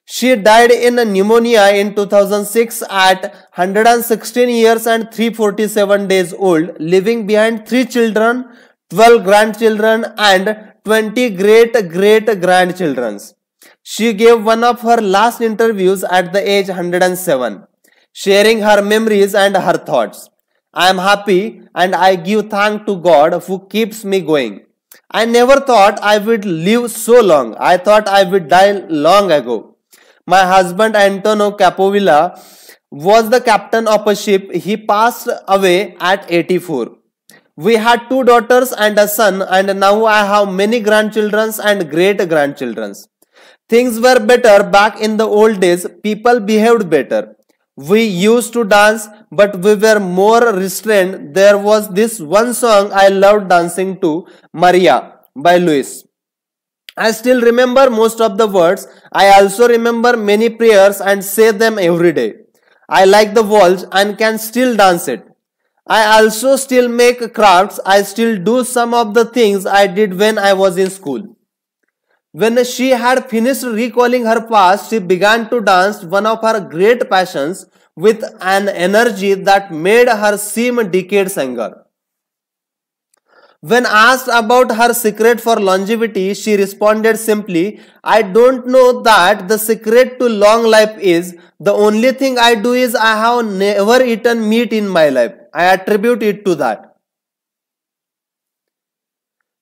She died in pneumonia in 2006 at 116 years and 347 days old, leaving behind 3 children, 12 grandchildren and 20 great-great-grandchildren. She gave one of her last interviews at the age 107, sharing her memories and her thoughts. I am happy and I give thanks to God who keeps me going. I never thought I would live so long. I thought I would die long ago. My husband Antonio Capovilla was the captain of a ship. He passed away at 84. We had 2 daughters and a son, and now I have many grandchildren and great-grandchildren. Things were better back in the old days. People behaved better. We used to dance, but we were more restrained. There was this one song I loved dancing to, Maria by Louis. I still remember most of the words. I also remember many prayers and say them every day. I like the waltz and can still dance it. I also still make crafts. I still do some of the things I did when I was in school. When she had finished recalling her past, she began to dance one of her great passions with an energy that made her seem decades younger. When asked about her secret for longevity, she responded simply, I don't know that the secret to long life is. The only thing I do is I have never eaten meat in my life. I attribute it to that.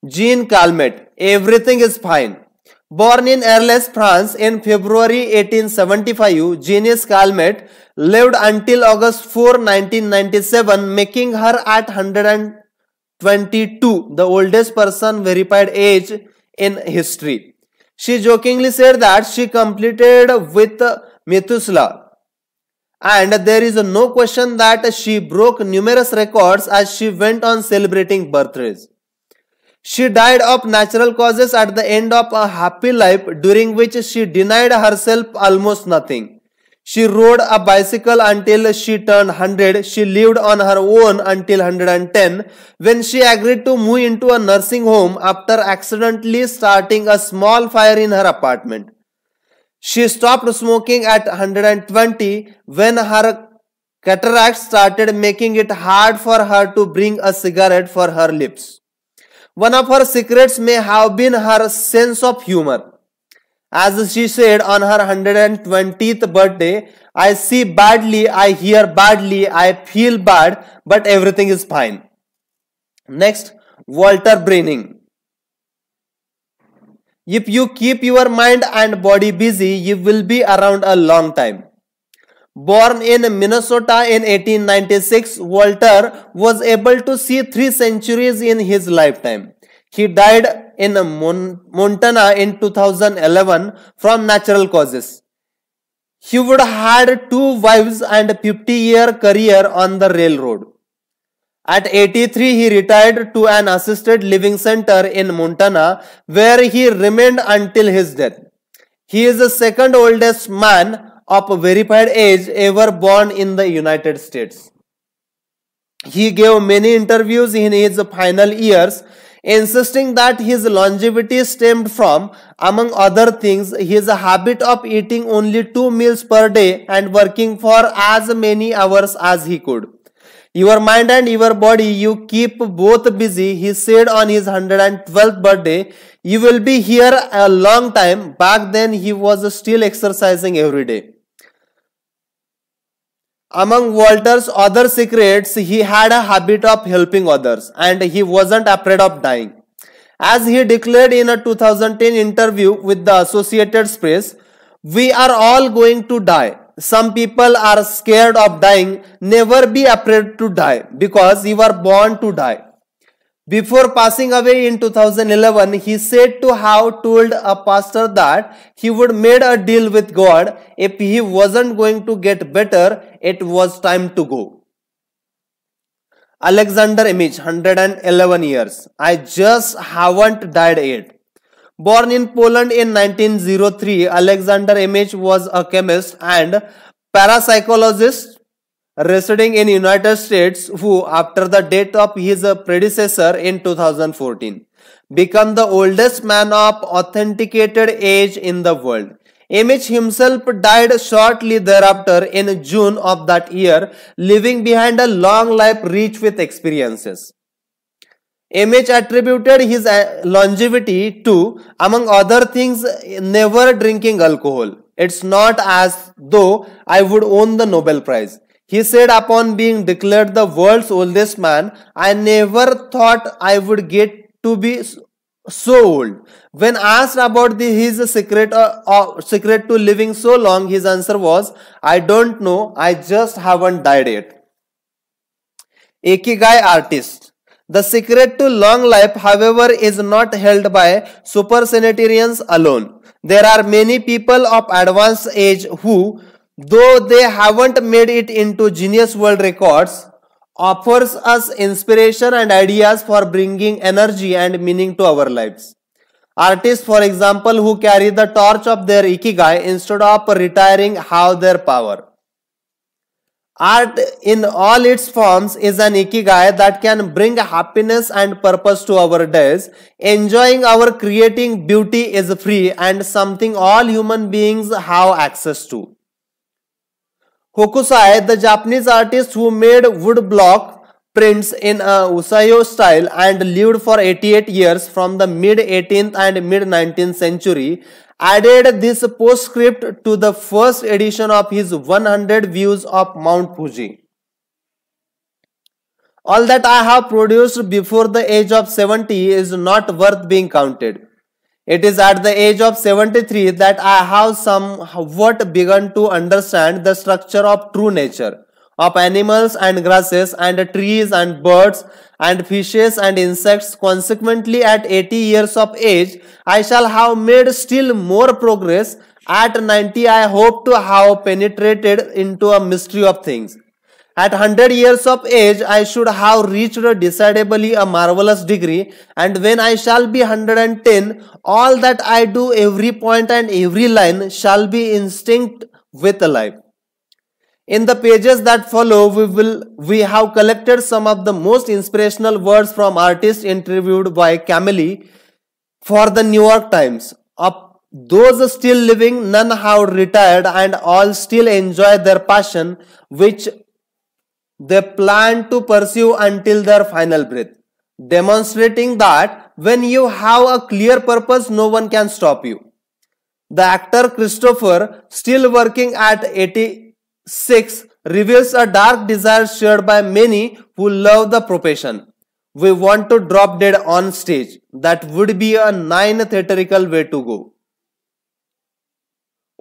Jean Calmet, everything is fine. Born in Arles, France in February 1875, Jean Calmet lived until August 4, 1997, making her at 122 the oldest person verified age in history. She jokingly said that she completed with Methuselah, and there is no question that she broke numerous records as she went on celebrating birthdays. She died of natural causes at the end of a happy life during which she denied herself almost nothing. She rode a bicycle until she turned 100. She lived on her own until 110 when she agreed to move into a nursing home after accidentally starting a small fire in her apartment. She stopped smoking at 120 when her cataract started making it hard for her to bring a cigarette for her lips. One of her secrets may have been her sense of humor. As she said on her 120th birthday, I see badly, I hear badly, I feel bad, but everything is fine. Next, Walter Braining. If you keep your mind and body busy, you will be around a long time. Born in Minnesota in 1896, Walter was able to see 3 centuries in his lifetime. He died in Montana in 2011 from natural causes. He would have had 2 wives and a 50-year career on the railroad. At 83, he retired to an assisted living center in Montana, where he remained until his death. He is the second oldest man of verified age ever born in the United States. He gave many interviews in his final years, insisting that his longevity stemmed from, among other things, his habit of eating only 2 meals per day and working for as many hours as he could. Your mind and your body you keep both busy, he said on his 112th birthday. You will be here a long time. Back then he was still exercising every day. Among Walter's other secrets, he had a habit of helping others and he wasn't afraid of dying. As he declared in a 2010 interview with the Associated Press, we are all going to die. Some people are scared of dying. Never be afraid to die because you are born to die. Before passing away in 2011, he said to have told a pastor that he would made a deal with God. If he wasn't going to get better, it was time to go. Alexander Image, 111 years. I just haven't died yet. Born in Poland in 1903, Alexander Image was a chemist and parapsychologist residing in United States who, after the death of his predecessor in 2014, became the oldest man of authenticated age in the world. Image himself died shortly thereafter in June of that year, leaving behind a long life rich with experiences. Image attributed his longevity to, among other things, never drinking alcohol. It's not as though I would own the Nobel Prize. He said upon being declared the world's oldest man, I never thought I would get to be so old. When asked about his secret to living so long, his answer was, I don't know, I just haven't died yet. Ikigai artist. The secret to long life, however, is not held by supersanitarians alone. There are many people of advanced age who, though they haven't made it into Guinness World Records, offers us inspiration and ideas for bringing energy and meaning to our lives. Artists, for example, who carry the torch of their Ikigai instead of retiring, have their power. Art in all its forms is an ikigai that can bring happiness and purpose to our days. Enjoying our creating beauty is free and something all human beings have access to. Hokusai, the Japanese artist who made wood block prints in a usayo style and lived for 88 years from the mid 18th and mid 19th century, added this postscript to the first edition of his 100 views of Mount Fuji. All that I have produced before the age of 70 is not worth being counted. It is at the age of 73 that I have somewhat begun to understand the structure of true nature, of animals and grasses and trees and birds and fishes and insects. Consequently, at 80 years of age, I shall have made still more progress. At 90, I hope to have penetrated into a mystery of things. At 100 years of age, I should have reached decidedly a marvelous degree, and when I shall be 110, all that I do, every point and every line, shall be instinct with life. In the pages that follow, we have collected some of the most inspirational words from artists interviewed by Camille for the New York Times. Of those still living, none have retired, and all still enjoy their passion, which they plan to pursue until their final breath, demonstrating that when you have a clear purpose, no one can stop you. The actor Christopher, still working at 86, reveals a dark desire shared by many who love the profession. We want to drop dead on stage. That would be a non-theatrical way to go.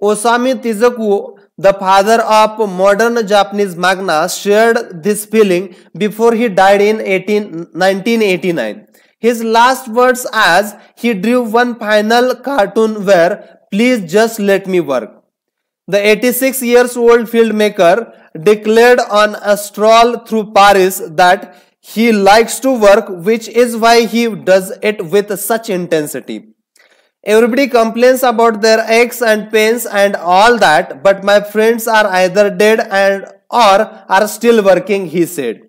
Osamu Tezuka, the father of modern Japanese manga, shared this feeling before he died in 1989. His last words as he drew one final cartoon were, "Please just let me work." The 86 years old filmmaker declared on a stroll through Paris that he likes to work, which is why he does it with such intensity. Everybody complains about their aches and pains and all that, but my friends are either dead or are still working, he said.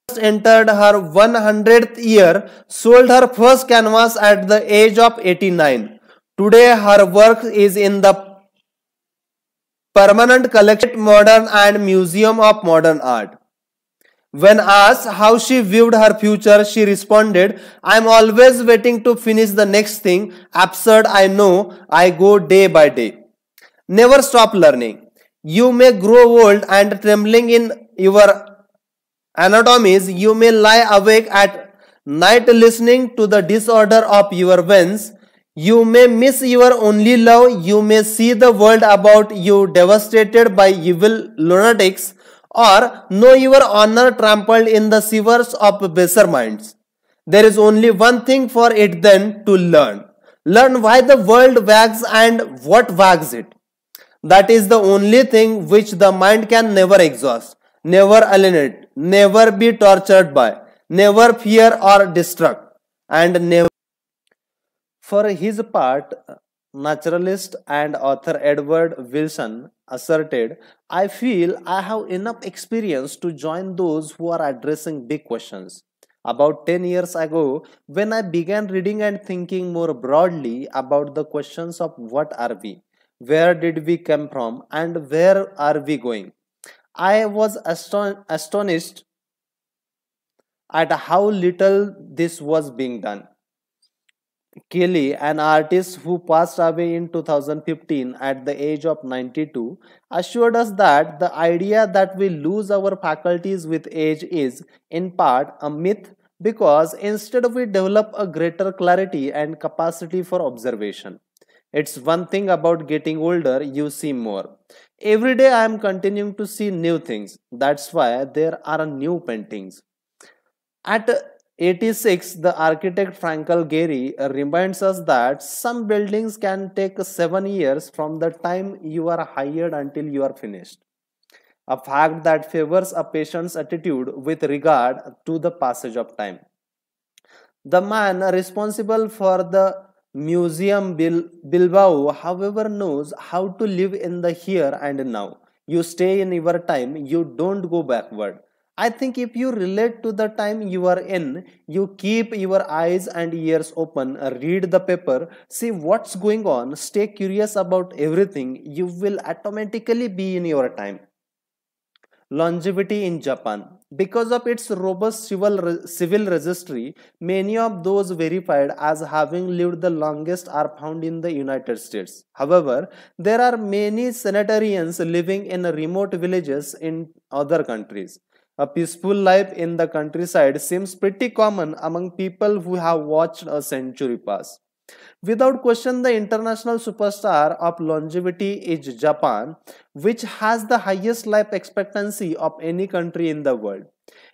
Just entered her 100th year, sold her first canvas at the age of 89. Today her work is in the permanent collection Modern and Museum of Modern Art. When asked how she viewed her future, she responded, "I am always waiting to finish the next thing. Absurd, I know. I go day by day." Never stop learning. You may grow old and trembling in your anatomies. You may lie awake at night listening to the disorder of your veins. You may miss your only love. You may see the world about you devastated by evil lunatics, or know your honor trampled in the sewers of baser minds. There is only one thing for it then: to learn. Learn why the world wags and what wags it. That is the only thing which the mind can never exhaust, never alienate, never be tortured by, never fear or destruct, and never. For his part, naturalist and author Edward Wilson asserted, "I feel I have enough experience to join those who are addressing big questions. About 10 years ago, when I began reading and thinking more broadly about the questions of what are we, where did we come from, and where are we going, I was astonished at how little this was being done." Kelly, an artist who passed away in 2015 at the age of 92, assured us that the idea that we lose our faculties with age is, in part, a myth, because instead we develop a greater clarity and capacity for observation. It's one thing about getting older, you see more. Every day I am continuing to see new things. That's why there are new paintings. At 86, the architect Frankel Gehry reminds us that some buildings can take 7 years from the time you are hired until you are finished. A fact that favors a patient's attitude with regard to the passage of time. The man responsible for the Museum Bilbao, however, knows how to live in the here and now. You stay in your time, you don't go backward. I think if you relate to the time you are in, you keep your eyes and ears open, read the paper, see what's going on, stay curious about everything, you will automatically be in your time. Longevity in Japan. Because of its robust civil registry, many of those verified as having lived the longest are found in the United States. However, there are many centenarians living in remote villages in other countries. A peaceful life in the countryside seems pretty common among people who have watched a century pass. Without question, the international superstar of longevity is Japan, which has the highest life expectancy of any country in the world.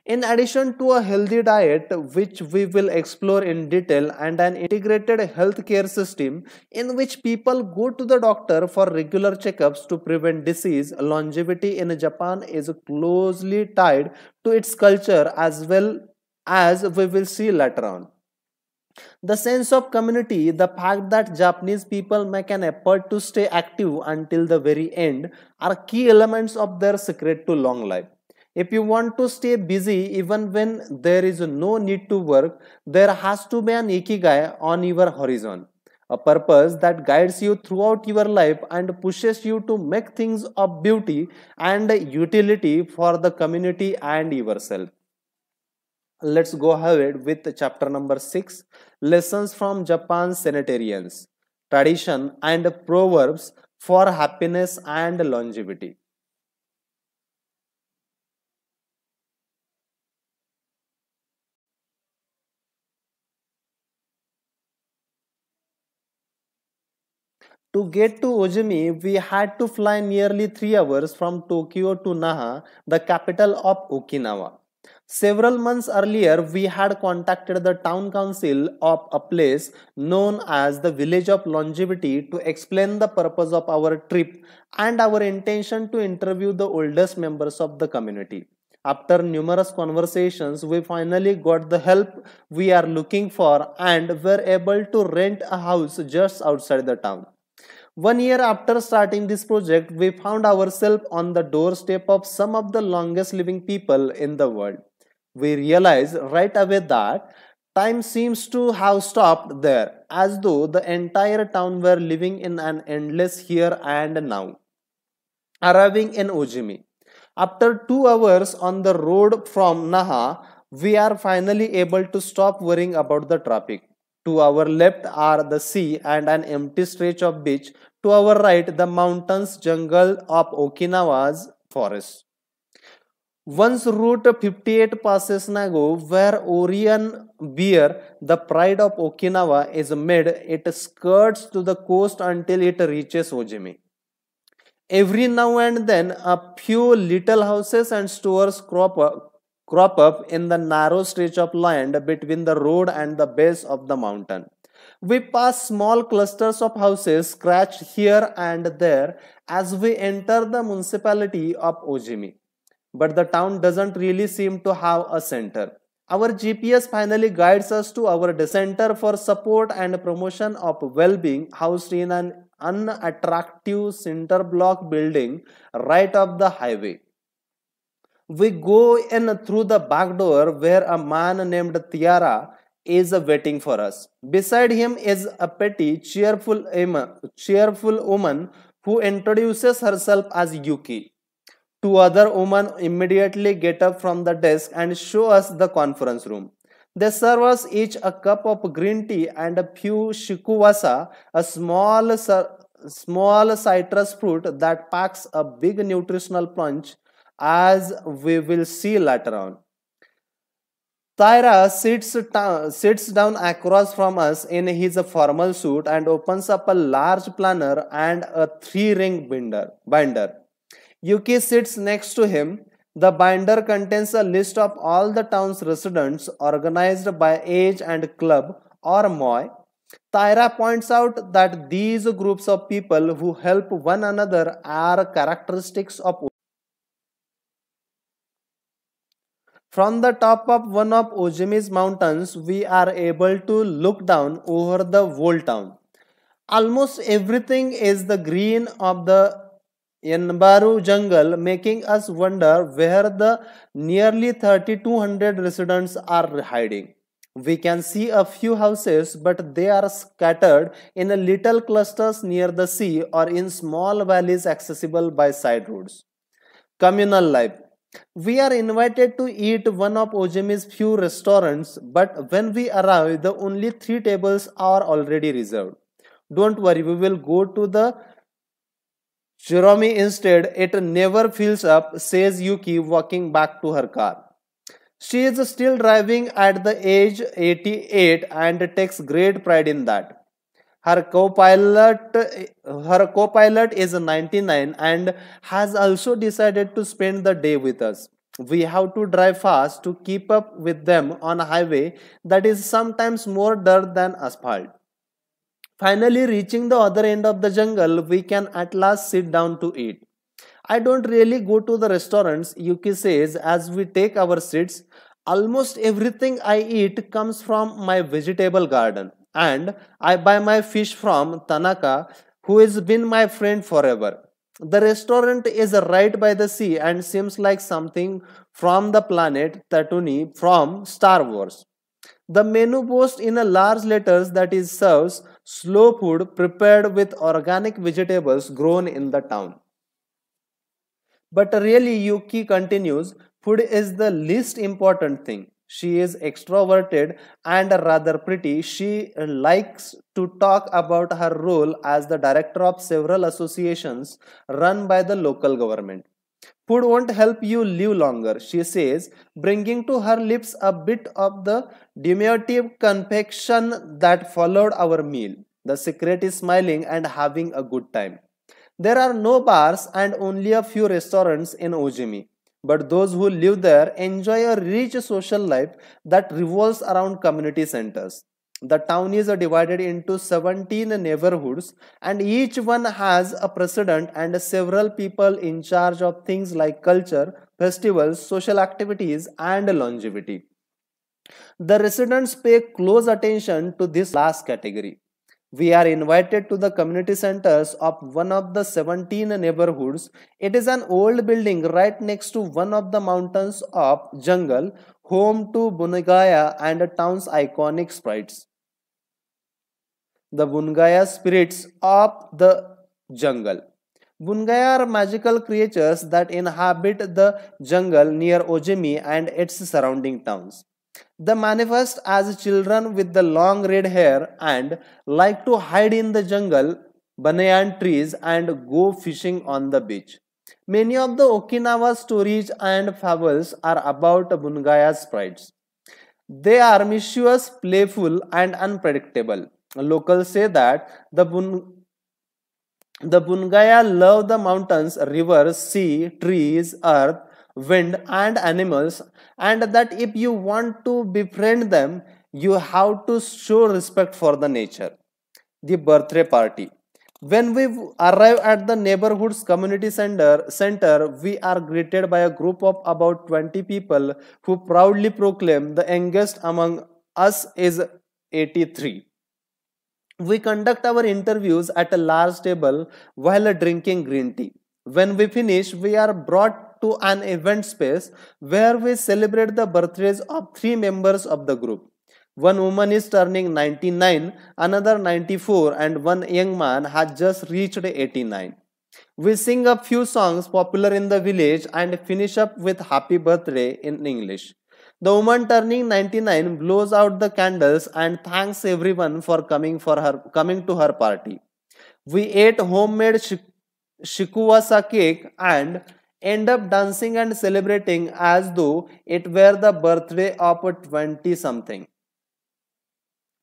In addition to a healthy diet, which we will explore in detail, and an integrated healthcare system in which people go to the doctor for regular checkups to prevent disease, longevity in Japan is closely tied to its culture as well, as we will see later on. The sense of community, the fact that Japanese people make an effort to stay active until the very end, are key elements of their secret to long life. If you want to stay busy even when there is no need to work, there has to be an ikigai on your horizon. A purpose that guides you throughout your life and pushes you to make things of beauty and utility for the community and yourself. Let's go ahead with chapter number 6, Lessons from Japan's Centenarians, Tradition and Proverbs for Happiness and Longevity. To get to Ojimi, we had to fly nearly 3 hours from Tokyo to Naha, the capital of Okinawa. Several months earlier, we had contacted the town council of a place known as the Village of Longevity to explain the purpose of our trip and our intention to interview the oldest members of the community. After numerous conversations, we finally got the help we are looking for and were able to rent a house just outside the town. 1 year after starting this project, we found ourselves on the doorstep of some of the longest living people in the world. We realized right away that time seems to have stopped there, as though the entire town were living in an endless here and now. Arriving in Ojimi. After 2 hours on the road from Naha, we are finally able to stop worrying about the traffic. To our left are the sea and an empty stretch of beach. To our right, the mountains jungle of Okinawa's forest. Once Route 58 passes Nago, where Orion beer, the pride of Okinawa, is made. It skirts to the coast until it reaches Ojimi. Every now and then, a few little houses and stores crop up in the narrow stretch of land between the road and the base of the mountain. We pass small clusters of houses scratched here and there as we enter the municipality of Ojimi. But the town doesn't really seem to have a center. Our GPS finally guides us to our center for support and promotion of well-being, housed in an unattractive cinder block building right off the highway. We go in through the back door where a man named Tiara is waiting for us. Beside him is a pretty, cheerful woman who introduces herself as Yuki. Two other women immediately get up from the desk and show us the conference room. They serve us each a cup of green tea and a few shikuwasa, a small citrus fruit that packs a big nutritional punch, as we will see later on. Tyra sits down across from us in his formal suit and opens up a large planner and a three-ring binder. Yuki sits next to him. The binder contains a list of all the town's residents organized by age and club or moi. Tyra points out that these groups of people who help one another are characteristics of. From the top of one of Ojimi's mountains, we are able to look down over the whole town. Almost everything is the green of the Yenbaru jungle, making us wonder where the nearly 3,200 residents are hiding. We can see a few houses, but they are scattered in a little clusters near the sea or in small valleys accessible by side roads. Communal life. We are invited to eat one of Ojimi's few restaurants, but when we arrive, the only 3 tables are already reserved. Don't worry, we will go to the Jerome instead. It never fills up, says Yuki, walking back to her car. She is still driving at the age 88 and takes great pride in that. Her co-pilot is 99 and has also decided to spend the day with us. We have to drive fast to keep up with them on a highway that is sometimes more dirt than asphalt. Finally, reaching the other end of the jungle, we can at last sit down to eat. I don't really go to the restaurants, Yuki says as we take our seats. Almost everything I eat comes from my vegetable garden, and I buy my fish from Tanaka, who has been my friend forever. The restaurant is right by the sea and seems like something from the planet Tatooine from Star Wars. The menu boasts in a large letters that it serves slow food prepared with organic vegetables grown in the town. But really, Yuki continues, food is the least important thing. She is extroverted and rather pretty. She likes to talk about her role as the director of several associations run by the local government. Food won't help you live longer, she says, bringing to her lips a bit of the diminutive confection that followed our meal. The secret is smiling and having a good time. There are no bars and only a few restaurants in Ojimi, but those who live there enjoy a rich social life that revolves around community centers. The town is divided into 17 neighborhoods, and each one has a president and several people in charge of things like culture, festivals, social activities, and longevity. The residents pay close attention to this last category. We are invited to the community centers of one of the 17 neighborhoods. It is an old building right next to one of the mountains of jungle, home to Bunagaya and the town's iconic sprites. The Bungaya spirits of the jungle. Bungaya are magical creatures that inhabit the jungle near Ojimi and its surrounding towns. They manifest as children with the long red hair and like to hide in the jungle, banyan trees, and go fishing on the beach. Many of the Okinawa stories and fables are about Bungaya sprites. They are mischievous, playful, and unpredictable. Locals say that the Bungaya love the mountains, rivers, sea, trees, earth, wind, and animals, and that if you want to befriend them, you have to show respect for the nature. The birthday party. When we arrive at the neighborhood's community center, we are greeted by a group of about 20 people who proudly proclaim the youngest among us is 83. We conduct our interviews at a large table while drinking green tea. When we finish, we are brought to an event space where we celebrate the birthdays of 3 members of the group. One woman is turning 99, another 94, and one young man has just reached 89. We sing a few songs popular in the village and finish up with happy birthday in English. The woman turning 99 blows out the candles and thanks everyone for coming to her party. We ate homemade shikuwasa cake and end up dancing and celebrating as though it were the birthday of a 20 something.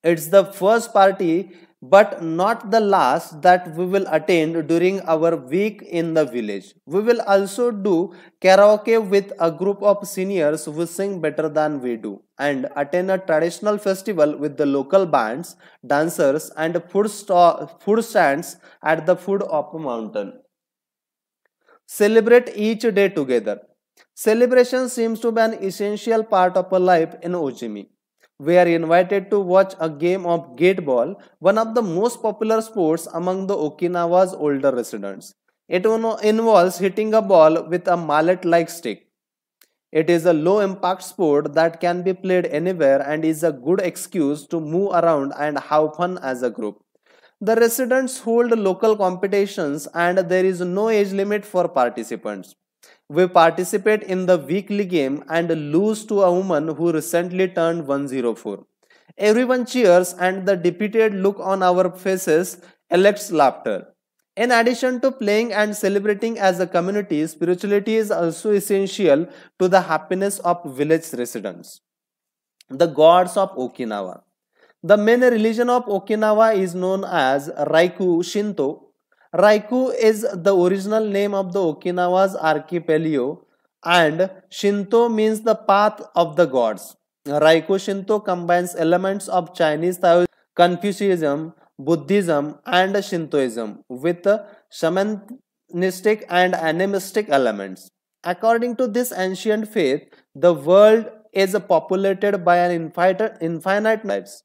It's the first party, but not the last, that we will attend during our week in the village. We will also do karaoke with a group of seniors who sing better than we do, and attend a traditional festival with the local bands, dancers, and food stands at the foot of a mountain. Celebrate each day together. Celebration seems to be an essential part of a life in Ojimi. We are invited to watch a game of gate ball, one of the most popular sports among the Okinawa's older residents. It involves hitting a ball with a mallet-like stick. It is a low-impact sport that can be played anywhere and is a good excuse to move around and have fun as a group. The residents hold local competitions and there is no age limit for participants. We participate in the weekly game and lose to a woman who recently turned 104. Everyone cheers and the defeated look on our faces elects laughter. In addition to playing and celebrating as a community, spirituality is also essential to the happiness of village residents. The gods of Okinawa. The main religion of Okinawa is known as Raiku Shinto. Raiku is the original name of the Okinawa's archipelago, and Shinto means the path of the gods. Raiku Shinto combines elements of Chinese Taoism, Confucianism, Buddhism, and Shintoism with shamanistic and animistic elements. According to this ancient faith, the world is populated by an infinite lives.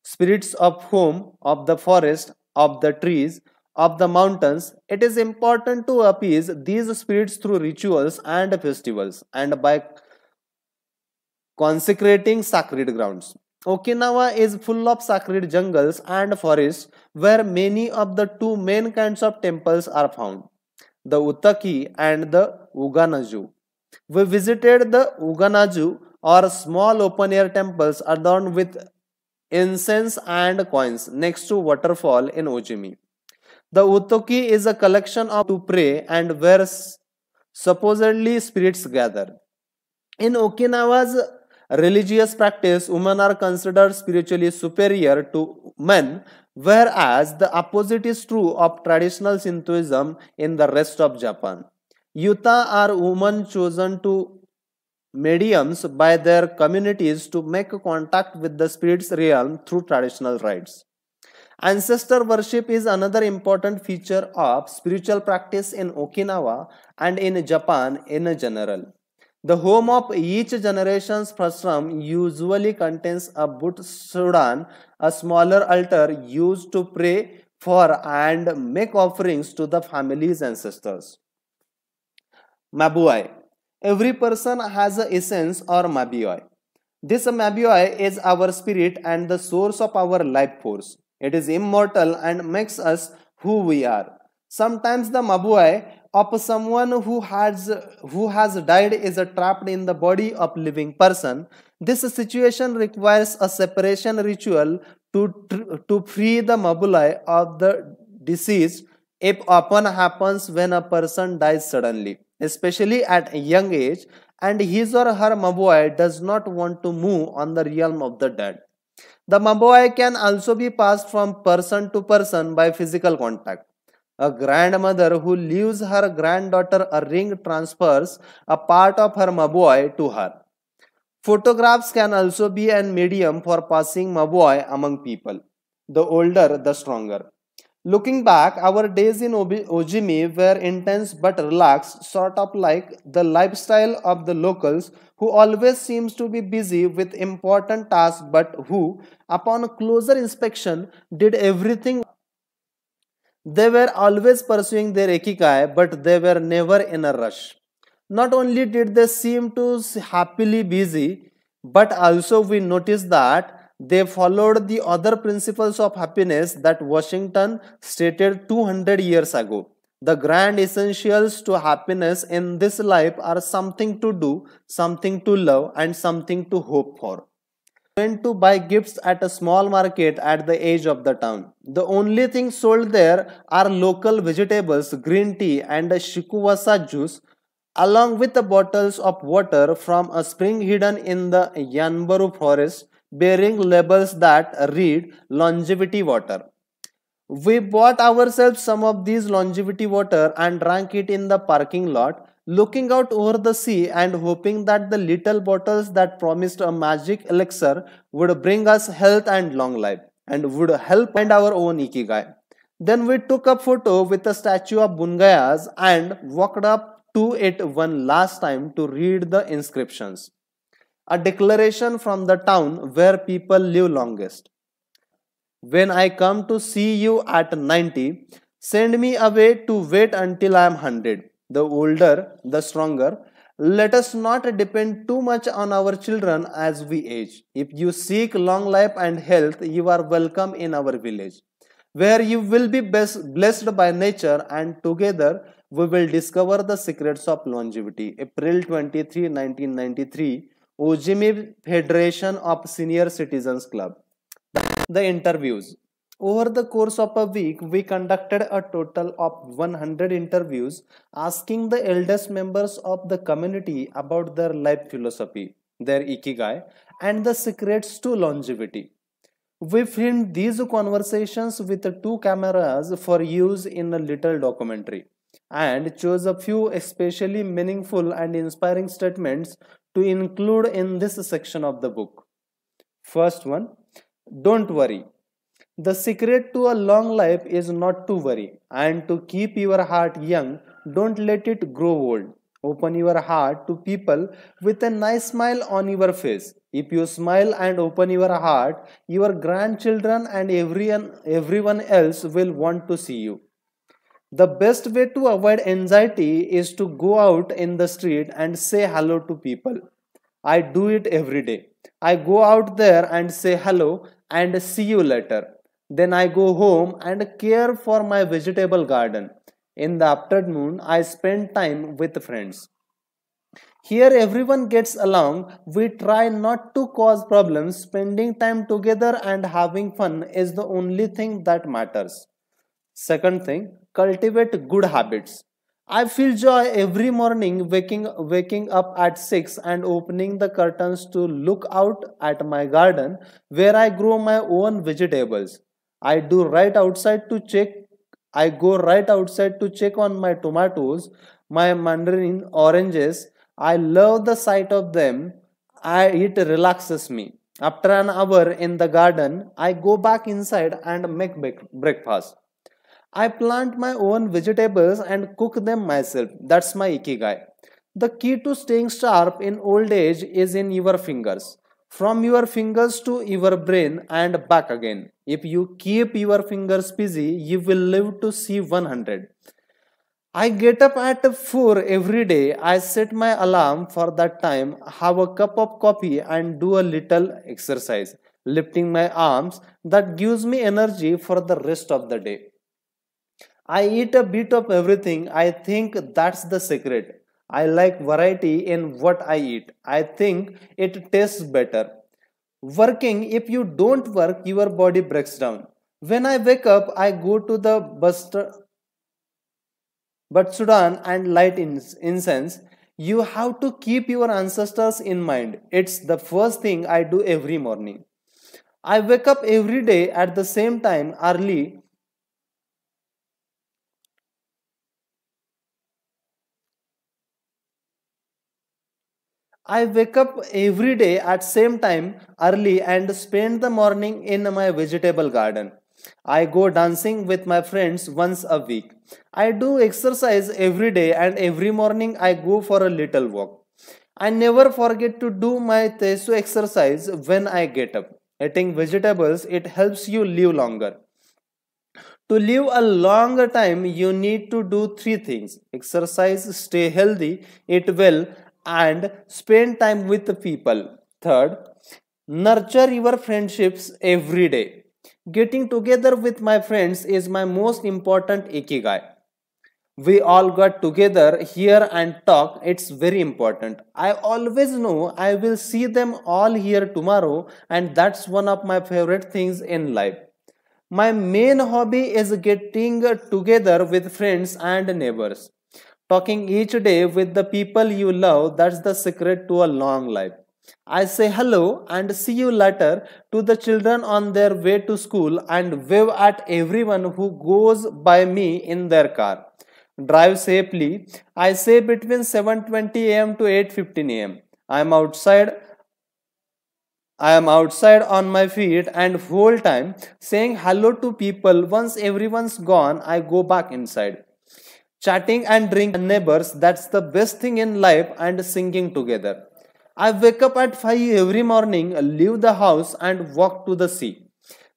Spirits of home, of the forest, of the trees, of the mountains. It is important to appease these spirits through rituals and festivals and by consecrating sacred grounds. Okinawa is full of sacred jungles and forests where many of the two main kinds of temples are found, the Utaki and the Uganaju. We visited the Uganaju or small open air temples adorned with incense and coins next to waterfall in Ojimi. The Utoki is a collection of to pray and where supposedly spirits gather. In Okinawa's religious practice, women are considered spiritually superior to men, whereas the opposite is true of traditional Shintoism in the rest of Japan. Yuta are women chosen to mediums by their communities to make contact with the spirit's realm through traditional rites. Ancestor worship is another important feature of spiritual practice in Okinawa and in Japan in general. The home of each generation's ashram usually contains a Butsudan, a smaller altar used to pray for and make offerings to the family's ancestors. Mabuai. Every person has an essence or Mabuai. This Mabuai is our spirit and the source of our life force. It is immortal and makes us who we are. Sometimes the Mabuai of someone who has died is trapped in the body of living person. This situation requires a separation ritual to free the Mabuai of the deceased. It often happens when a person dies suddenly, especially at a young age, and his or her Mabuai does not want to move on the realm of the dead. The Mabuai can also be passed from person to person by physical contact. A grandmother who leaves her granddaughter a ring transfers a part of her Mabuai to her. Photographs can also be a medium for passing Mabuai among people. The older, the stronger. Looking back, our days in Ojimi were intense but relaxed, sort of like the lifestyle of the locals who always seems to be busy with important tasks but who, upon closer inspection, did everything. They were always pursuing their ikigai, but they were never in a rush. Not only did they seem to happily busy, but also we noticed that they followed the other principles of happiness that Washington stated 200 years ago. The grand essentials to happiness in this life are something to do, something to love, and something to hope for. Went to buy gifts at a small market at the edge of the town. The only thing sold there are local vegetables, green tea, and a shikuwasa juice, along with the bottles of water from a spring hidden in the Yanbaru forest, bearing labels that read longevity water. We bought ourselves some of these longevity water and drank it in the parking lot, looking out over the sea and hoping that the little bottles that promised a magic elixir would bring us health and long life and would help find our own ikigai. Then we took a photo with a statue of Bungayas and walked up to it one last time to read the inscriptions. A declaration from the town where people live longest. When I come to see you at 90, Send me away to wait until I am 100. The older, the stronger. Let us not depend too much on our children as we age. If you seek long life and health, you are welcome in our village, where you will be blessed by nature, and together we will discover the secrets of longevity. April 23, 1993, Ojimi Federation of Senior Citizens Club. The interviews. Over the course of a week, we conducted a total of 100 interviews asking the eldest members of the community about their life philosophy, their ikigai, and the secrets to longevity. We filmed these conversations with two cameras for use in a little documentary and chose a few especially meaningful and inspiring statements to include in this section of the book. First one, don't worry. The secret to a long life is not to worry and to keep your heart young. Don't let it grow old. Open your heart to people with a nice smile on your face. If you smile and open your heart, your grandchildren and everyone else will want to see you. The best way to avoid anxiety is to go out in the street and say hello to people. I do it every day. I go out there and say hello and see you later. Then I go home and care for my vegetable garden. In the afternoon, I spend time with friends. Here everyone gets along. We try not to cause problems. Spending time together and having fun is the only thing that matters. Second thing, cultivate good habits. I feel joy every morning waking up at 6 and opening the curtains to look out at my garden where I grow my own vegetables. I do right outside to check I go right outside to check on my tomatoes, my mandarin oranges. I love the sight of them. It relaxes me. After an hour in the garden, I go back inside and make breakfast. I plant my own vegetables and cook them myself. That's my ikigai. The key to staying sharp in old age is in your fingers. From your fingers to your brain and back again. If you keep your fingers busy, you will live to see 100. I get up at 4 every day. I set my alarm for that time, have a cup of coffee, and do a little exercise, lifting my arms. That gives me energy for the rest of the day. I eat a bit of everything. I think that's the secret. I like variety in what I eat. I think it tastes better. Working, if you don't work, your body breaks down. When I wake up, I go to the Sudan and light incense. You have to keep your ancestors in mind. It's the first thing I do every morning. I wake up every day at the same time early. I wake up every day at same time early and spend the morning in my vegetable garden. I go dancing with my friends once a week. I do exercise every day and every morning I go for a little walk. I never forget to do my tesu exercise when I get up. Eating vegetables, it helps you live longer. To live a longer time, you need to do three things: exercise, stay healthy, eat well, and spend time with the people. Third, nurture your friendships every day. Getting together with my friends is my most important ikigai. We all got together here and talk. It's very important. I always know I will see them all here tomorrow, and that's one of my favorite things in life. My main hobby is getting together with friends and neighbors. Talking each day with the people you love, that's the secret to a long life. I say hello and see you later to the children on their way to school and wave at everyone who goes by me in their car. Drive safely. I say between 7:20 am to 8:15 am. I am outside on my feet and whole time saying hello to people. Once everyone's gone, I go back inside. Chatting and drinking with neighbors, that's the best thing in life, and singing together. I wake up at 5 every morning, leave the house and walk to the sea.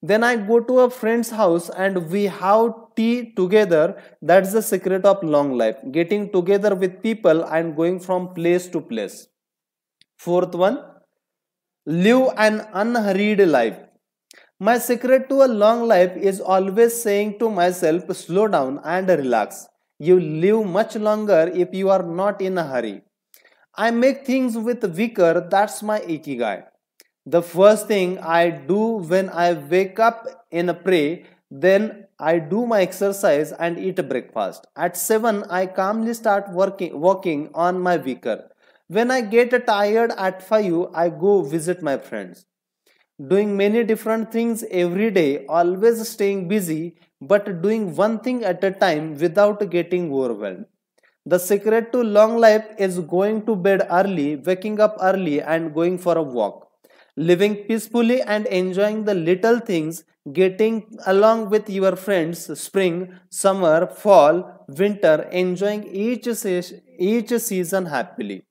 Then I go to a friend's house and we have tea together. That's the secret of long life. Getting together with people and going from place to place. Fourth one, live an unhurried life. My secret to a long life is always saying to myself, slow down and relax. You live much longer if you are not in a hurry. I make things with vigor, that's my ikigai. The first thing I do when I wake up and pray, then I do my exercise and eat breakfast. At 7, I calmly start walking on my vigor. When I get tired at 5, I go visit my friends. Doing many different things every day, always staying busy, but doing one thing at a time without getting overwhelmed. The secret to long life is going to bed early, waking up early, and going for a walk. Living peacefully and enjoying the little things, getting along with your friends, spring, summer, fall, winter, enjoying each season happily.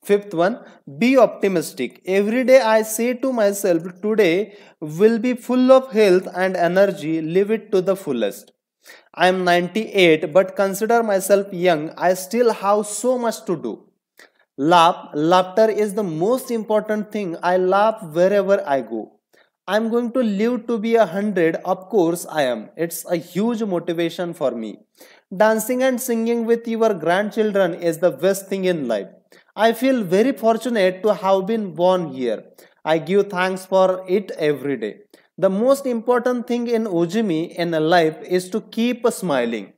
Fifth one, be optimistic. Every day I say to myself, today will be full of health and energy, live it to the fullest. I am 98 but consider myself young. I still have so much to do. Laughter is the most important thing. I laugh wherever I go. I'm going to live to be 100. Of course I am. It's a huge motivation for me. Dancing and singing with your grandchildren is the best thing in life. I feel very fortunate to have been born here. I give thanks for it every day. The most important thing in Ujimi in life is to keep smiling.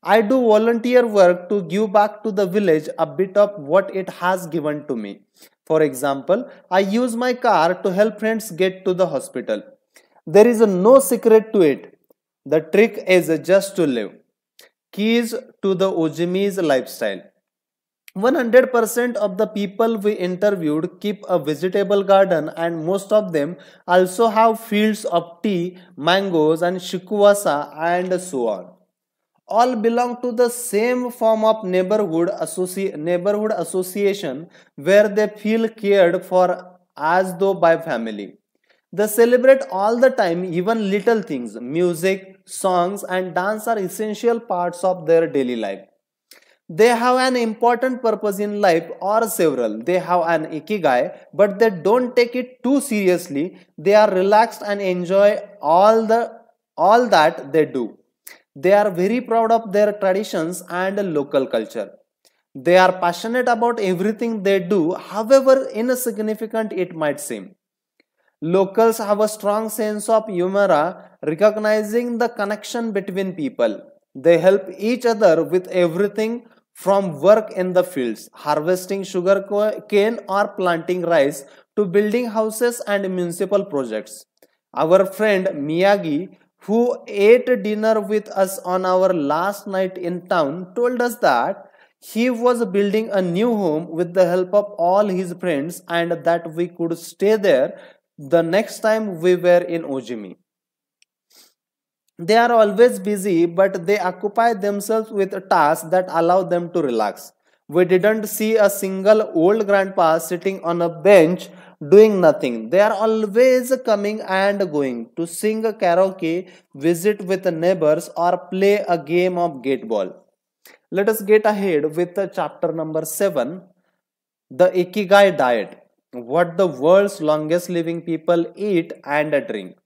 I do volunteer work to give back to the village a bit of what it has given to me. For example, I use my car to help friends get to the hospital. There is no secret to it. The trick is just to live. Keys to the Ujimi's lifestyle. 100% of the people we interviewed keep a vegetable garden, and most of them also have fields of tea, mangoes, and shikuwasa, and so on. All belong to the same form of neighborhood association where they feel cared for as though by family. They celebrate all the time, even little things. Music, songs, and dance are essential parts of their daily life. They have an important purpose in life or several. They have an ikigai, but they don't take it too seriously. They are relaxed and enjoy all that they do. They are very proud of their traditions and local culture. They are passionate about everything they do, however insignificant it might seem. Locals have a strong sense of humor, recognizing the connection between people. They help each other with everything from work in the fields, harvesting sugar cane or planting rice, to building houses and municipal projects. Our friend Miyagi, who ate dinner with us on our last night in town, told us that he was building a new home with the help of all his friends and that we could stay there the next time we were in Ojimi. They are always busy, but they occupy themselves with tasks that allow them to relax. We didn't see a single old grandpa sitting on a bench doing nothing. They are always coming and going to sing a karaoke, visit with the neighbors, or play a game of gate ball. Let us get ahead with chapter number 7, the Ikigai diet. What the world's longest living people eat and drink.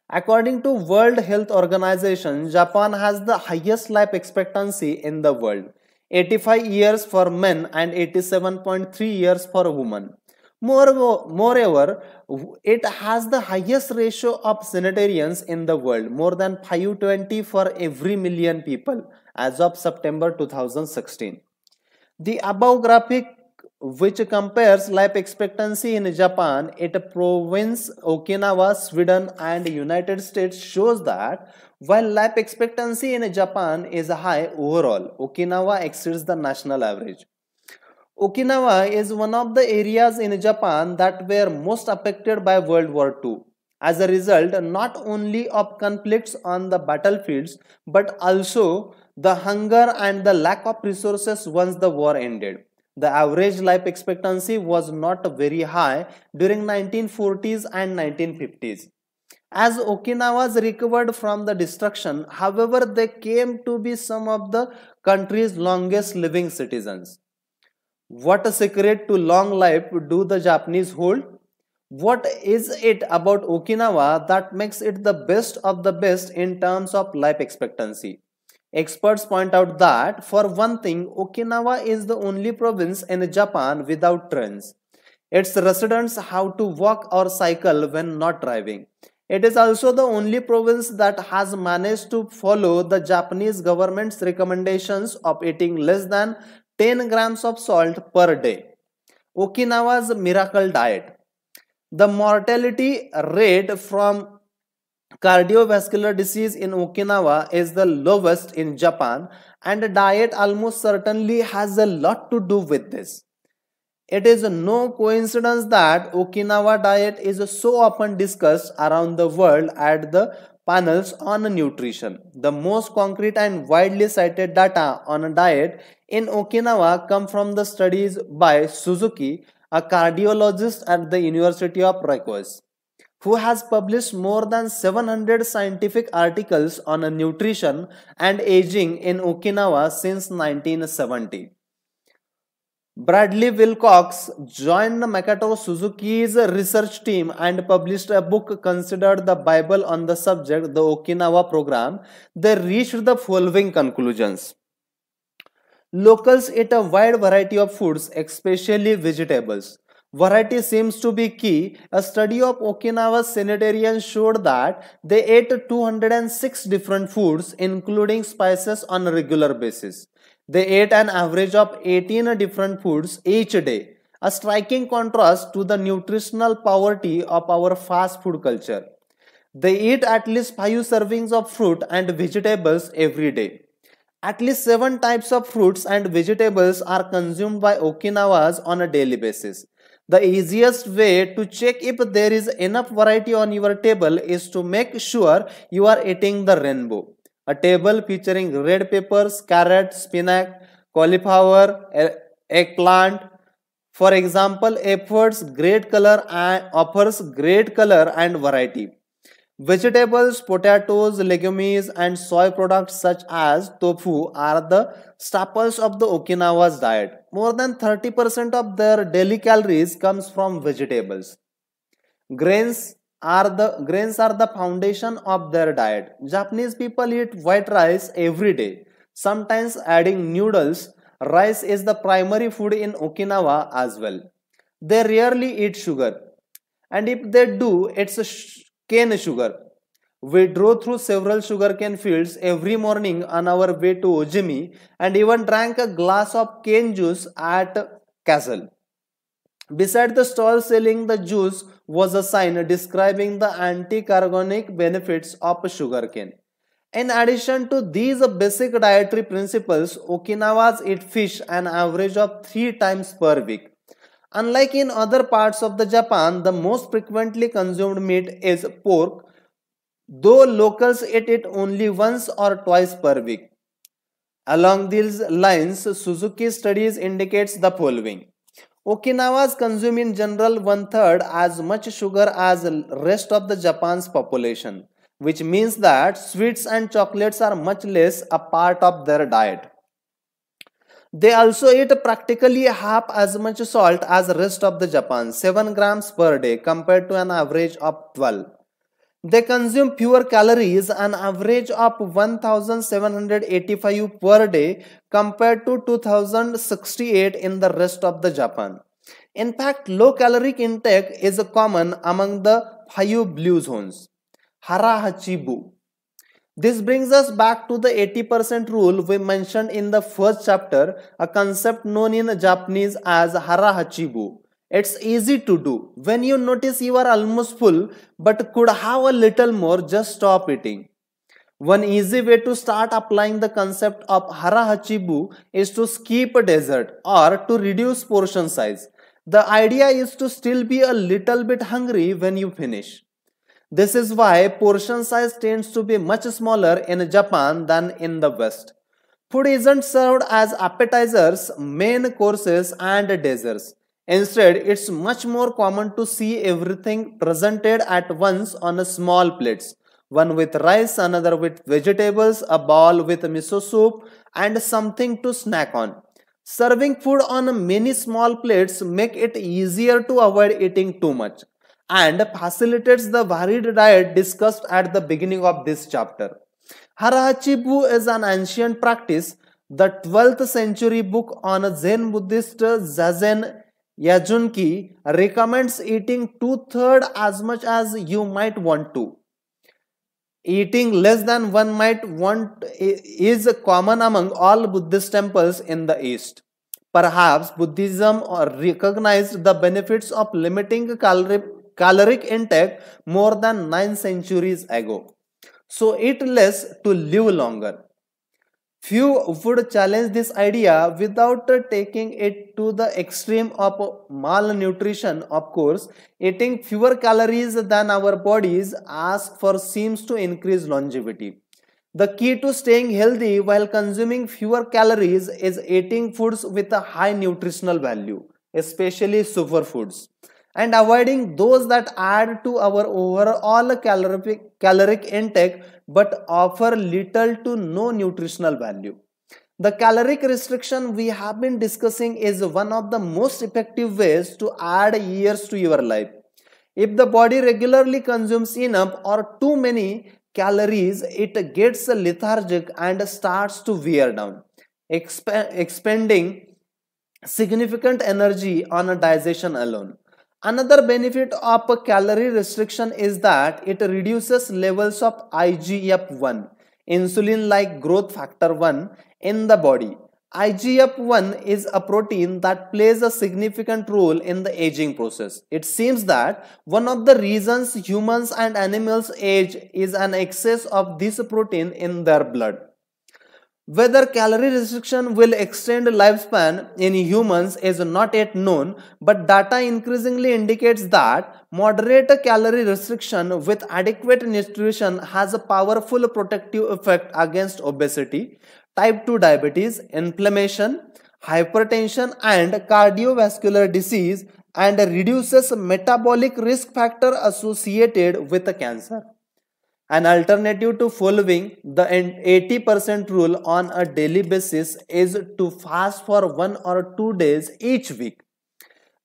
According to World Health Organization, Japan has the highest life expectancy in the world. 85 years for men and 87.3 years for women. Moreover, it has the highest ratio of centenarians in the world, more than 520 for every million people as of September 2016. The above graphic, which compares life expectancy in Japan, its province, Okinawa, Sweden, and United States, shows that while life expectancy in Japan is high overall, Okinawa exceeds the national average. Okinawa is one of the areas in Japan that were most affected by World War II. As a result, not only of conflicts on the battlefields, but also the hunger and the lack of resources once the war ended. The average life expectancy was not very high during 1940s and 1950s. As Okinawas recovered from the destruction, however, they came to be some of the country's longest living citizens. What a secret to long life do the Japanese hold? What is it about Okinawa that makes it the best of the best in terms of life expectancy? Experts point out that, for one thing, Okinawa is the only province in Japan without trains. Its residents have to walk or cycle when not driving. It is also the only province that has managed to follow the Japanese government's recommendations of eating less than 10 grams of salt per day. Okinawa's miracle diet. The mortality rate from cardiovascular disease in Okinawa is the lowest in Japan, and diet almost certainly has a lot to do with this. It is no coincidence that Okinawa diet is so often discussed around the world at the panels on nutrition. The most concrete and widely cited data on diet in Okinawa come from the studies by Suzuki, a cardiologist at the University of Rutgers, who has published more than 700 scientific articles on nutrition and aging in Okinawa since 1970. Bradley Wilcox joined Makoto Suzuki's research team and published a book considered the Bible on the subject, the Okinawa Program. They reached the following conclusions. Locals eat a wide variety of foods, especially vegetables. Variety seems to be key. A study of Okinawa's sanitarians showed that they ate 206 different foods, including spices, on a regular basis. They ate an average of 18 different foods each day, a striking contrast to the nutritional poverty of our fast food culture. They eat at least 5 servings of fruit and vegetables every day. At least 7 types of fruits and vegetables are consumed by Okinawas on a daily basis. The easiest way to check if there is enough variety on your table is to make sure you are eating the rainbow. A table featuring red peppers, carrot, spinach, cauliflower, eggplant. For example, offers great color and variety. Vegetables, potatoes, legumes, and soy products such as tofu are the staples of the Okinawa's diet. More than 30% of their daily calories comes from vegetables. Grains are the foundation of their diet. Japanese people eat white rice every day, sometimes adding noodles. Rice is the primary food in Okinawa as well. They rarely eat sugar, and if they do, it's cane sugar. We drove through several sugarcane fields every morning on our way to Ojimi and even drank a glass of cane juice at Castle. Beside the stall selling the juice was a sign describing the anti-cargonic benefits of sugarcane. In addition to these basic dietary principles, Okinawas eat fish an average of 3 times per week. Unlike in other parts of the Japan, the most frequently consumed meat is pork, though locals eat it only once or twice per week. Along these lines, Suzuki studies indicates the following. Okinawas consume in general 1/3 as much sugar as the rest of the Japan's population, which means that sweets and chocolates are much less a part of their diet. They also eat practically half as much salt as the rest of the Japan, 7 grams per day compared to an average of 12. They consume fewer calories, an average of 1785 per day compared to 2068 in the rest of the Japan. In fact, low caloric intake is common among the 5 blue zones. Hara Hachibu. This brings us back to the 80% rule we mentioned in the first chapter, a concept known in Japanese as Hara Hachibu. It's easy to do. When you notice you are almost full but could have a little more, just stop eating. One easy way to start applying the concept of Hara Hachibu is to skip a dessert or to reduce portion size. The idea is to still be a little bit hungry when you finish. This is why portion size tends to be much smaller in Japan than in the West. Food isn't served as appetizers, main courses, and desserts. Instead, it's much more common to see everything presented at once on a small plates. One with rice, another with vegetables, a bowl with miso soup, and something to snack on. Serving food on many small plates make it easier to avoid eating too much and facilitates the varied diet discussed at the beginning of this chapter. Harahachibu is an ancient practice. The 12th century book on Zen Buddhist Zazen Yajunki recommends eating two-thirds as much as you might want to. Eating less than one might want is common among all Buddhist temples in the East. Perhaps Buddhism recognized the benefits of limiting caloric intake more than 9 centuries ago. So eat less to live longer. Few would challenge this idea without taking it to the extreme of malnutrition. Of course, eating fewer calories than our bodies ask for seems to increase longevity. The key to staying healthy while consuming fewer calories is eating foods with a high nutritional value, especially superfoods, and avoiding those that add to our overall caloric intake but offer little to no nutritional value. The caloric restriction we have been discussing is one of the most effective ways to add years to your life. If the body regularly consumes enough or too many calories, it gets lethargic and starts to wear down, expending significant energy on digestion alone. Another benefit of a calorie restriction is that it reduces levels of IGF-1, insulin-like growth factor 1, in the body. IGF-1 is a protein that plays a significant role in the aging process. It seems that one of the reasons humans and animals age is an excess of this protein in their blood. Whether calorie restriction will extend lifespan in humans is not yet known, but data increasingly indicates that moderate calorie restriction with adequate nutrition has a powerful protective effect against obesity, type 2 diabetes, inflammation, hypertension, and cardiovascular disease, and reduces metabolic risk factor associated with cancer. An alternative to following the 80% rule on a daily basis is to fast for 1 or 2 days each week.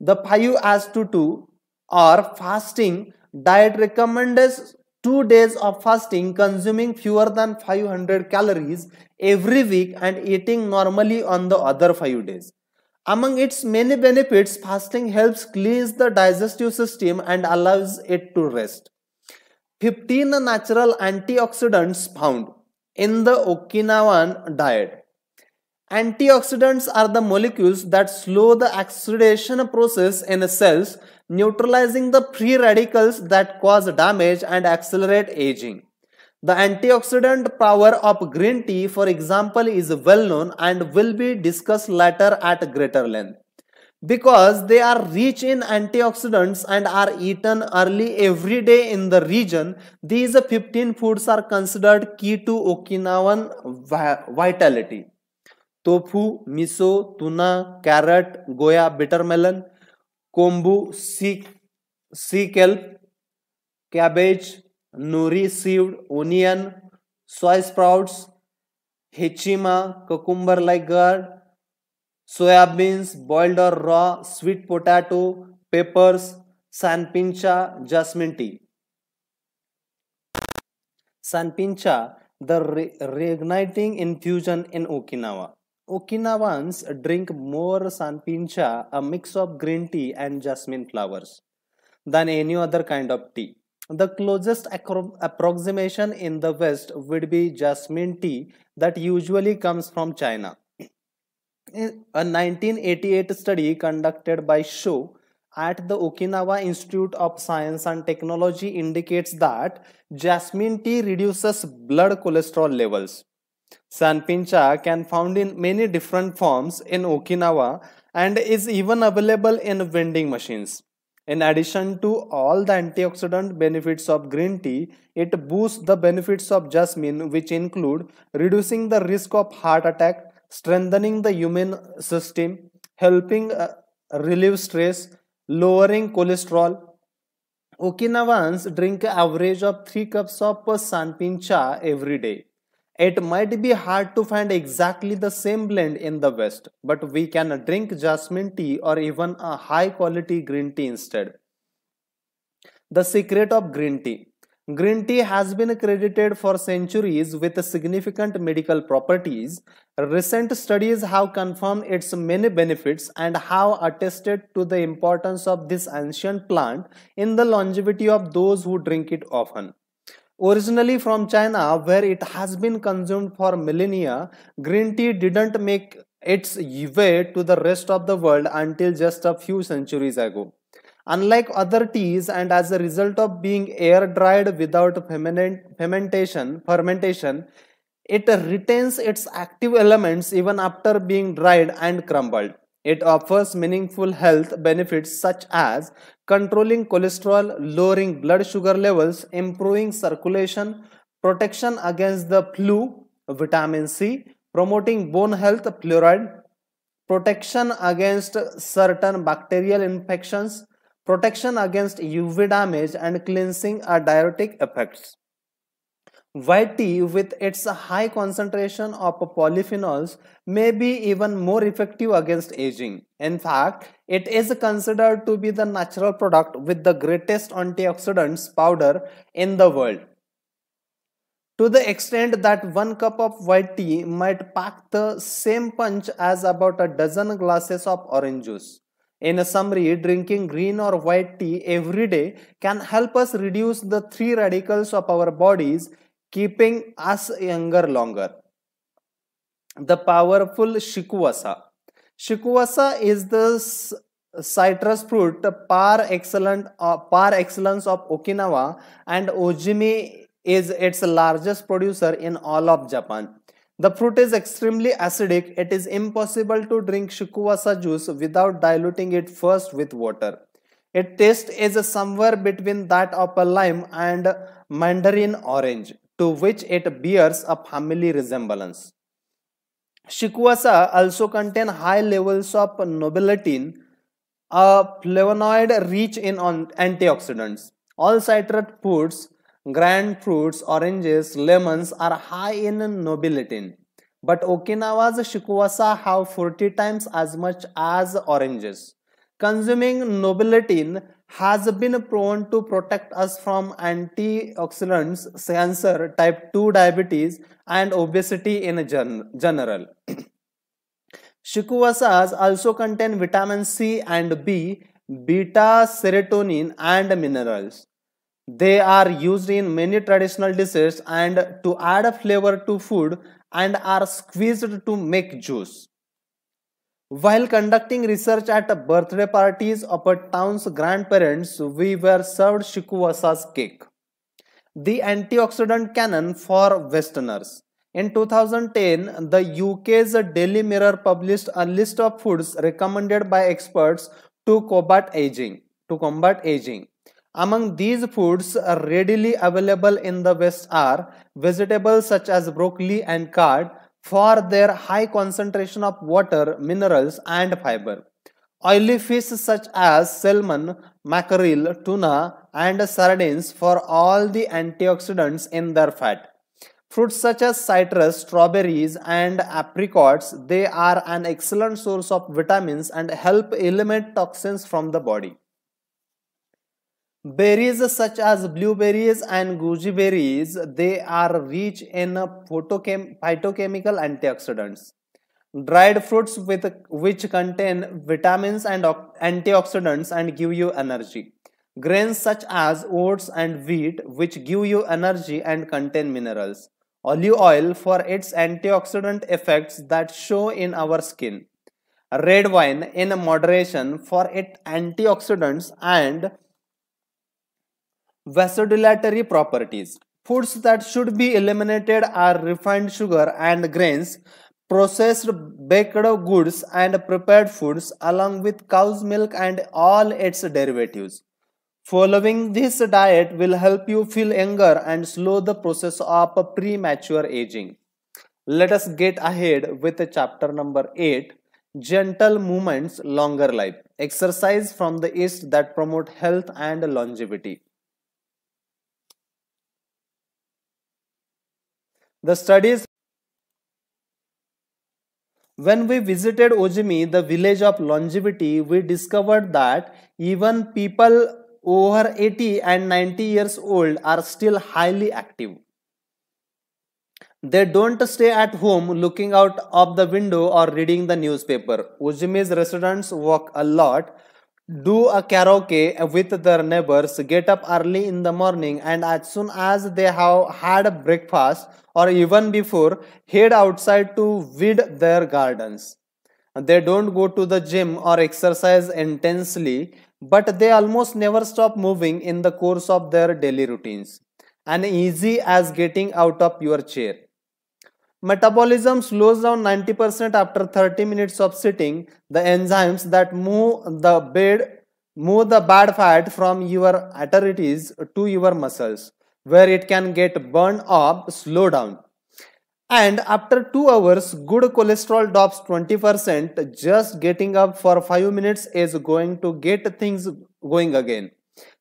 The 5:2 or fasting diet recommends 2 days of fasting, consuming fewer than 500 calories every week and eating normally on the other 5 days. Among its many benefits, fasting helps cleanse the digestive system and allows it to rest. 15 natural antioxidants found in the Okinawan diet. Antioxidants are the molecules that slow the oxidation process in cells, neutralizing the free radicals that cause damage and accelerate aging. The antioxidant power of green tea, for example, is well known and will be discussed later at greater length. Because they are rich in antioxidants and are eaten early every day in the region, these 15 foods are considered key to Okinawan vitality. Tofu, miso, tuna, carrot, goya, bitter melon, kombu, sea kelp, cabbage, nori seed, onion, soy sprouts, hechima, cucumber like gourd, soybeans, boiled or raw, sweet potato, peppers, sanpincha, jasmine tea. Sanpincha, the reigniting infusion in Okinawa. Okinawans drink more sanpincha, a mix of green tea and jasmine flowers, than any other kind of tea. The closest approximation in the West would be jasmine tea that usually comes from China. A 1988 study conducted by Sho at the Okinawa Institute of Science and Technology indicates that jasmine tea reduces blood cholesterol levels. Sanpincha can found in many different forms in Okinawa and is even available in vending machines. In addition to all the antioxidant benefits of green tea, it boosts the benefits of jasmine, which include reducing the risk of heart attack, strengthening the immune system, helping relieve stress, lowering cholesterol. Okinawans drink an average of 3 cups of sanpin cha every day. It might be hard to find exactly the same blend in the West, but we can drink jasmine tea or even a high quality green tea instead. The secret of green tea. Green tea has been credited for centuries with significant medical properties. Recent studies have confirmed its many benefits and have attested to the importance of this ancient plant in the longevity of those who drink it often. Originally from China, where it has been consumed for millennia, green tea didn't make its way to the rest of the world until just a few centuries ago. Unlike other teas, and as a result of being air dried without fermentation, it retains its active elements even after being dried and crumbled. It offers meaningful health benefits such as controlling cholesterol, lowering blood sugar levels, improving circulation, protection against the flu, vitamin C, promoting bone health, fluoride, protection against certain bacterial infections, protection against UV damage, and cleansing are diuretic effects. White tea, with its high concentration of polyphenols, may be even more effective against aging. In fact, it is considered to be the natural product with the greatest antioxidants powder in the world. To the extent that 1 cup of white tea might pack the same punch as about a dozen glasses of orange juice. In a summary, drinking green or white tea every day can help us reduce the free radicals of our bodies, keeping us younger longer. The powerful shikuwasa. Shikuwasa is the citrus fruit par excellence of Okinawa, and Ojimi is its largest producer in all of Japan. The fruit is extremely acidic. It is impossible to drink shikuwasa juice without diluting it first with water. Its taste is somewhere between that of a lime and mandarin orange, to which it bears a family resemblance. Shikuwasa also contain high levels of nobiletin, a flavonoid rich in antioxidants. All citrus fruits, grapefruits, oranges, lemons are high in nobiletin, but Okinawa's shikuwasa have 40 times as much as oranges. Consuming nobiletin has been proven to protect us from antioxidants, cancer, type 2 diabetes, and obesity in general. Shikuwasas also contain vitamin C and B, beta serotonin, and minerals. They are used in many traditional dishes and to add flavor to food, and are squeezed to make juice. While conducting research at birthday parties of a town's grandparents, we were served shikuwasa's cake, the antioxidant canon for Westerners. In 2010, the UK's Daily Mirror published a list of foods recommended by experts to combat aging. Among these foods readily available in the West are vegetables such as broccoli and chard for their high concentration of water, minerals, and fiber. Oily fish such as salmon, mackerel, tuna, and sardines for all the antioxidants in their fat. Fruits such as citrus, strawberries, and apricots, they are an excellent source of vitamins and help eliminate toxins from the body. Berries such as blueberries and goji berries, they are rich in phytochemical antioxidants. Dried fruits which contain vitamins and antioxidants and give you energy. Grains such as oats and wheat, which give you energy and contain minerals. Olive oil for its antioxidant effects that show in our skin. Red wine in moderation for its antioxidants and vasodilatory properties. Foods that should be eliminated are refined sugar and grains, processed baked goods and prepared foods along with cow's milk and all its derivatives. Following this diet will help you feel younger and slow the process of premature aging. Let us get ahead with chapter number 8, Gentle Movements, Longer Life. Exercise from the East that promote health and longevity. The studies. When we visited Ojimi, the village of longevity, we discovered that even people over 80 and 90 years old are still highly active. They don't stay at home looking out of the window or reading the newspaper. Ojimi's residents walk a lot, do a karaoke with their neighbors, get up early in the morning, and as soon as they have had breakfast or even before, head outside to weed their gardens. They don't go to the gym or exercise intensely, but they almost never stop moving in the course of their daily routines. And easy as getting out of your chair. Metabolism slows down 90% after 30 minutes of sitting. The enzymes that move the bad fat from your arteries to your muscles, where it can get burned off, slow down. And after 2 hours, good cholesterol drops 20%. Just getting up for 5 minutes is going to get things going again.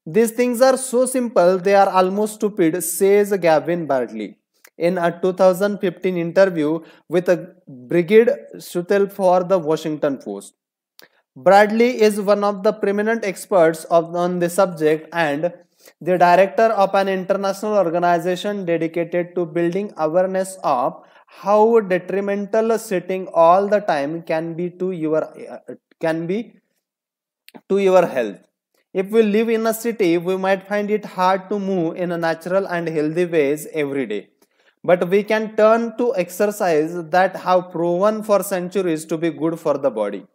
These things are so simple, they are almost stupid, says Gavin Bartley in a 2015 interview with Brigid Schutel for the Washington Post. Bradley is one of the preeminent experts on the subject and the director of an international organization dedicated to building awareness of how detrimental sitting all the time can be to your health. If we live in a city, we might find it hard to move in a natural and healthy ways every day. But we can turn to exercise that have proven for centuries to be good for the body.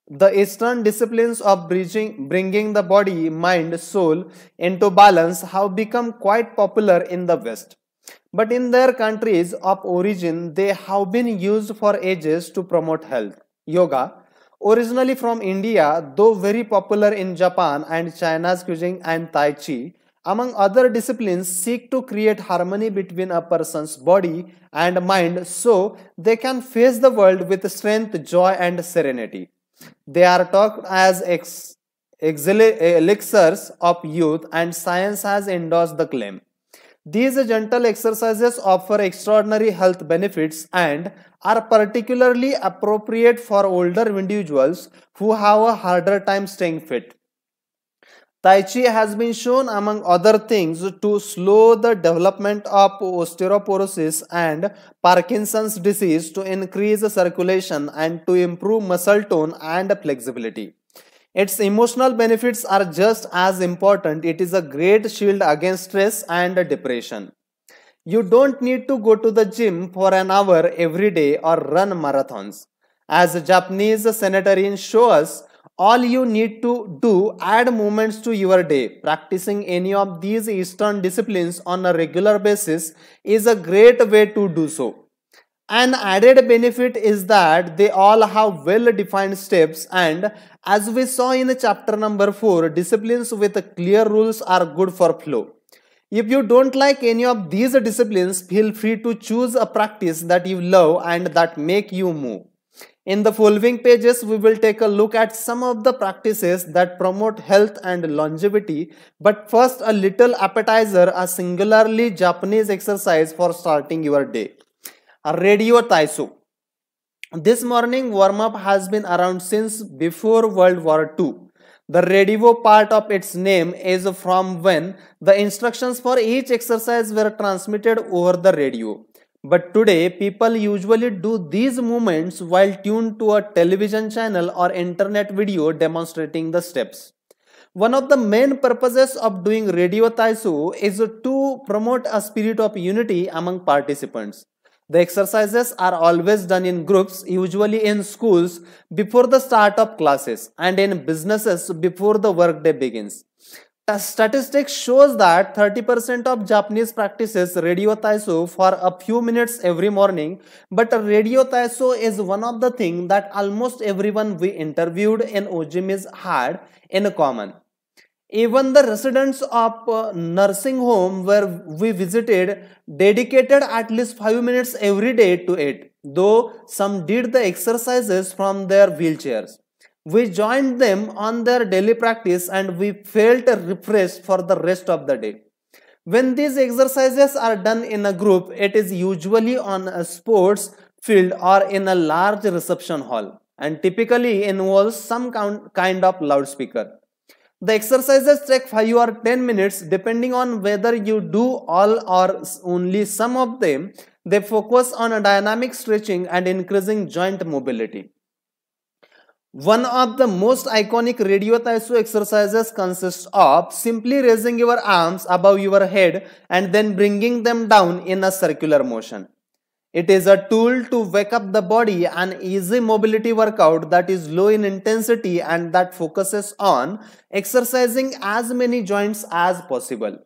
The Eastern disciplines of bringing the body, mind, soul into balance have become quite popular in the West. But in their countries of origin, they have been used for ages to promote health. Yoga, originally from India, though very popular in Japan and China's cuisine and Tai Chi, among other disciplines, seek to create harmony between a person's body and mind so they can face the world with strength, joy, and serenity. They are talked as elixirs of youth, and science has endorsed the claim. These gentle exercises offer extraordinary health benefits and are particularly appropriate for older individuals who have a harder time staying fit. Tai Chi has been shown, among other things, to slow the development of osteoporosis and Parkinson's disease, to increase circulation, and to improve muscle tone and flexibility. Its emotional benefits are just as important. It is a great shield against stress and depression. You don't need to go to the gym for an hour every day or run marathons. As Japanese centenarians show us, all you need to do add movements to your day. Practicing any of these Eastern disciplines on a regular basis is a great way to do so. An added benefit is that they all have well-defined steps, and as we saw in chapter number 4, disciplines with clear rules are good for flow. If you don't like any of these disciplines, feel free to choose a practice that you love and that make you move. In the following pages, we will take a look at some of the practices that promote health and longevity. But first, a little appetizer, a singularly Japanese exercise for starting your day. A radio taiso. This morning warm-up has been around since before World War II. The radio part of its name is from when the instructions for each exercise were transmitted over the radio. But today, people usually do these movements while tuned to a television channel or internet video demonstrating the steps. One of the main purposes of doing radio taiso is to promote a spirit of unity among participants. The exercises are always done in groups, usually in schools before the start of classes and in businesses before the workday begins. Statistics shows that 30% of Japanese practices radio taiso for a few minutes every morning, but radio taiso is one of the things that almost everyone we interviewed in Ojimis had in common. Even the residents of nursing home where we visited dedicated at least 5 minutes every day to it, though some did the exercises from their wheelchairs. We joined them on their daily practice and we felt refreshed for the rest of the day. When these exercises are done in a group, it is usually on a sports field or in a large reception hall and typically involves some kind of loudspeaker. The exercises take 5 or 10 minutes depending on whether you do all or only some of them. They focus on a dynamic stretching and increasing joint mobility. One of the most iconic radio taiso exercises consists of simply raising your arms above your head and then bringing them down in a circular motion. It is a tool to wake up the body, an easy mobility workout that is low in intensity and that focuses on exercising as many joints as possible.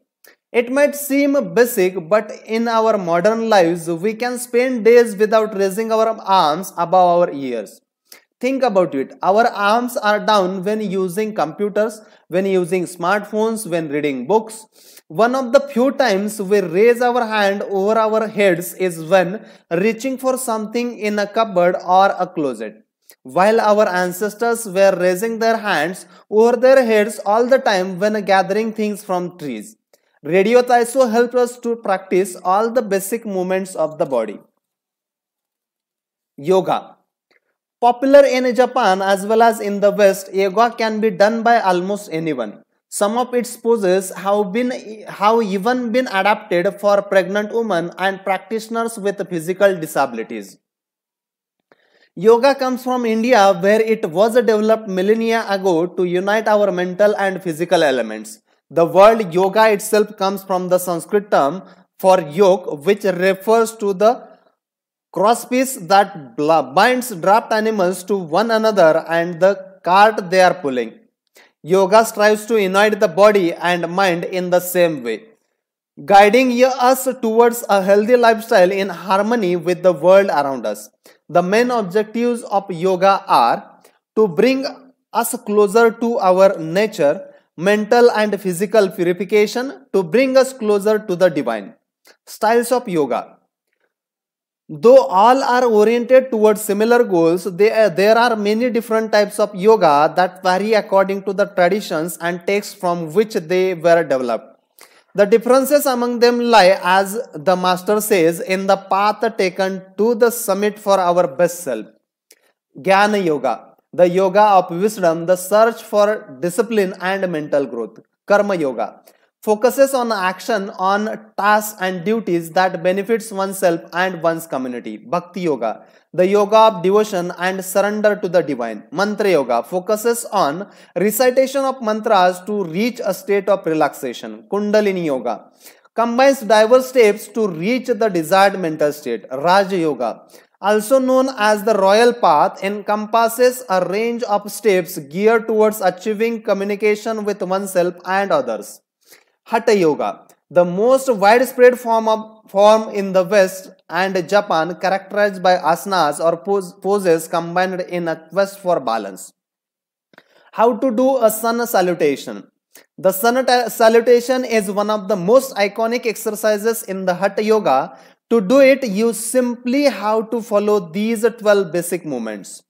It might seem basic, but in our modern lives, we can spend days without raising our arms above our ears. Think about it. Our arms are down when using computers, when using smartphones, when reading books. One of the few times we raise our hand over our heads is when reaching for something in a cupboard or a closet. While our ancestors were raising their hands over their heads all the time when gathering things from trees. Radio taiso helps us to practice all the basic movements of the body. Yoga. Popular in Japan as well as in the West, yoga can be done by almost anyone. Some of its poses have even been adapted for pregnant women and practitioners with physical disabilities. Yoga comes from India, where it was developed millennia ago to unite our mental and physical elements. The word yoga itself comes from the Sanskrit term for yoke, which refers to the crosspiece that binds draft animals to one another and the cart they are pulling. Yoga strives to unite the body and mind in the same way, guiding us towards a healthy lifestyle in harmony with the world around us. The main objectives of yoga are to bring us closer to our nature, mental and physical purification, to bring us closer to the divine. Styles of yoga. Though all are oriented towards similar goals, there are many different types of yoga that vary according to the traditions and texts from which they were developed. The differences among them lie, as the master says, in the path taken to the summit for our best self. Jnana Yoga, the yoga of wisdom, the search for discipline and mental growth. Karma Yoga focuses on action on tasks and duties that benefits oneself and one's community. Bhakti Yoga, the yoga of devotion and surrender to the divine. Mantra Yoga focuses on recitation of mantras to reach a state of relaxation. Kundalini Yoga combines diverse steps to reach the desired mental state. Raja Yoga, also known as the royal path, encompasses a range of steps geared towards achieving communication with oneself and others. Hatha Yoga, the most widespread form in the West and Japan, characterized by asanas or poses combined in a quest for balance. How to do a sun salutation. The sun salutation is one of the most iconic exercises in the Hatha Yoga. To do it, you simply have to follow these 12 basic movements.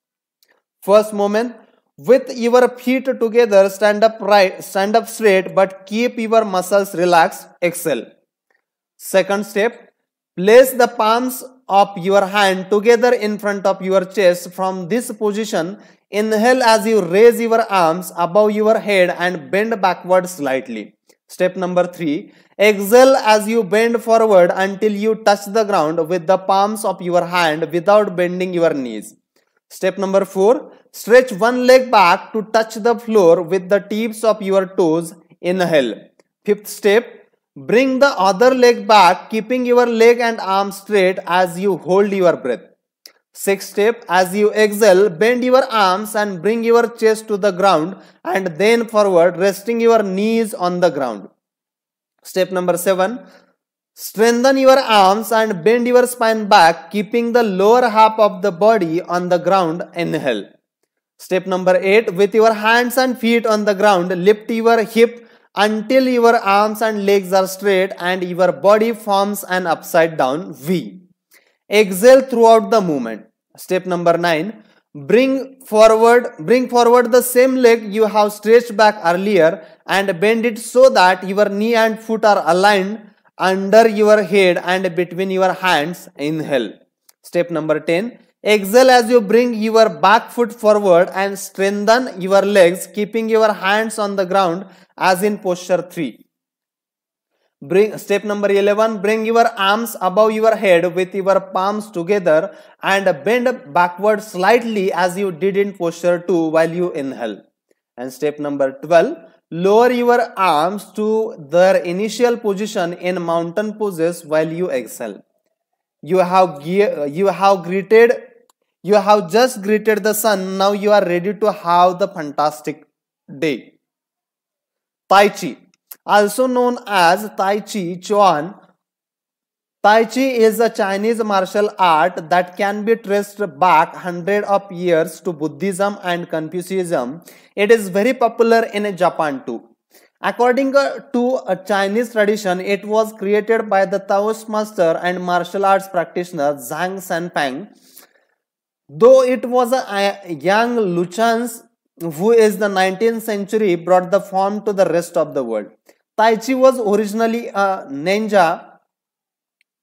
First movement, with your feet together, stand up straight, but keep your muscles relaxed. Exhale. Second step, place the palms of your hand together in front of your chest. From this position, inhale as you raise your arms above your head and bend backward slightly. Step number 3, exhale as you bend forward until you touch the ground with the palms of your hand without bending your knees. Step number 4, stretch one leg back to touch the floor with the tips of your toes. Inhale. Fifth step, bring the other leg back, keeping your leg and arm straight as you hold your breath. Sixth step, as you exhale, bend your arms and bring your chest to the ground and then forward, resting your knees on the ground. Step number 7, strengthen your arms and bend your spine back, keeping the lower half of the body on the ground. Inhale. Step number 8, with your hands and feet on the ground, lift your hip until your arms and legs are straight and your body forms an upside down V. Exhale throughout the movement. Step number 9, bring forward the same leg you have stretched back earlier and bend it so that your knee and foot are aligned under your head and between your hands. Inhale. Step number 10, exhale as you bring your back foot forward and strengthen your legs, keeping your hands on the ground as in posture 3. Step number 11, bring your arms above your head with your palms together and bend backward slightly as you did in posture 2 while you inhale. And step number 12, lower your arms to their initial position in mountain poses while you exhale. You have just greeted the sun. Now you are ready to have the fantastic day. Tai Chi, also known as Tai Chi Chuan. Tai Chi is a Chinese martial art that can be traced back hundreds of years to Buddhism and Confucianism. It is very popular in Japan too. According to a Chinese tradition, it was created by the Taoist master and martial arts practitioner Zhang Sanpeng. Though it was a young Luchans who is the 19th century brought the form to the rest of the world. Tai Chi was originally a ninja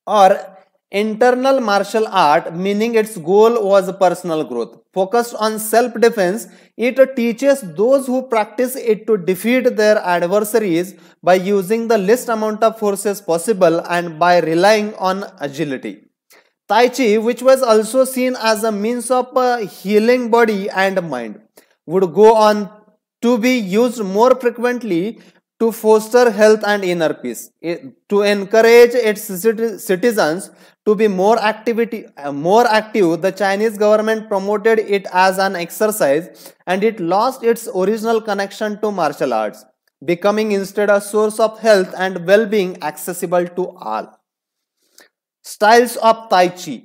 or internal martial art, meaning its goal was personal growth. Focused on self-defense, it teaches those who practice it to defeat their adversaries by using the least amount of forces possible and by relying on agility. Tai Chi, which was also seen as a means of healing body and mind, would go on to be used more frequently to foster health and inner peace. To encourage its citizens to be more active, the Chinese government promoted it as an exercise and it lost its original connection to martial arts, becoming instead a source of health and well-being accessible to all. Styles of Tai Chi.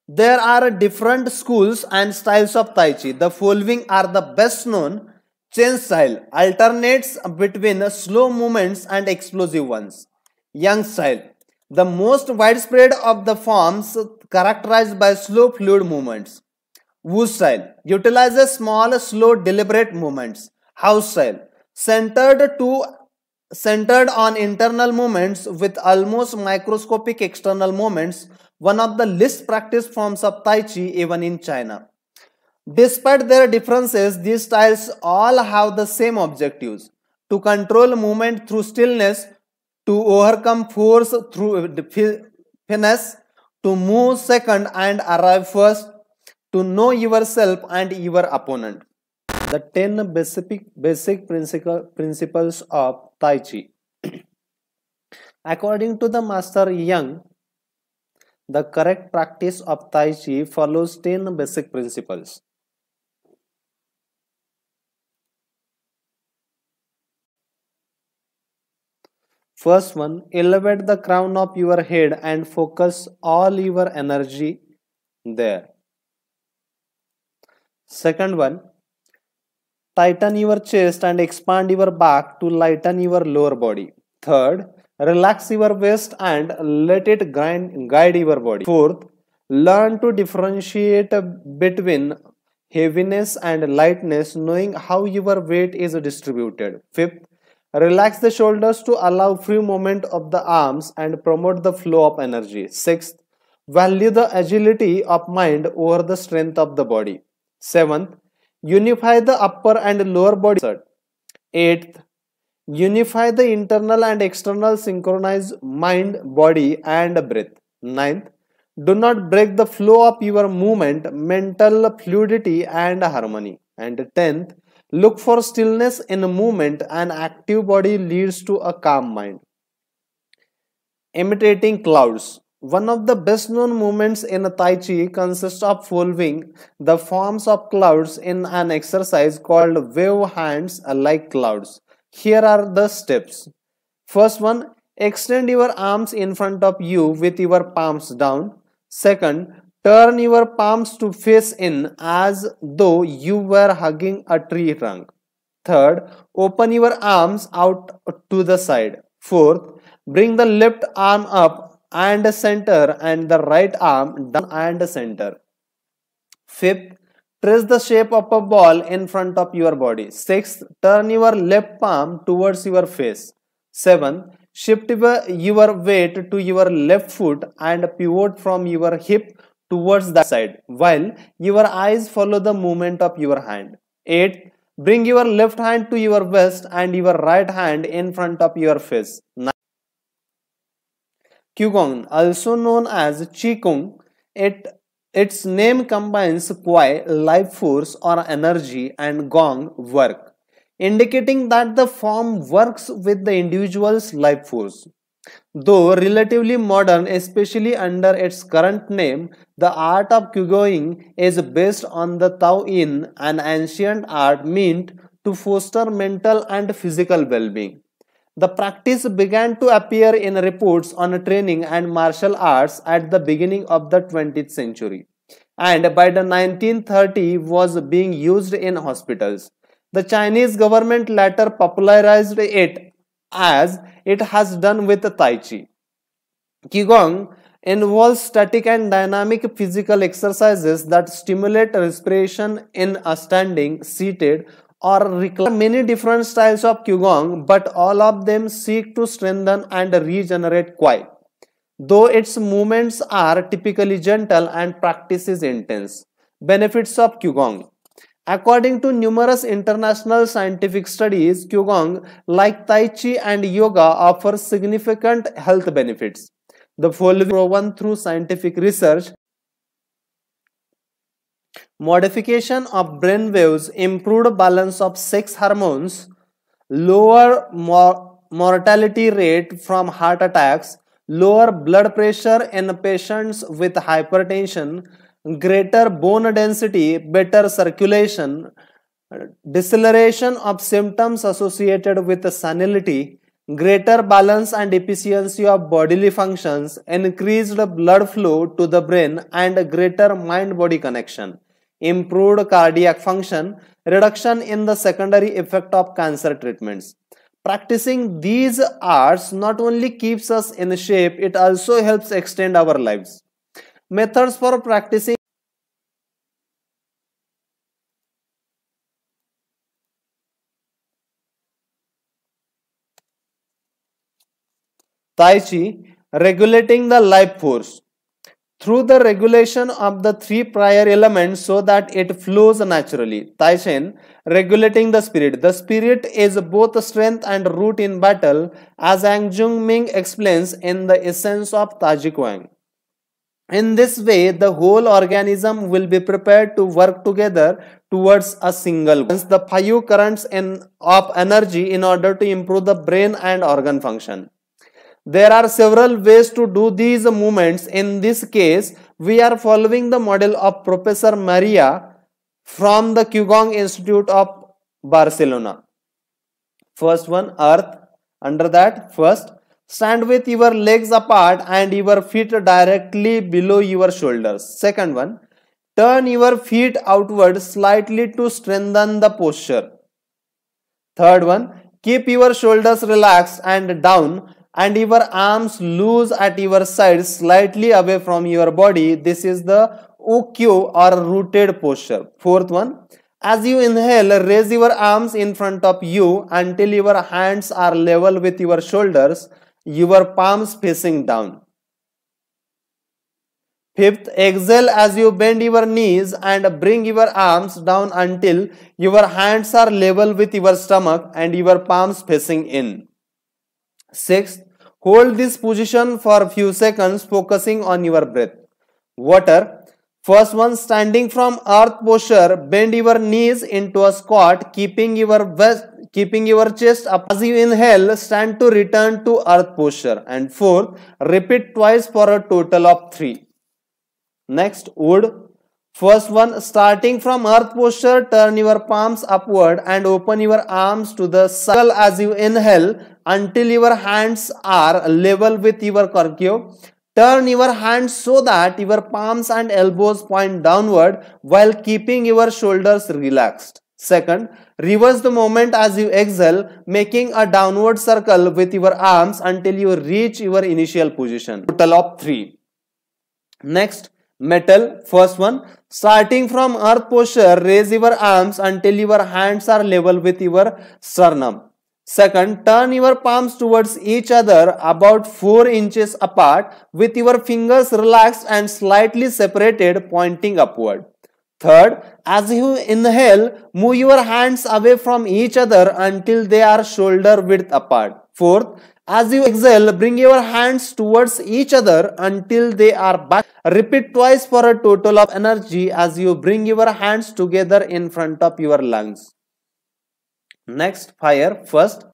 There are different schools and styles of Tai Chi. The following are the best known. Chen style alternates between slow movements and explosive ones. Yang style, the most widespread of the forms, characterized by slow fluid movements. Wu style utilizes small, slow, deliberate movements. House style, centered on internal movements with almost microscopic external movements, one of the least practiced forms of Tai Chi even in China. Despite their differences, these styles all have the same objectives: to control movement through stillness, to overcome force through finesse, to move second and arrive first, to know yourself and your opponent. The 10 basic principles of Tai Chi. According to the Master Yang, the correct practice of Tai Chi follows 10 basic principles. First one, elevate the crown of your head and focus all your energy there. Second one, tighten your chest and expand your back to lighten your lower body. Third, relax your waist and let it guide your body. Fourth, learn to differentiate between heaviness and lightness, knowing how your weight is distributed. Fifth, relax the shoulders to allow free movement of the arms and promote the flow of energy. Sixth, value the agility of mind over the strength of the body. Seventh, unify the upper and lower body. Eighth, unify the internal and external, synchronize mind, body and breath. Ninth, do not break the flow of your movement, mental fluidity and harmony. And 10th, look for stillness in movement. An active body leads to a calm mind. Imitating clouds. One of the best known movements in Tai Chi consists of following the forms of clouds in an exercise called wave hands like clouds. Here are the steps. First one, extend your arms in front of you with your palms down. Second, turn your palms to face in as though you were hugging a tree trunk. Third, open your arms out to the side. Fourth, bring the left arm up and center and the right arm down and center. Fifth, trace the shape of a ball in front of your body. Sixth, turn your left palm towards your face. Seventh, shift your weight to your left foot and pivot from your hip towards that side while your eyes follow the movement of your hand. Eighth, bring your left hand to your waist and your right hand in front of your face. Qigong, also known as Qigong, its name combines Qi, life force or energy, and Gong, work, indicating that the form works with the individual's life force. Though relatively modern, especially under its current name, the art of Qigong is based on the Tao Yin, an ancient art meant to foster mental and physical well-being. The practice began to appear in reports on training and martial arts at the beginning of the 20th century, and by the 1930s was being used in hospitals. The Chinese government later popularized it as it has done with Tai Chi. Qigong involves static and dynamic physical exercises that stimulate respiration in a standing, seated, or recline. Many different styles of Qigong, but all of them seek to strengthen and regenerate Qi, though its movements are typically gentle and practice is intense. Benefits of Qigong. According to numerous international scientific studies, Qigong, like Tai Chi and yoga, offers significant health benefits. The following proven through scientific research: modification of brain waves, improved balance of sex hormones, lower mortality rate from heart attacks, lower blood pressure in patients with hypertension, greater bone density, better circulation, deceleration of symptoms associated with senility, greater balance and efficiency of bodily functions, increased blood flow to the brain and greater mind-body connection, improved cardiac function, reduction in the secondary effect of cancer treatments. Practicing these arts not only keeps us in shape, it also helps extend our lives. Methods for practicing Tai Chi, regulating the life force through the regulation of the three prior elements so that it flows naturally. Tai Chi, regulating the spirit. The spirit is both strength and root in battle, as Ang Jung Ming explains in the essence of Taji Chuan. In this way, the whole organism will be prepared to work together towards a single goal. The 5 currents of energy in order to improve the brain and organ function. There are several ways to do these movements. In this case, we are following the model of Professor Maria from the Qigong Institute of Barcelona. First one, earth. Under that, first, stand with your legs apart and your feet directly below your shoulders. Second one, turn your feet outward slightly to strengthen the posture. Third one, keep your shoulders relaxed and down and your arms loose at your sides slightly away from your body. This is the Ukyo or rooted posture. Fourth one, as you inhale, raise your arms in front of you until your hands are level with your shoulders, your palms facing down. Fifth, exhale as you bend your knees and bring your arms down until your hands are level with your stomach and your palms facing in. Sixth, hold this position for a few seconds, focusing on your breath. Water. First one, standing from earth posture, bend your knees into a squat, keeping your keeping your chest up. As you inhale, stand to return to earth posture. And fourth, repeat twice for a total of 3. Next, wood. First one, starting from earth posture, turn your palms upward and open your arms to the circle as you inhale until your hands are level with your curvature. Turn your hands so that your palms and elbows point downward while keeping your shoulders relaxed. Second, reverse the movement as you exhale, making a downward circle with your arms until you reach your initial position. Total of 3. Next, metal. First one, starting from earth posture, raise your arms until your hands are level with your sternum. Second, turn your palms towards each other about 4 inches apart with your fingers relaxed and slightly separated, pointing upward. Third, as you inhale, move your hands away from each other until they are shoulder width apart. Fourth, as you exhale, bring your hands towards each other until they are back. Repeat twice for a total of energy as you bring your hands together in front of your lungs. Next, fire. First,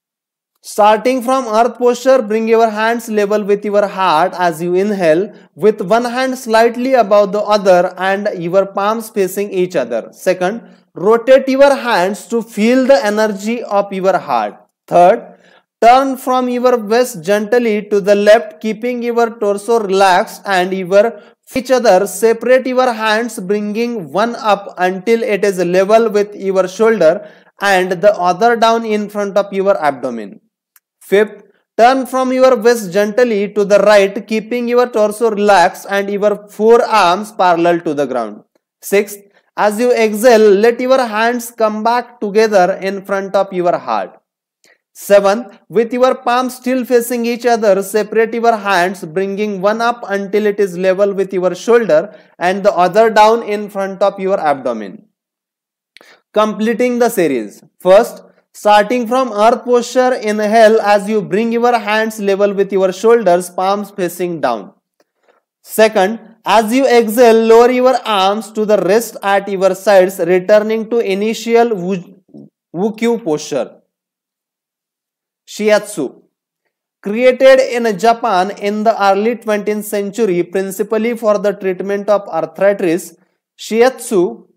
starting from earth posture, bring your hands level with your heart as you inhale, with one hand slightly above the other and your palms facing each other. Second, rotate your hands to feel the energy of your heart. Third, turn from your waist gently to the left, keeping your torso relaxed and your each other. Separate your hands, bringing one up until it is level with your shoulder and the other down in front of your abdomen. Fifth, turn from your waist gently to the right, keeping your torso relaxed and your forearms parallel to the ground. Sixth, as you exhale, let your hands come back together in front of your heart. Seventh, with your palms still facing each other, separate your hands, bringing one up until it is level with your shoulder and the other down in front of your abdomen. Completing the series. First, starting from earth posture, inhale as you bring your hands level with your shoulders, palms facing down. Second, as you exhale, lower your arms to the rest at your sides, returning to initial Wukyu posture. Shiatsu. Created in Japan in the early 20th century, principally for the treatment of arthritis, Shiatsu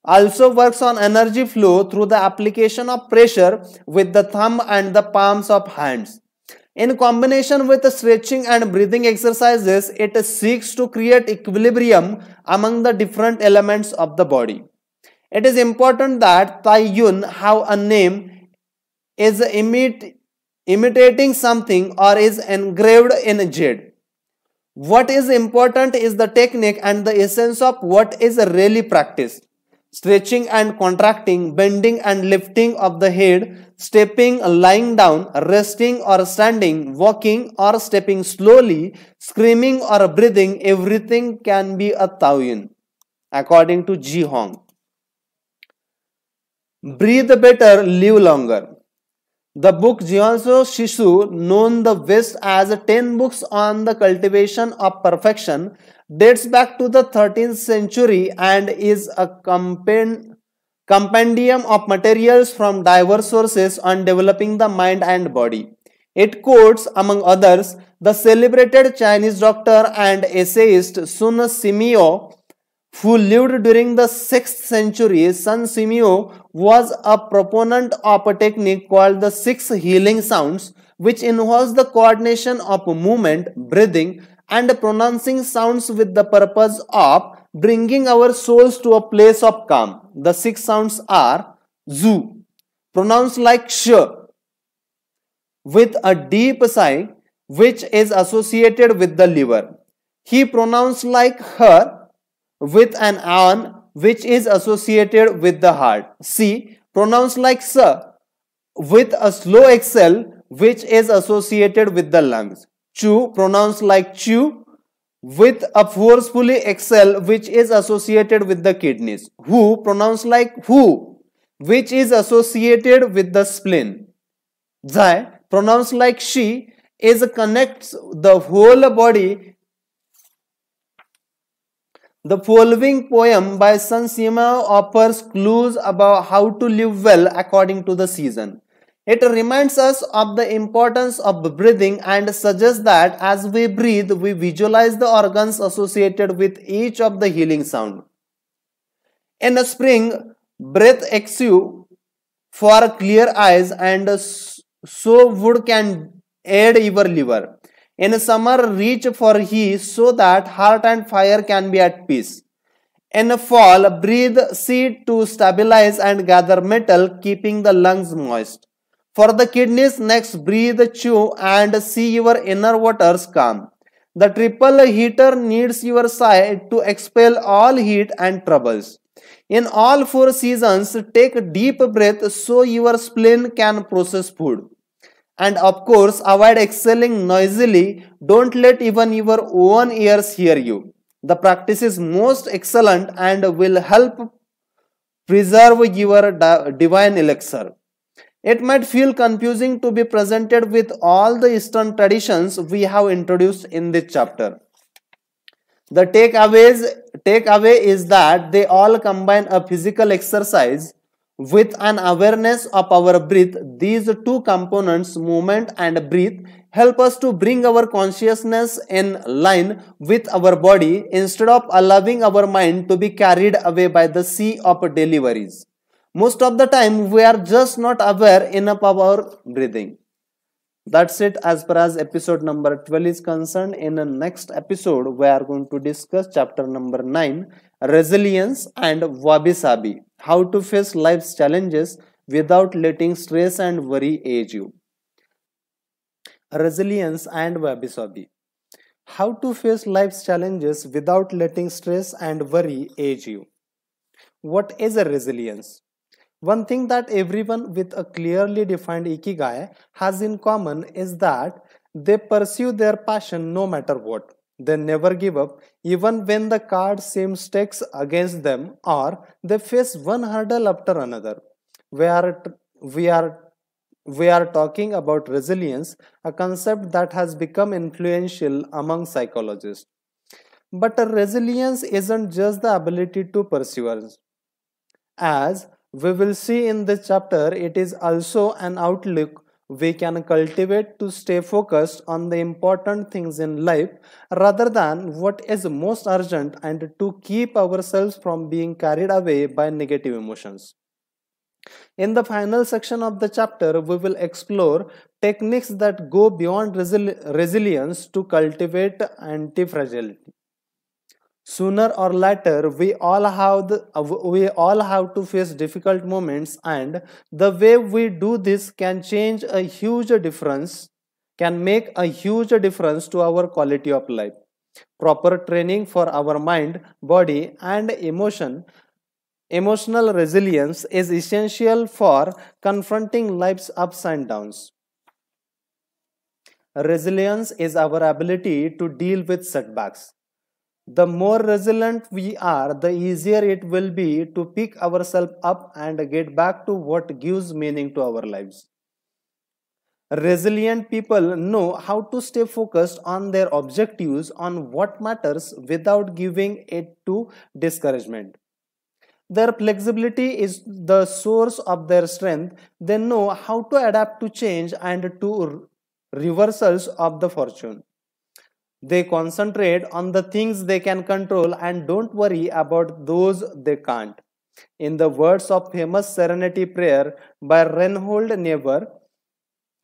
also works on energy flow through the application of pressure with the thumb and the palms of hands. In combination with the stretching and breathing exercises, it seeks to create equilibrium among the different elements of the body. It is important that Tai Yun have a name is imitating something or is engraved in jade. What is important is the technique and the essence of what is really practiced. Stretching and contracting, bending and lifting of the head, stepping, lying down, resting or standing, walking or stepping slowly, screaming or breathing, everything can be a Taoyin, according to Ji Hong. Breathe better, live longer. The book Jianso Shishu, known the West as 10 books on the cultivation of perfection, dates back to the 13th century and is a compendium of materials from diverse sources on developing the mind and body. It quotes, among others, the celebrated Chinese doctor and essayist Sun Simiao, who lived during the 6th century. Sun Simiao was a proponent of a technique called the 6 healing sounds, which involves the coordination of movement, breathing, and pronouncing sounds with the purpose of bringing our souls to a place of calm. The 6 sounds are Zu, pronounced like Sh, with a deep sigh, which is associated with the liver. He pronounced like Her, with an An, which is associated with the heart. C, pronounced like Sa, with a slow exhale, which is associated with the lungs. Chu, pronounced like Chu, with a forcefully exhale, which is associated with the kidneys. Hu, pronounced like Hu, which is associated with the spleen. Zai, pronounced like She, is connects the whole body The following poem by Sansima offers clues about how to live well according to the season. It reminds us of the importance of breathing and suggests that as we breathe, we visualize the organs associated with each of the healing sound. In a spring, breath exhale for clear eyes and so wood can aid your liver. In summer, reach for heat so that heart and fire can be at peace. In fall, breathe seed to stabilize and gather metal, keeping the lungs moist. For the kidneys, next breathe, chew, and see your inner waters calm. The triple heater needs your side to expel all heat and troubles. In all four seasons, take a deep breath so your spleen can process food. And of course, avoid exhaling noisily. Don't let even your own ears hear you. The practice is most excellent and will help preserve your divine elixir. It might feel confusing to be presented with all the Eastern traditions we have introduced in this chapter. The takeaway is that they all combine a physical exercise with an awareness of our breath. These two components, movement and breath, help us to bring our consciousness in line with our body instead of allowing our mind to be carried away by the sea of daily worries. Most of the time, we are just not aware enough of our breathing. That's it as far as episode number 12 is concerned. In the next episode, we are going to discuss chapter number 9, Resilience and Wabi Sabi, how to face life's challenges without letting stress and worry age you. Resilience and Wabi Sabi, how to face life's challenges without letting stress and worry age you. What is a resilience? One thing that everyone with a clearly defined Ikigai has in common is that they pursue their passion no matter what. They never give up even when the cards seem stacked against them or they face one hurdle after another. We are, we are, we are talking about resilience, a concept that has become influential among psychologists. But a resilience isn't just the ability to persevere. As we will see in this chapter, it is also an outlook we can cultivate to stay focused on the important things in life rather than what is most urgent and to keep ourselves from being carried away by negative emotions. In the final section of the chapter, we will explore techniques that go beyond resilience to cultivate anti-fragility. Sooner or later, we all have to face difficult moments, and the way we do this can make a huge difference to our quality of life. Proper training for our mind, body, and emotional resilience is essential for confronting life's ups and downs. Resilience is our ability to deal with setbacks. The more resilient we are, the easier it will be to pick ourselves up and get back to what gives meaning to our lives. Resilient people know how to stay focused on their objectives, on what matters, without giving it to discouragement. Their flexibility is the source of their strength. They know how to adapt to change and to reversals of the fortune. They concentrate on the things they can control and don't worry about those they can't. In the words of famous Serenity Prayer by Reinhold Niebuhr,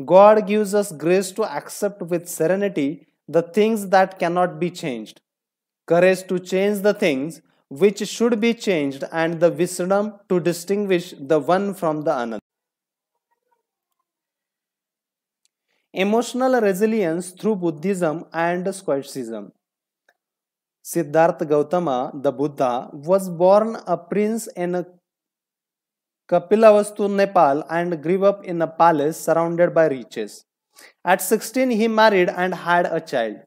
God gives us grace to accept with serenity the things that cannot be changed, courage to change the things which should be changed, and the wisdom to distinguish the one from the another. Emotional resilience through Buddhism and Stoicism. Siddhartha Gautama, the Buddha, was born a prince in Kapilavastu, Nepal, and grew up in a palace surrounded by riches. At 16, he married and had a child.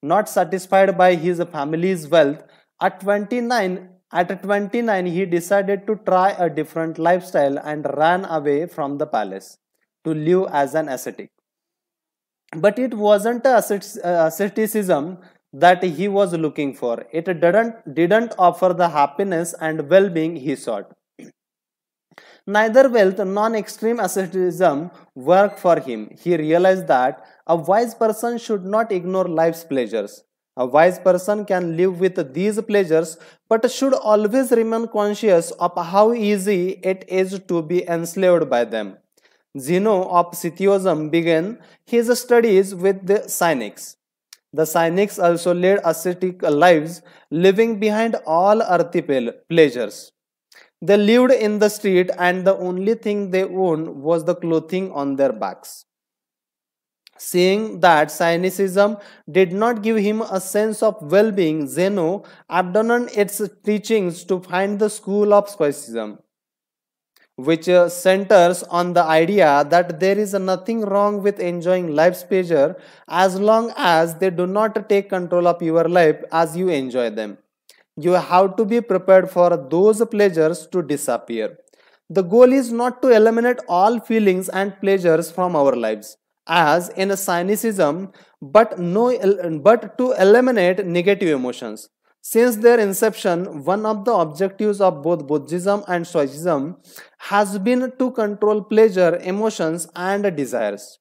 Not satisfied by his family's wealth, at 29, he decided to try a different lifestyle and ran away from the palace to live as an ascetic. But it wasn't asceticism that he was looking for. It didn't offer the happiness and well-being he sought. Neither wealth nor extreme asceticism worked for him. He realized that a wise person should not ignore life's pleasures. A wise person can live with these pleasures but should always remain conscious of how easy it is to be enslaved by them. Zeno of Citiosm began his studies with the Cynics. The Cynics also led ascetic lives, leaving behind all earthly pleasures. They lived in the street, and the only thing they owned was the clothing on their backs. Seeing that cynicism did not give him a sense of well-being, Zeno abandoned its teachings to find the school of Stoicism, which centers on the idea that there is nothing wrong with enjoying life's pleasure as long as they do not take control of your life as you enjoy them. You have to be prepared for those pleasures to disappear. The goal is not to eliminate all feelings and pleasures from our lives, as in cynicism, but to eliminate negative emotions. Since their inception, one of the objectives of both Buddhism and Stoicism has been to control pleasure, emotions, and desires.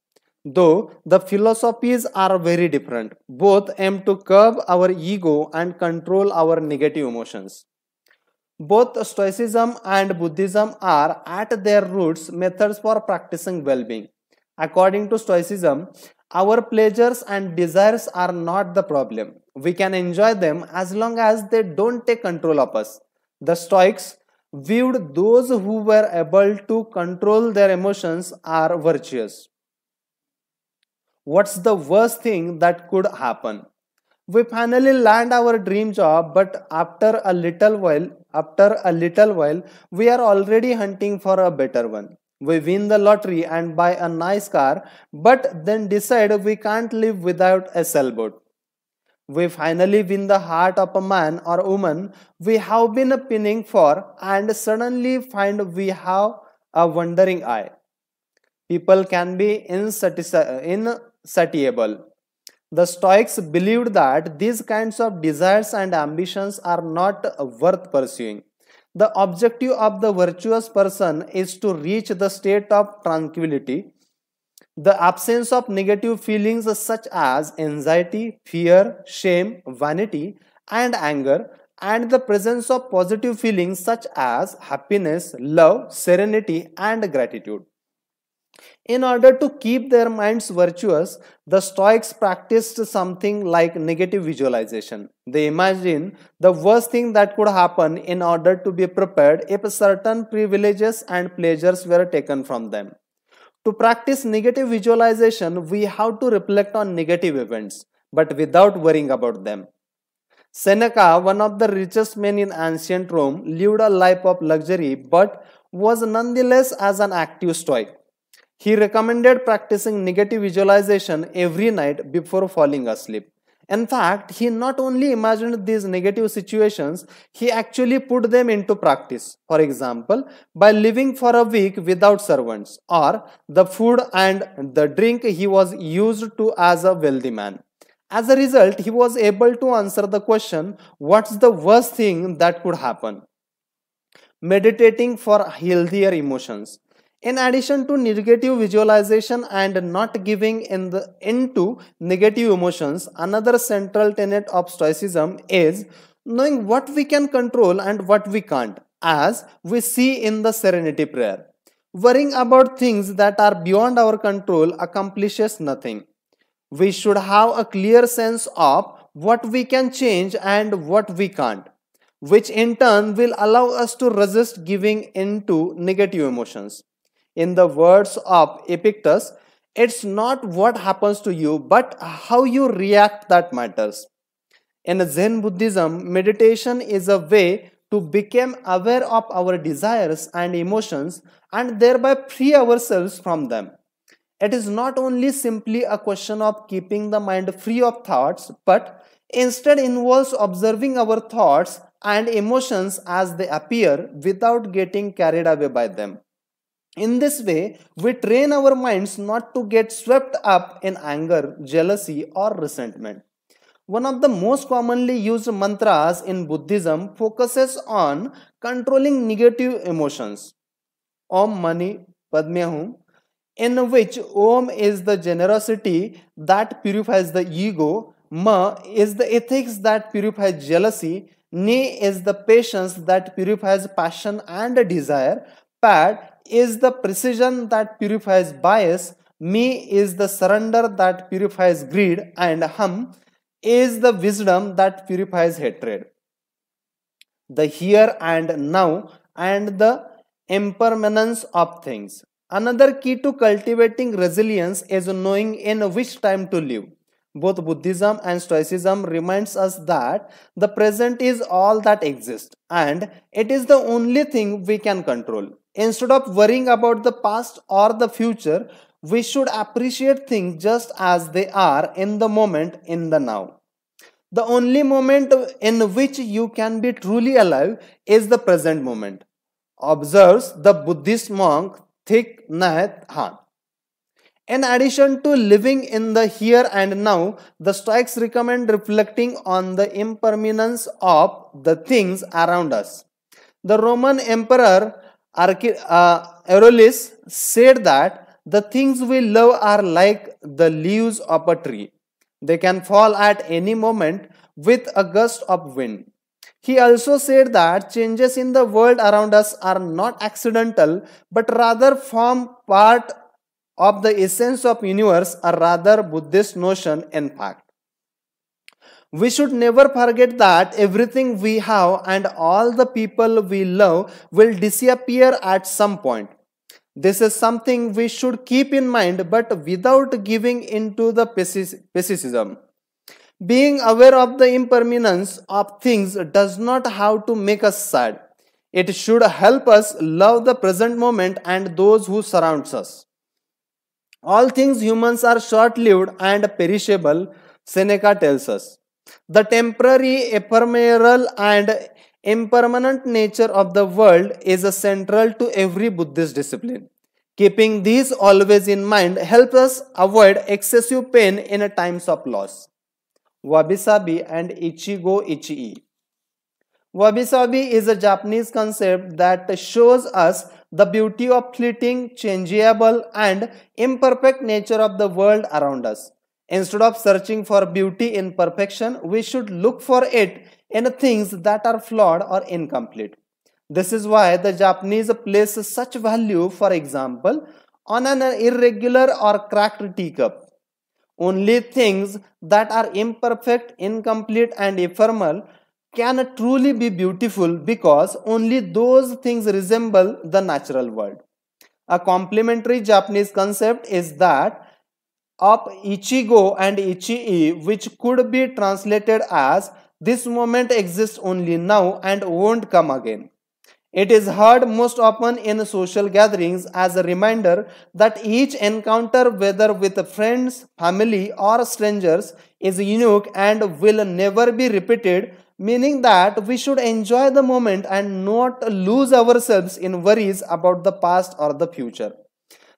Though the philosophies are very different, both aim to curb our ego and control our negative emotions. Both Stoicism and Buddhism are, at their roots, methods for practicing well being. According to Stoicism, our pleasures and desires are not the problem. We can enjoy them as long as they don't take control of us. The Stoics viewed those who were able to control their emotions are virtuous. What's the worst thing that could happen? We finally land our dream job, but after a little while, we are already hunting for a better one. We win the lottery and buy a nice car, but then decide we can't live without a sailboat. We finally win the heart of a man or woman we have been pinning for, and suddenly find we have a wandering eye. People can be insatiable. The Stoics believed that these kinds of desires and ambitions are not worth pursuing. The objective of the virtuous person is to reach the state of tranquility, the absence of negative feelings such as anxiety, fear, shame, vanity, and anger, and the presence of positive feelings such as happiness, love, serenity, and gratitude. In order to keep their minds virtuous, the Stoics practiced something like negative visualization. They imagined the worst thing that could happen in order to be prepared if certain privileges and pleasures were taken from them. To practice negative visualization, we have to reflect on negative events, but without worrying about them. Seneca, one of the richest men in ancient Rome, lived a life of luxury but was nonetheless as an active Stoic. He recommended practicing negative visualization every night before falling asleep. In fact, he not only imagined these negative situations, he actually put them into practice. For example, by living for a week without servants, or the food and the drink he was used to as a wealthy man. As a result, he was able to answer the question, what's the worst thing that could happen? Meditating for healthier emotions. In addition to negative visualization and not giving into negative emotions, another central tenet of Stoicism is knowing what we can control and what we can't, as we see in the Serenity Prayer. Worrying about things that are beyond our control accomplishes nothing. We should have a clear sense of what we can change and what we can't, which in turn will allow us to resist giving into negative emotions. In the words of Epictetus, it's not what happens to you, but how you react that matters. In Zen Buddhism, meditation is a way to become aware of our desires and emotions and thereby free ourselves from them. It is not only simply a question of keeping the mind free of thoughts, but instead involves observing our thoughts and emotions as they appear without getting carried away by them. In this way, we train our minds not to get swept up in anger, jealousy, or resentment. One of the most commonly used mantras in Buddhism focuses on controlling negative emotions. Om Mani Padme Hum, in which Om is the generosity that purifies the ego, Ma is the ethics that purifies jealousy, Ni is the patience that purifies passion and desire, Pad is the precision that purifies bias, Me is the surrender that purifies greed, and Hum is the wisdom that purifies hatred. The here and now and the impermanence of things. Another key to cultivating resilience is knowing in which time to live. Both Buddhism and Stoicism reminds us that the present is all that exists and it is the only thing we can control. Instead of worrying about the past or the future, we should appreciate things just as they are in the moment, in the now. The only moment in which you can be truly alive is the present moment, observes the Buddhist monk Thich Nhat Hanh. In addition to living in the here and now, the Stoics recommend reflecting on the impermanence of the things around us. The Roman Emperor Aurelius said that the things we love are like the leaves of a tree. They can fall at any moment with a gust of wind. He also said that changes in the world around us are not accidental, but rather form part of the essence of universe, a rather Buddhist notion in fact. We should never forget that everything we have and all the people we love will disappear at some point. This is something we should keep in mind, but without giving into the pessimism. Being aware of the impermanence of things does not have to make us sad. It should help us love the present moment and those who surround us. All things humans are short-lived and perishable, Seneca tells us. The temporary, ephemeral and impermanent nature of the world is central to every Buddhist discipline. Keeping these always in mind helps us avoid excessive pain in times of loss. Wabi-sabi and Ichigo Ichii. Wabi-sabi is a Japanese concept that shows us the beauty of fleeting, changeable, and imperfect nature of the world around us. Instead of searching for beauty in perfection, we should look for it in things that are flawed or incomplete. This is why the Japanese place such value, for example, on an irregular or cracked teacup. Only things that are imperfect, incomplete, and ephemeral can truly be beautiful because only those things resemble the natural world. A complementary Japanese concept is that of Ichigo and Ichii, which could be translated as this moment exists only now and won't come again. It is heard most often in social gatherings as a reminder that each encounter, whether with friends, family, or strangers, is unique and will never be repeated, meaning that we should enjoy the moment and not lose ourselves in worries about the past or the future.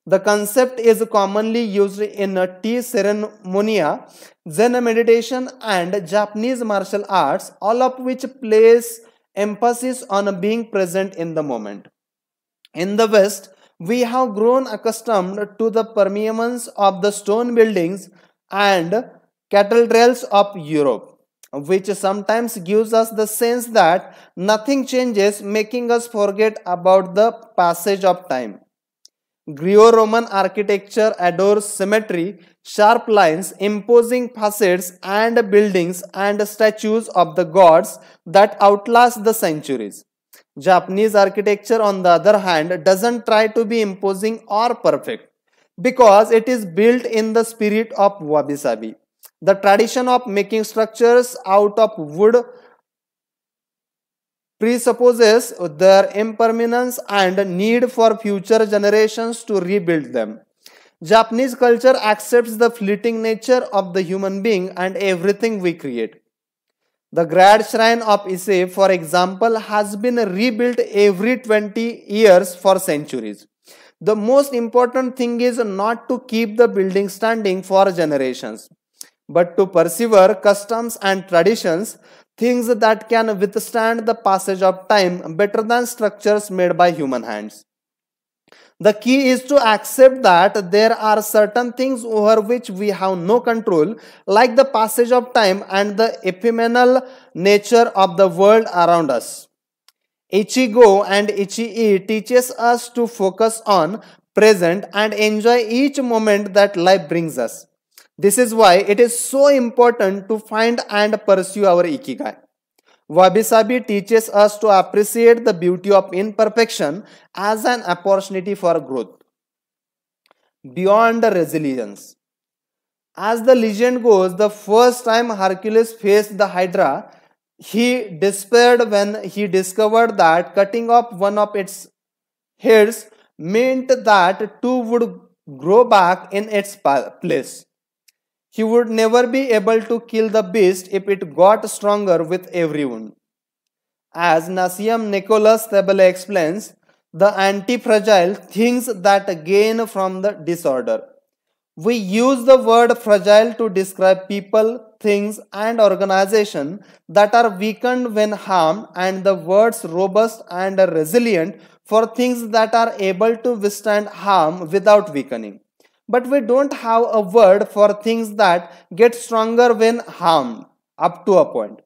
The concept is commonly used in tea ceremonia, Zen meditation, and Japanese martial arts, all of which place emphasis on being present in the moment. In the West, we have grown accustomed to the permanence of the stone buildings and cathedrals of Europe, which sometimes gives us the sense that nothing changes, making us forget about the passage of time. Greco-Roman architecture adores symmetry, sharp lines, imposing facades and buildings and statues of the gods that outlast the centuries. Japanese architecture, on the other hand, doesn't try to be imposing or perfect because it is built in the spirit of wabi-sabi. The tradition of making structures out of wood presupposes their impermanence and need for future generations to rebuild them. Japanese culture accepts the fleeting nature of the human being and everything we create. The Grand Shrine of Ise, for example, has been rebuilt every 20 years for centuries. The most important thing is not to keep the building standing for generations, but to persevere customs and traditions, things that can withstand the passage of time better than structures made by human hands. The key is to accept that there are certain things over which we have no control, like the passage of time and the ephemeral nature of the world around us. Ichigo and Ichii teaches us to focus on present and enjoy each moment that life brings us. This is why it is so important to find and pursue our Ikigai. Wabi-sabi teaches us to appreciate the beauty of imperfection as an opportunity for growth. Beyond resilience. As the legend goes, the first time Hercules faced the Hydra, he despaired when he discovered that cutting off one of its heads meant that two would grow back in its place. He would never be able to kill the beast if it got stronger with every wound. As Nassim Nicholas Taleb explains, the anti-fragile things that gain from the disorder. We use the word fragile to describe people, things, and organizations that are weakened when harmed, and the words robust and resilient for things that are able to withstand harm without weakening. But we don't have a word for things that get stronger when harmed, up to a point.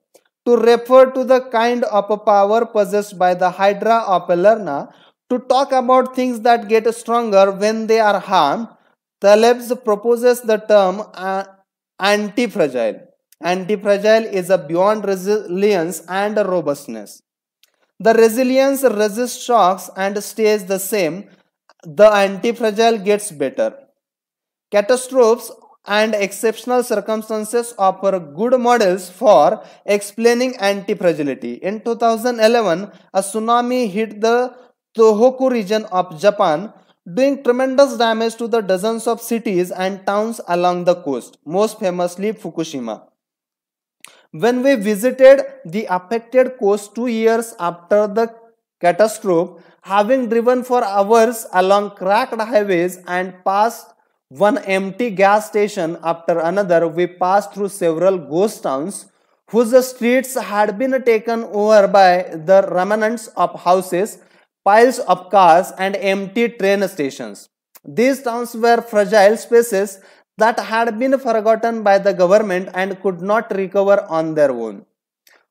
To refer to the kind of a power possessed by the Hydra of Lerna, to talk about things that get stronger when they are harmed, Taleb proposes the term anti-fragile. Anti-fragile is a beyond resilience and robustness. The resilience resists shocks and stays the same. The anti-fragile gets better. Catastrophes and exceptional circumstances offer good models for explaining anti-fragility. In 2011, a tsunami hit the Tohoku region of Japan, doing tremendous damage to the dozens of cities and towns along the coast, most famously Fukushima. When we visited the affected coast 2 years after the catastrophe, having driven for hours along cracked highways and passed one empty gas station after another, we passed through several ghost towns whose streets had been taken over by the remnants of houses, piles of cars, and empty train stations. These towns were fragile spaces that had been forgotten by the government and could not recover on their own.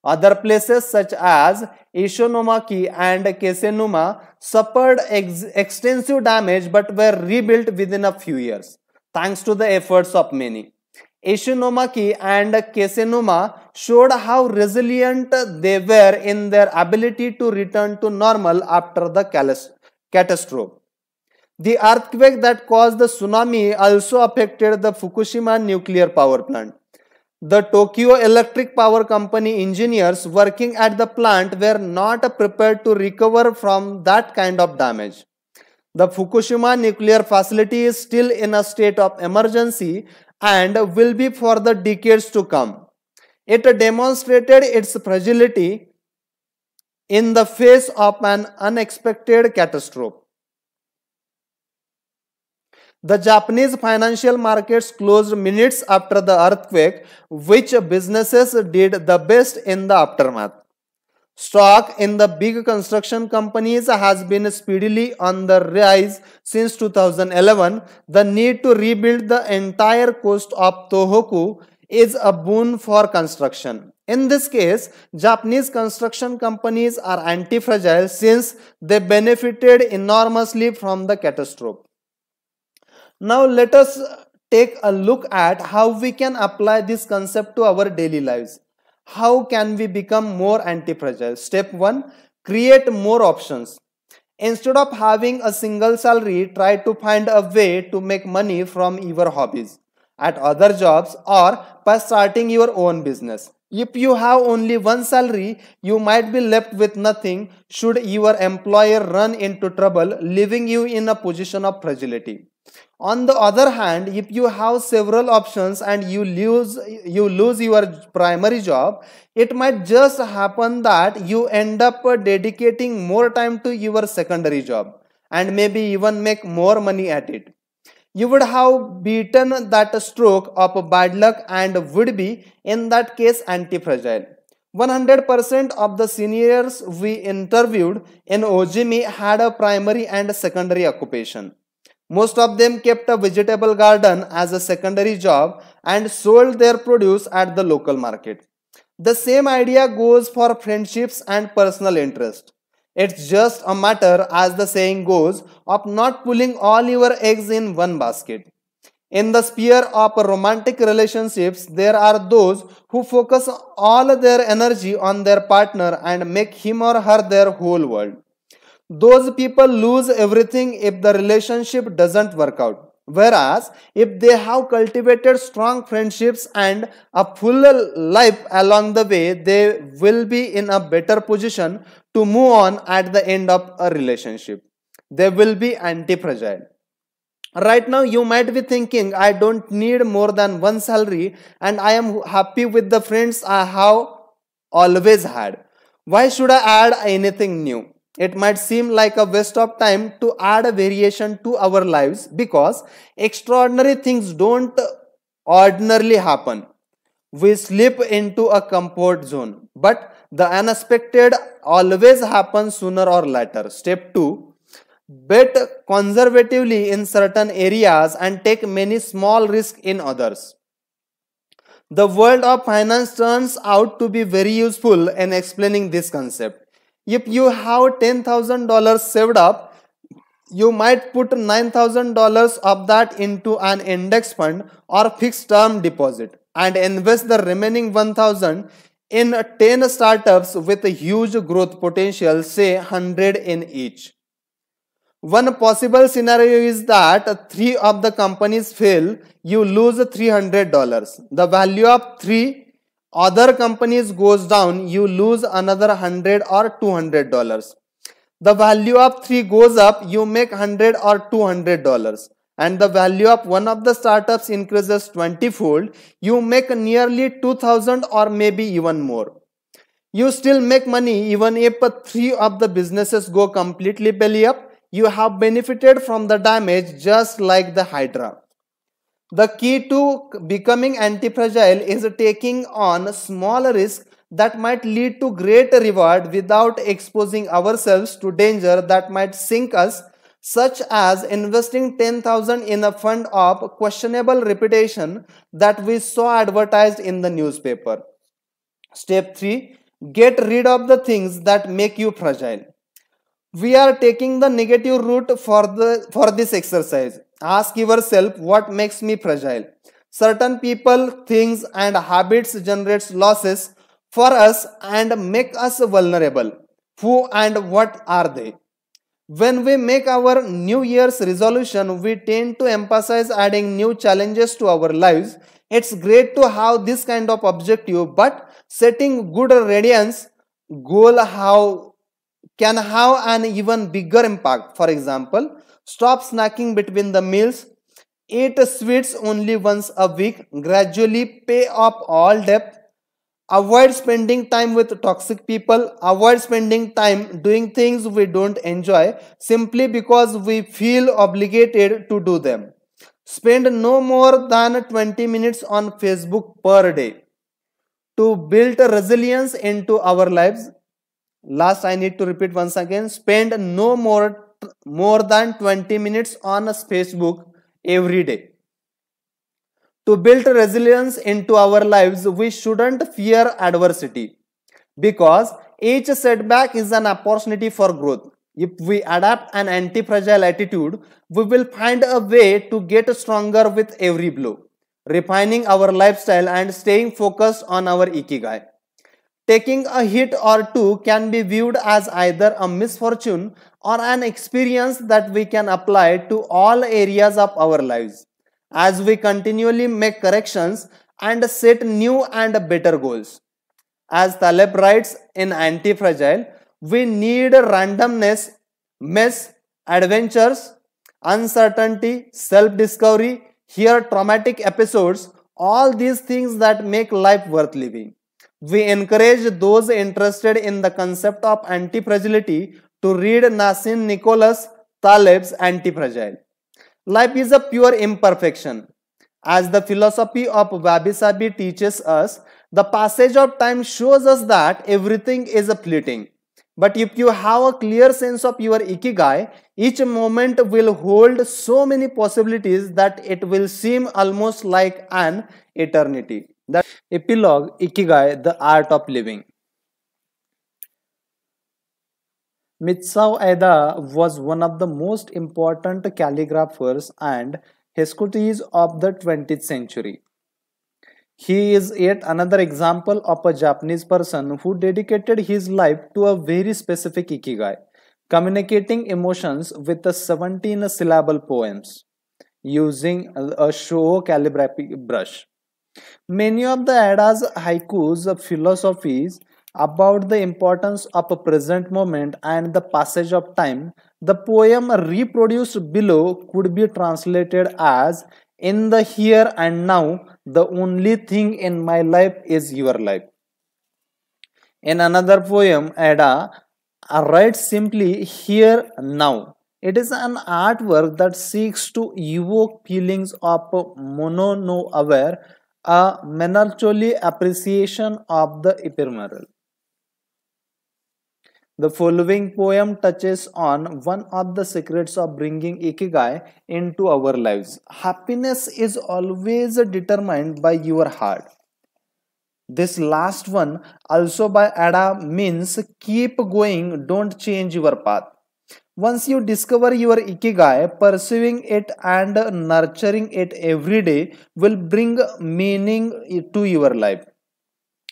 Other places such as Ishinomaki and Kesenuma suffered extensive damage but were rebuilt within a few years, thanks to the efforts of many. Ishinomaki and Kesenuma showed how resilient they were in their ability to return to normal after the catastrophe. The earthquake that caused the tsunami also affected the Fukushima nuclear power plant. The Tokyo Electric Power Company engineers working at the plant were not prepared to recover from that kind of damage. The Fukushima nuclear facility is still in a state of emergency and will be for the decades to come. It demonstrated its fragility in the face of an unexpected catastrophe. The Japanese financial markets closed minutes after the earthquake, which businesses did the best in the aftermath. Stock in the big construction companies has been speedily on the rise since 2011. The need to rebuild the entire coast of Tohoku is a boon for construction. In this case, Japanese construction companies are anti-fragile since they benefited enormously from the catastrophe. Now let us take a look at how we can apply this concept to our daily lives. How can we become more anti-fragile? Step 1. Create more options. Instead of having a single salary, try to find a way to make money from your hobbies, at other jobs, or by starting your own business. If you have only one salary, you might be left with nothing should your employer run into trouble, leaving you in a position of fragility. On the other hand, if you have several options and you lose your primary job, it might just happen that you end up dedicating more time to your secondary job and maybe even make more money at it. You would have beaten that stroke of bad luck and would be, in that case, anti-fragile. 100% of the seniors we interviewed in OGME had a primary and secondary occupation. Most of them kept a vegetable garden as a secondary job and sold their produce at the local market. The same idea goes for friendships and personal interest. It's just a matter, as the saying goes, of not pulling all your eggs in one basket. In the sphere of romantic relationships, there are those who focus all their energy on their partner and make him or her their whole world. Those people lose everything if the relationship doesn't work out. Whereas, if they have cultivated strong friendships and a full life along the way, they will be in a better position to move on at the end of a relationship. They will be anti-fragile. Right now, you might be thinking, I don't need more than one salary and I am happy with the friends I have always had. Why should I add anything new? It might seem like a waste of time to add a variation to our lives because extraordinary things don't ordinarily happen. We slip into a comfort zone, but the unexpected always happens sooner or later. Step 2. Bet conservatively in certain areas and take many small risks in others. The world of finance turns out to be very useful in explaining this concept. If you have $10,000 saved up, you might put $9,000 of that into an index fund or fixed term deposit and invest the remaining $1,000 in 10 startups with a huge growth potential, say 100 in each. One possible scenario is that 3 of the companies fail, you lose $300. The value of 3 other companies goes down, you lose another $100 or $200. The value of 3 goes up, you make $100 or $200. And the value of one of the startups increases 20-fold, you make nearly 2,000 or maybe even more. You still make money even if 3 of the businesses go completely belly up. You have benefited from the damage just like the Hydra. The key to becoming anti-fragile is taking on small risks that might lead to great reward without exposing ourselves to danger that might sink us, such as investing 10,000 in a fund of questionable reputation that we saw advertised in the newspaper. Step 3. Get rid of the things that make you fragile. We are taking the negative route for this exercise. Ask yourself, what makes me fragile? Certain people, things and habits generates losses for us and make us vulnerable. Who and what are they? When we make our New Year's resolution, we tend to emphasize adding new challenges to our lives. It's great to have this kind of objective, but setting good radiance goal can have an even bigger impact. For example, stop snacking between the meals, eat sweets only once a week, gradually pay off all debt, avoid spending time with toxic people, avoid spending time doing things we don't enjoy simply because we feel obligated to do them. Spend no more than 20 minutes on Facebook per day. To build resilience into our lives, last I need to repeat once again, spend no more than 20 minutes on Facebook every day. To build resilience into our lives, we shouldn't fear adversity because each setback is an opportunity for growth. If we adapt an anti-fragile attitude, we will find a way to get stronger with every blow, refining our lifestyle and staying focused on our IKIGAI. Taking a hit or two can be viewed as either a misfortune or an experience that we can apply to all areas of our lives as we continually make corrections and set new and better goals. As Taleb writes in Anti-Fragile, we need randomness, mess, adventures, uncertainty, self-discovery, here traumatic episodes, all these things that make life worth living. We encourage those interested in the concept of anti-fragility to read Nassim Nicholas Taleb's Anti-Fragile. Life is a pure imperfection. As the philosophy of Wabi-Sabi teaches us, the passage of time shows us that everything is fleeting. But if you have a clear sense of your ikigai, each moment will hold so many possibilities that it will seem almost like an eternity. The epilogue, Ikigai, the art of living. Mitsao Eda was one of the most important calligraphers and Hescotes of the 20th century. He is yet another example of a Japanese person who dedicated his life to a very specific ikigai, communicating emotions with the 17 syllable poems using a show calligraphy brush. Many of the Eda's haikus philosophies about the importance of a present moment and the passage of time. The poem reproduced below could be translated as, in the here and now, the only thing in my life is your life. In another poem, Eda writes simply, here now. It is an artwork that seeks to evoke feelings of mono-no-aware, a melancholy appreciation of the ephemeral. The following poem touches on one of the secrets of bringing ikigai into our lives. Happiness is always determined by your heart. This last one, also by Ada, means keep going, don't change your path. Once you discover your ikigai, pursuing it and nurturing it every day will bring meaning to your life.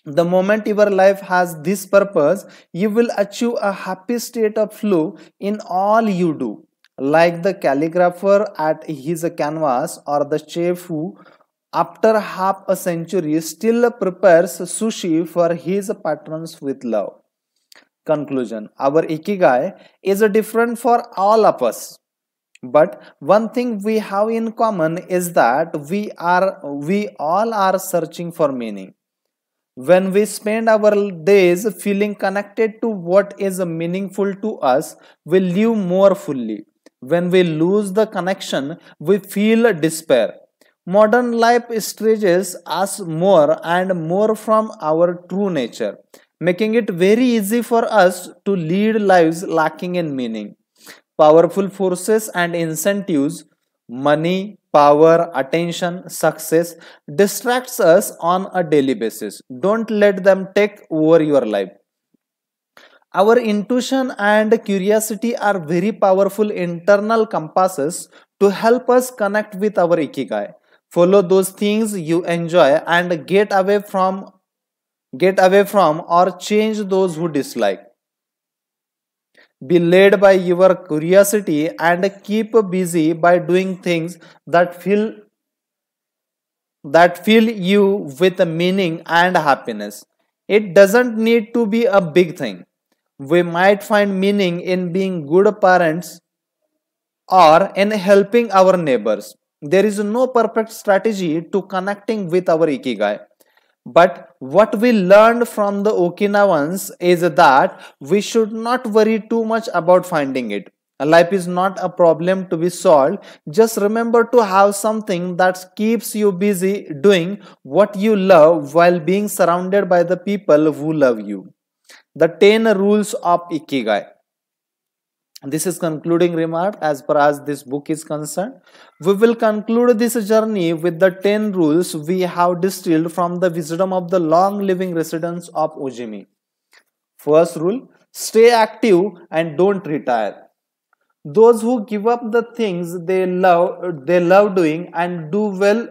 The moment your life has this purpose, you will achieve a happy state of flow in all you do. Like the calligrapher at his canvas or the chef who, after half a century, still prepares sushi for his patrons with love. Conclusion: our ikigai is different for all of us. But one thing we have in common is that we all are searching for meaning. When we spend our days feeling connected to what is meaningful to us, we live more fully. When we lose the connection, we feel despair. Modern life stretches us more and more from our true nature, making it very easy for us to lead lives lacking in meaning. Powerful forces and incentives, money, power, attention, success, distracts us on a daily basis. Don't let them take over your life. Our intuition and curiosity are very powerful internal compasses to help us connect with our ikigai. Follow those things you enjoy and get away from or change those who dislike. Be led by your curiosity and keep busy by doing things that fill you with meaning and happiness. It doesn't need to be a big thing. We might find meaning in being good parents or in helping our neighbors. There is no perfect strategy to connecting with our ikigai. But what we learned from the Okinawans is that we should not worry too much about finding it. Life is not a problem to be solved. Just remember to have something that keeps you busy doing what you love while being surrounded by the people who love you. The 10 rules of Ikigai. This is concluding remark as far as this book is concerned. We will conclude this journey with the 10 rules we have distilled from the wisdom of the long living residents of Ojimi. First rule: stay active and don't retire. Those who give up the things they love doing and do well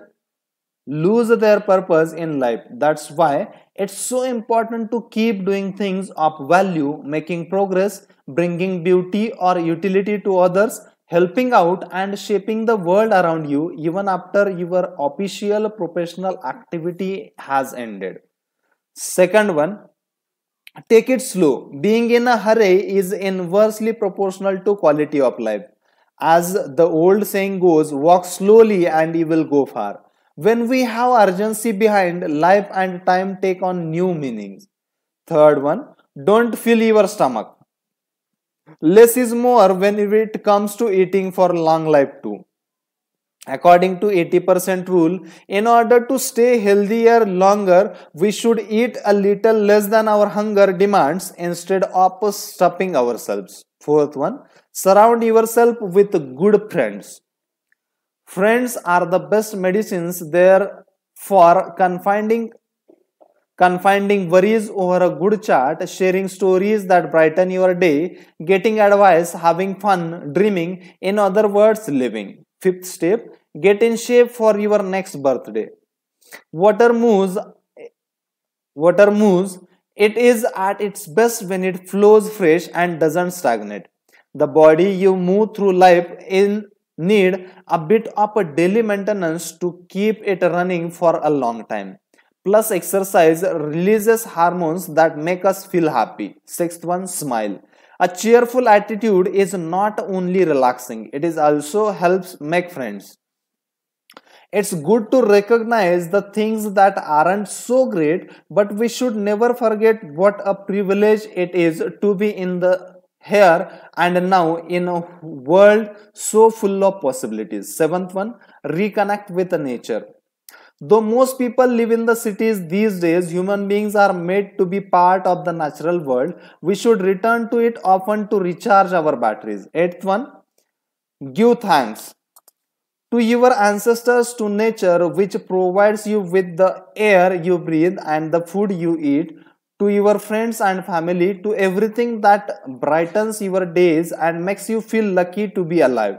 lose their purpose in life. That's why it's so important to keep doing things of value, making progress, bringing beauty or utility to others, helping out and shaping the world around you even after your official professional activity has ended. Second one, take it slow. Being in a hurry is inversely proportional to quality of life. As the old saying goes, walk slowly and you will go far. When we have urgency behind, life and time take on new meanings. Third one, don't fill your stomach. Less is more when it comes to eating for long life too. According to 80% rule, in order to stay healthier longer, we should eat a little less than our hunger demands instead of stuffing ourselves. Fourth one, surround yourself with good friends. Friends are the best medicines there for confining worries over a good chat, sharing stories that brighten your day, getting advice, having fun, dreaming, in other words, living. Fifth step, get in shape for your next birthday. Water moves, water moves. It is at its best when it flows fresh and doesn't stagnate. The body you move through life in need a bit of a daily maintenance to keep it running for a long time. Plus, exercise releases hormones that make us feel happy. Sixth one, smile. A cheerful attitude is not only relaxing, it is also helps make friends. It's good to recognize the things that aren't so great, but we should never forget what a privilege it is to be in the here and now in a world so full of possibilities. Seventh one, reconnect with nature. Though most people live in the cities these days, human beings are made to be part of the natural world. We should return to it often to recharge our batteries. Eighth one, give thanks to your ancestors, to nature, which provides you with the air you breathe and the food you eat, to your friends and family, to everything that brightens your days and makes you feel lucky to be alive.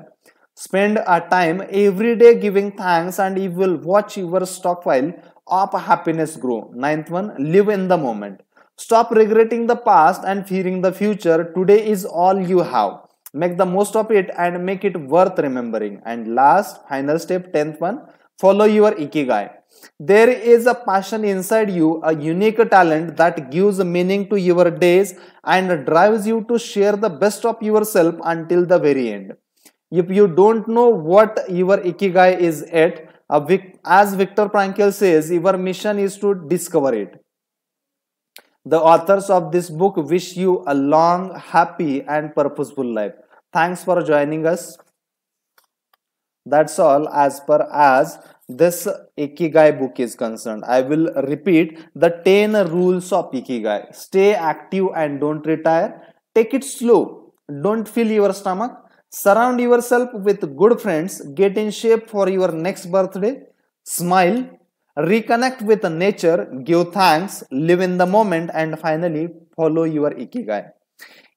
Spend a time every day giving thanks and you will watch your stockpile of happiness grow. Ninth one, live in the moment. Stop regretting the past and fearing the future. Today is all you have. Make the most of it and make it worth remembering. And last, final step, 10th one, follow your ikigai. There is a passion inside you, a unique talent that gives meaning to your days and drives you to share the best of yourself until the very end. If you don't know what your ikigai is at, as Viktor Frankl says, your mission is to discover it. The authors of this book wish you a long, happy, and purposeful life. Thanks for joining us. That's all as per as this Ikigai book is concerned. I will repeat the 10 rules of Ikigai. Stay active and don't retire. Take it slow. Don't fill your stomach. Surround yourself with good friends. Get in shape for your next birthday. Smile. Reconnect with nature. Give thanks. Live in the moment. And finally, follow your Ikigai.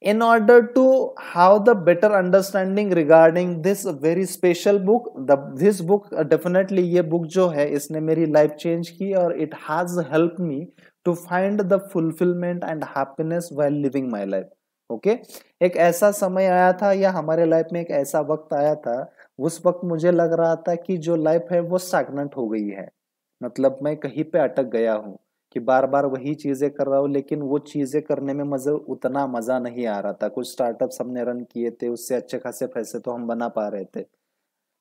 In order to have the better understanding regarding this very special book, this book definitely ये book जो है इसने मेरी life change की और it has helped me to find the fulfillment and happiness while living my life. Okay एक ऐसा समय आया था या हमारे लाइफ में एक ऐसा वक्त आया था उस वक्त मुझे लग रहा था कि जो लाइफ है वो स्टैग्नेंट हो गई है मतलब मैं कहीं पे अटक गया हूँ कि बार बार वही चीजें कर रहा हूँ लेकिन वो चीजें करने में उतना मजा नहीं आ रहा था कुछ स्टार्टअप्स हमने रन किए थे उससे अच्छे खासे पैसे तो हम बना पा रहे थे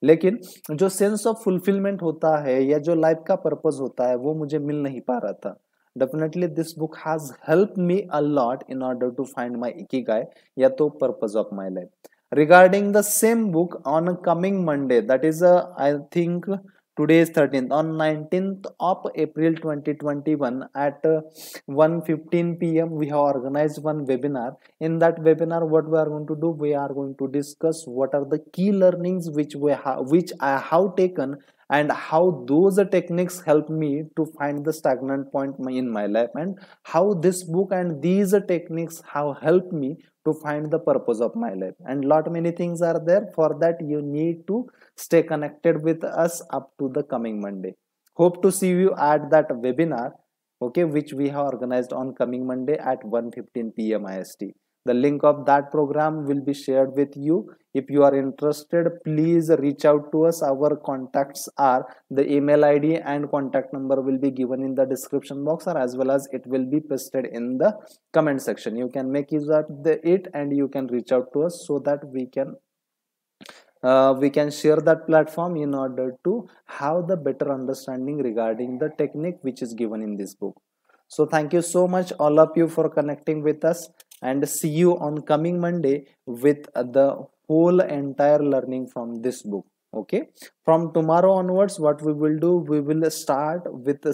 लेकिन जो सेंस ऑफ फुलफिलमेंट होता है या जो लाइफ का पर्पस होता है वो मुझे मिल नहीं पा रहा था definitely this book has helped me a lot in order to find my ikigai या तो purpose of my life. Regarding the same book on coming Monday, that is I think today is 13th, on 19th of April 2021 at 1:15 p.m. we have organized one webinar. In that webinar what we are going to do, we are going to discuss what are the key learnings which I have taken and how those techniques help me to find the stagnant point in my life and how this book and these techniques have helped me to find the purpose of my life. And lot many things are there. For that you need to stay connected with us up to the coming Monday. Hope to see you at that webinar, okay, which we have organized on coming Monday at 1:15 p.m. IST. The link of that program will be shared with you. If you are interested, please reach out to us. Our contacts are the email ID and contact number will be given in the description box or as well as it will be pasted in the comment section. You can make use of it and you can reach out to us so that we can share that platform in order to have the better understanding regarding the technique which is given in this book. So thank you so much all of you for connecting with us and see you on coming Monday with the whole entire learning from this book. Okay, from tomorrow onwards, what we will do, we will start with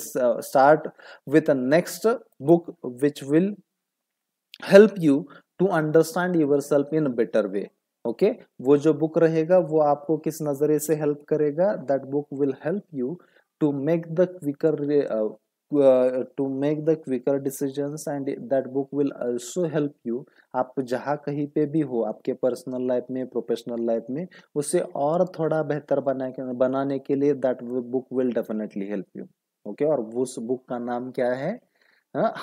a next book which will help you to understand yourself in a better way. Okay, वो जो book रहेगा वो आपको किस नजरिए से help करेगा? That book will help you to make the quicker decisions, and that book will also help you, आप जहाँ कहीं पे भी हो आपके पर्सनल लाइफ में, प्रोफेशनल लाइफ में, उसे और थोड़ा बेहतर बनाने के लिए that book will definitely help you. Okay और उस बुक का नाम क्या है?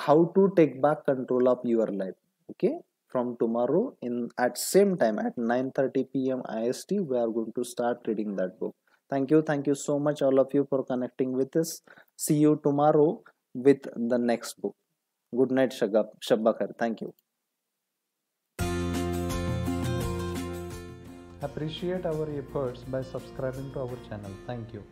How to take back control of your life. Okay, from tomorrow in at same time at 9:30 p.m. IST we are going to start reading that book. Thank you so much all of you for connecting with us. See you tomorrow with the next book. Good night, Shabba Khair. Thank you. Appreciate our efforts by subscribing to our channel. Thank you.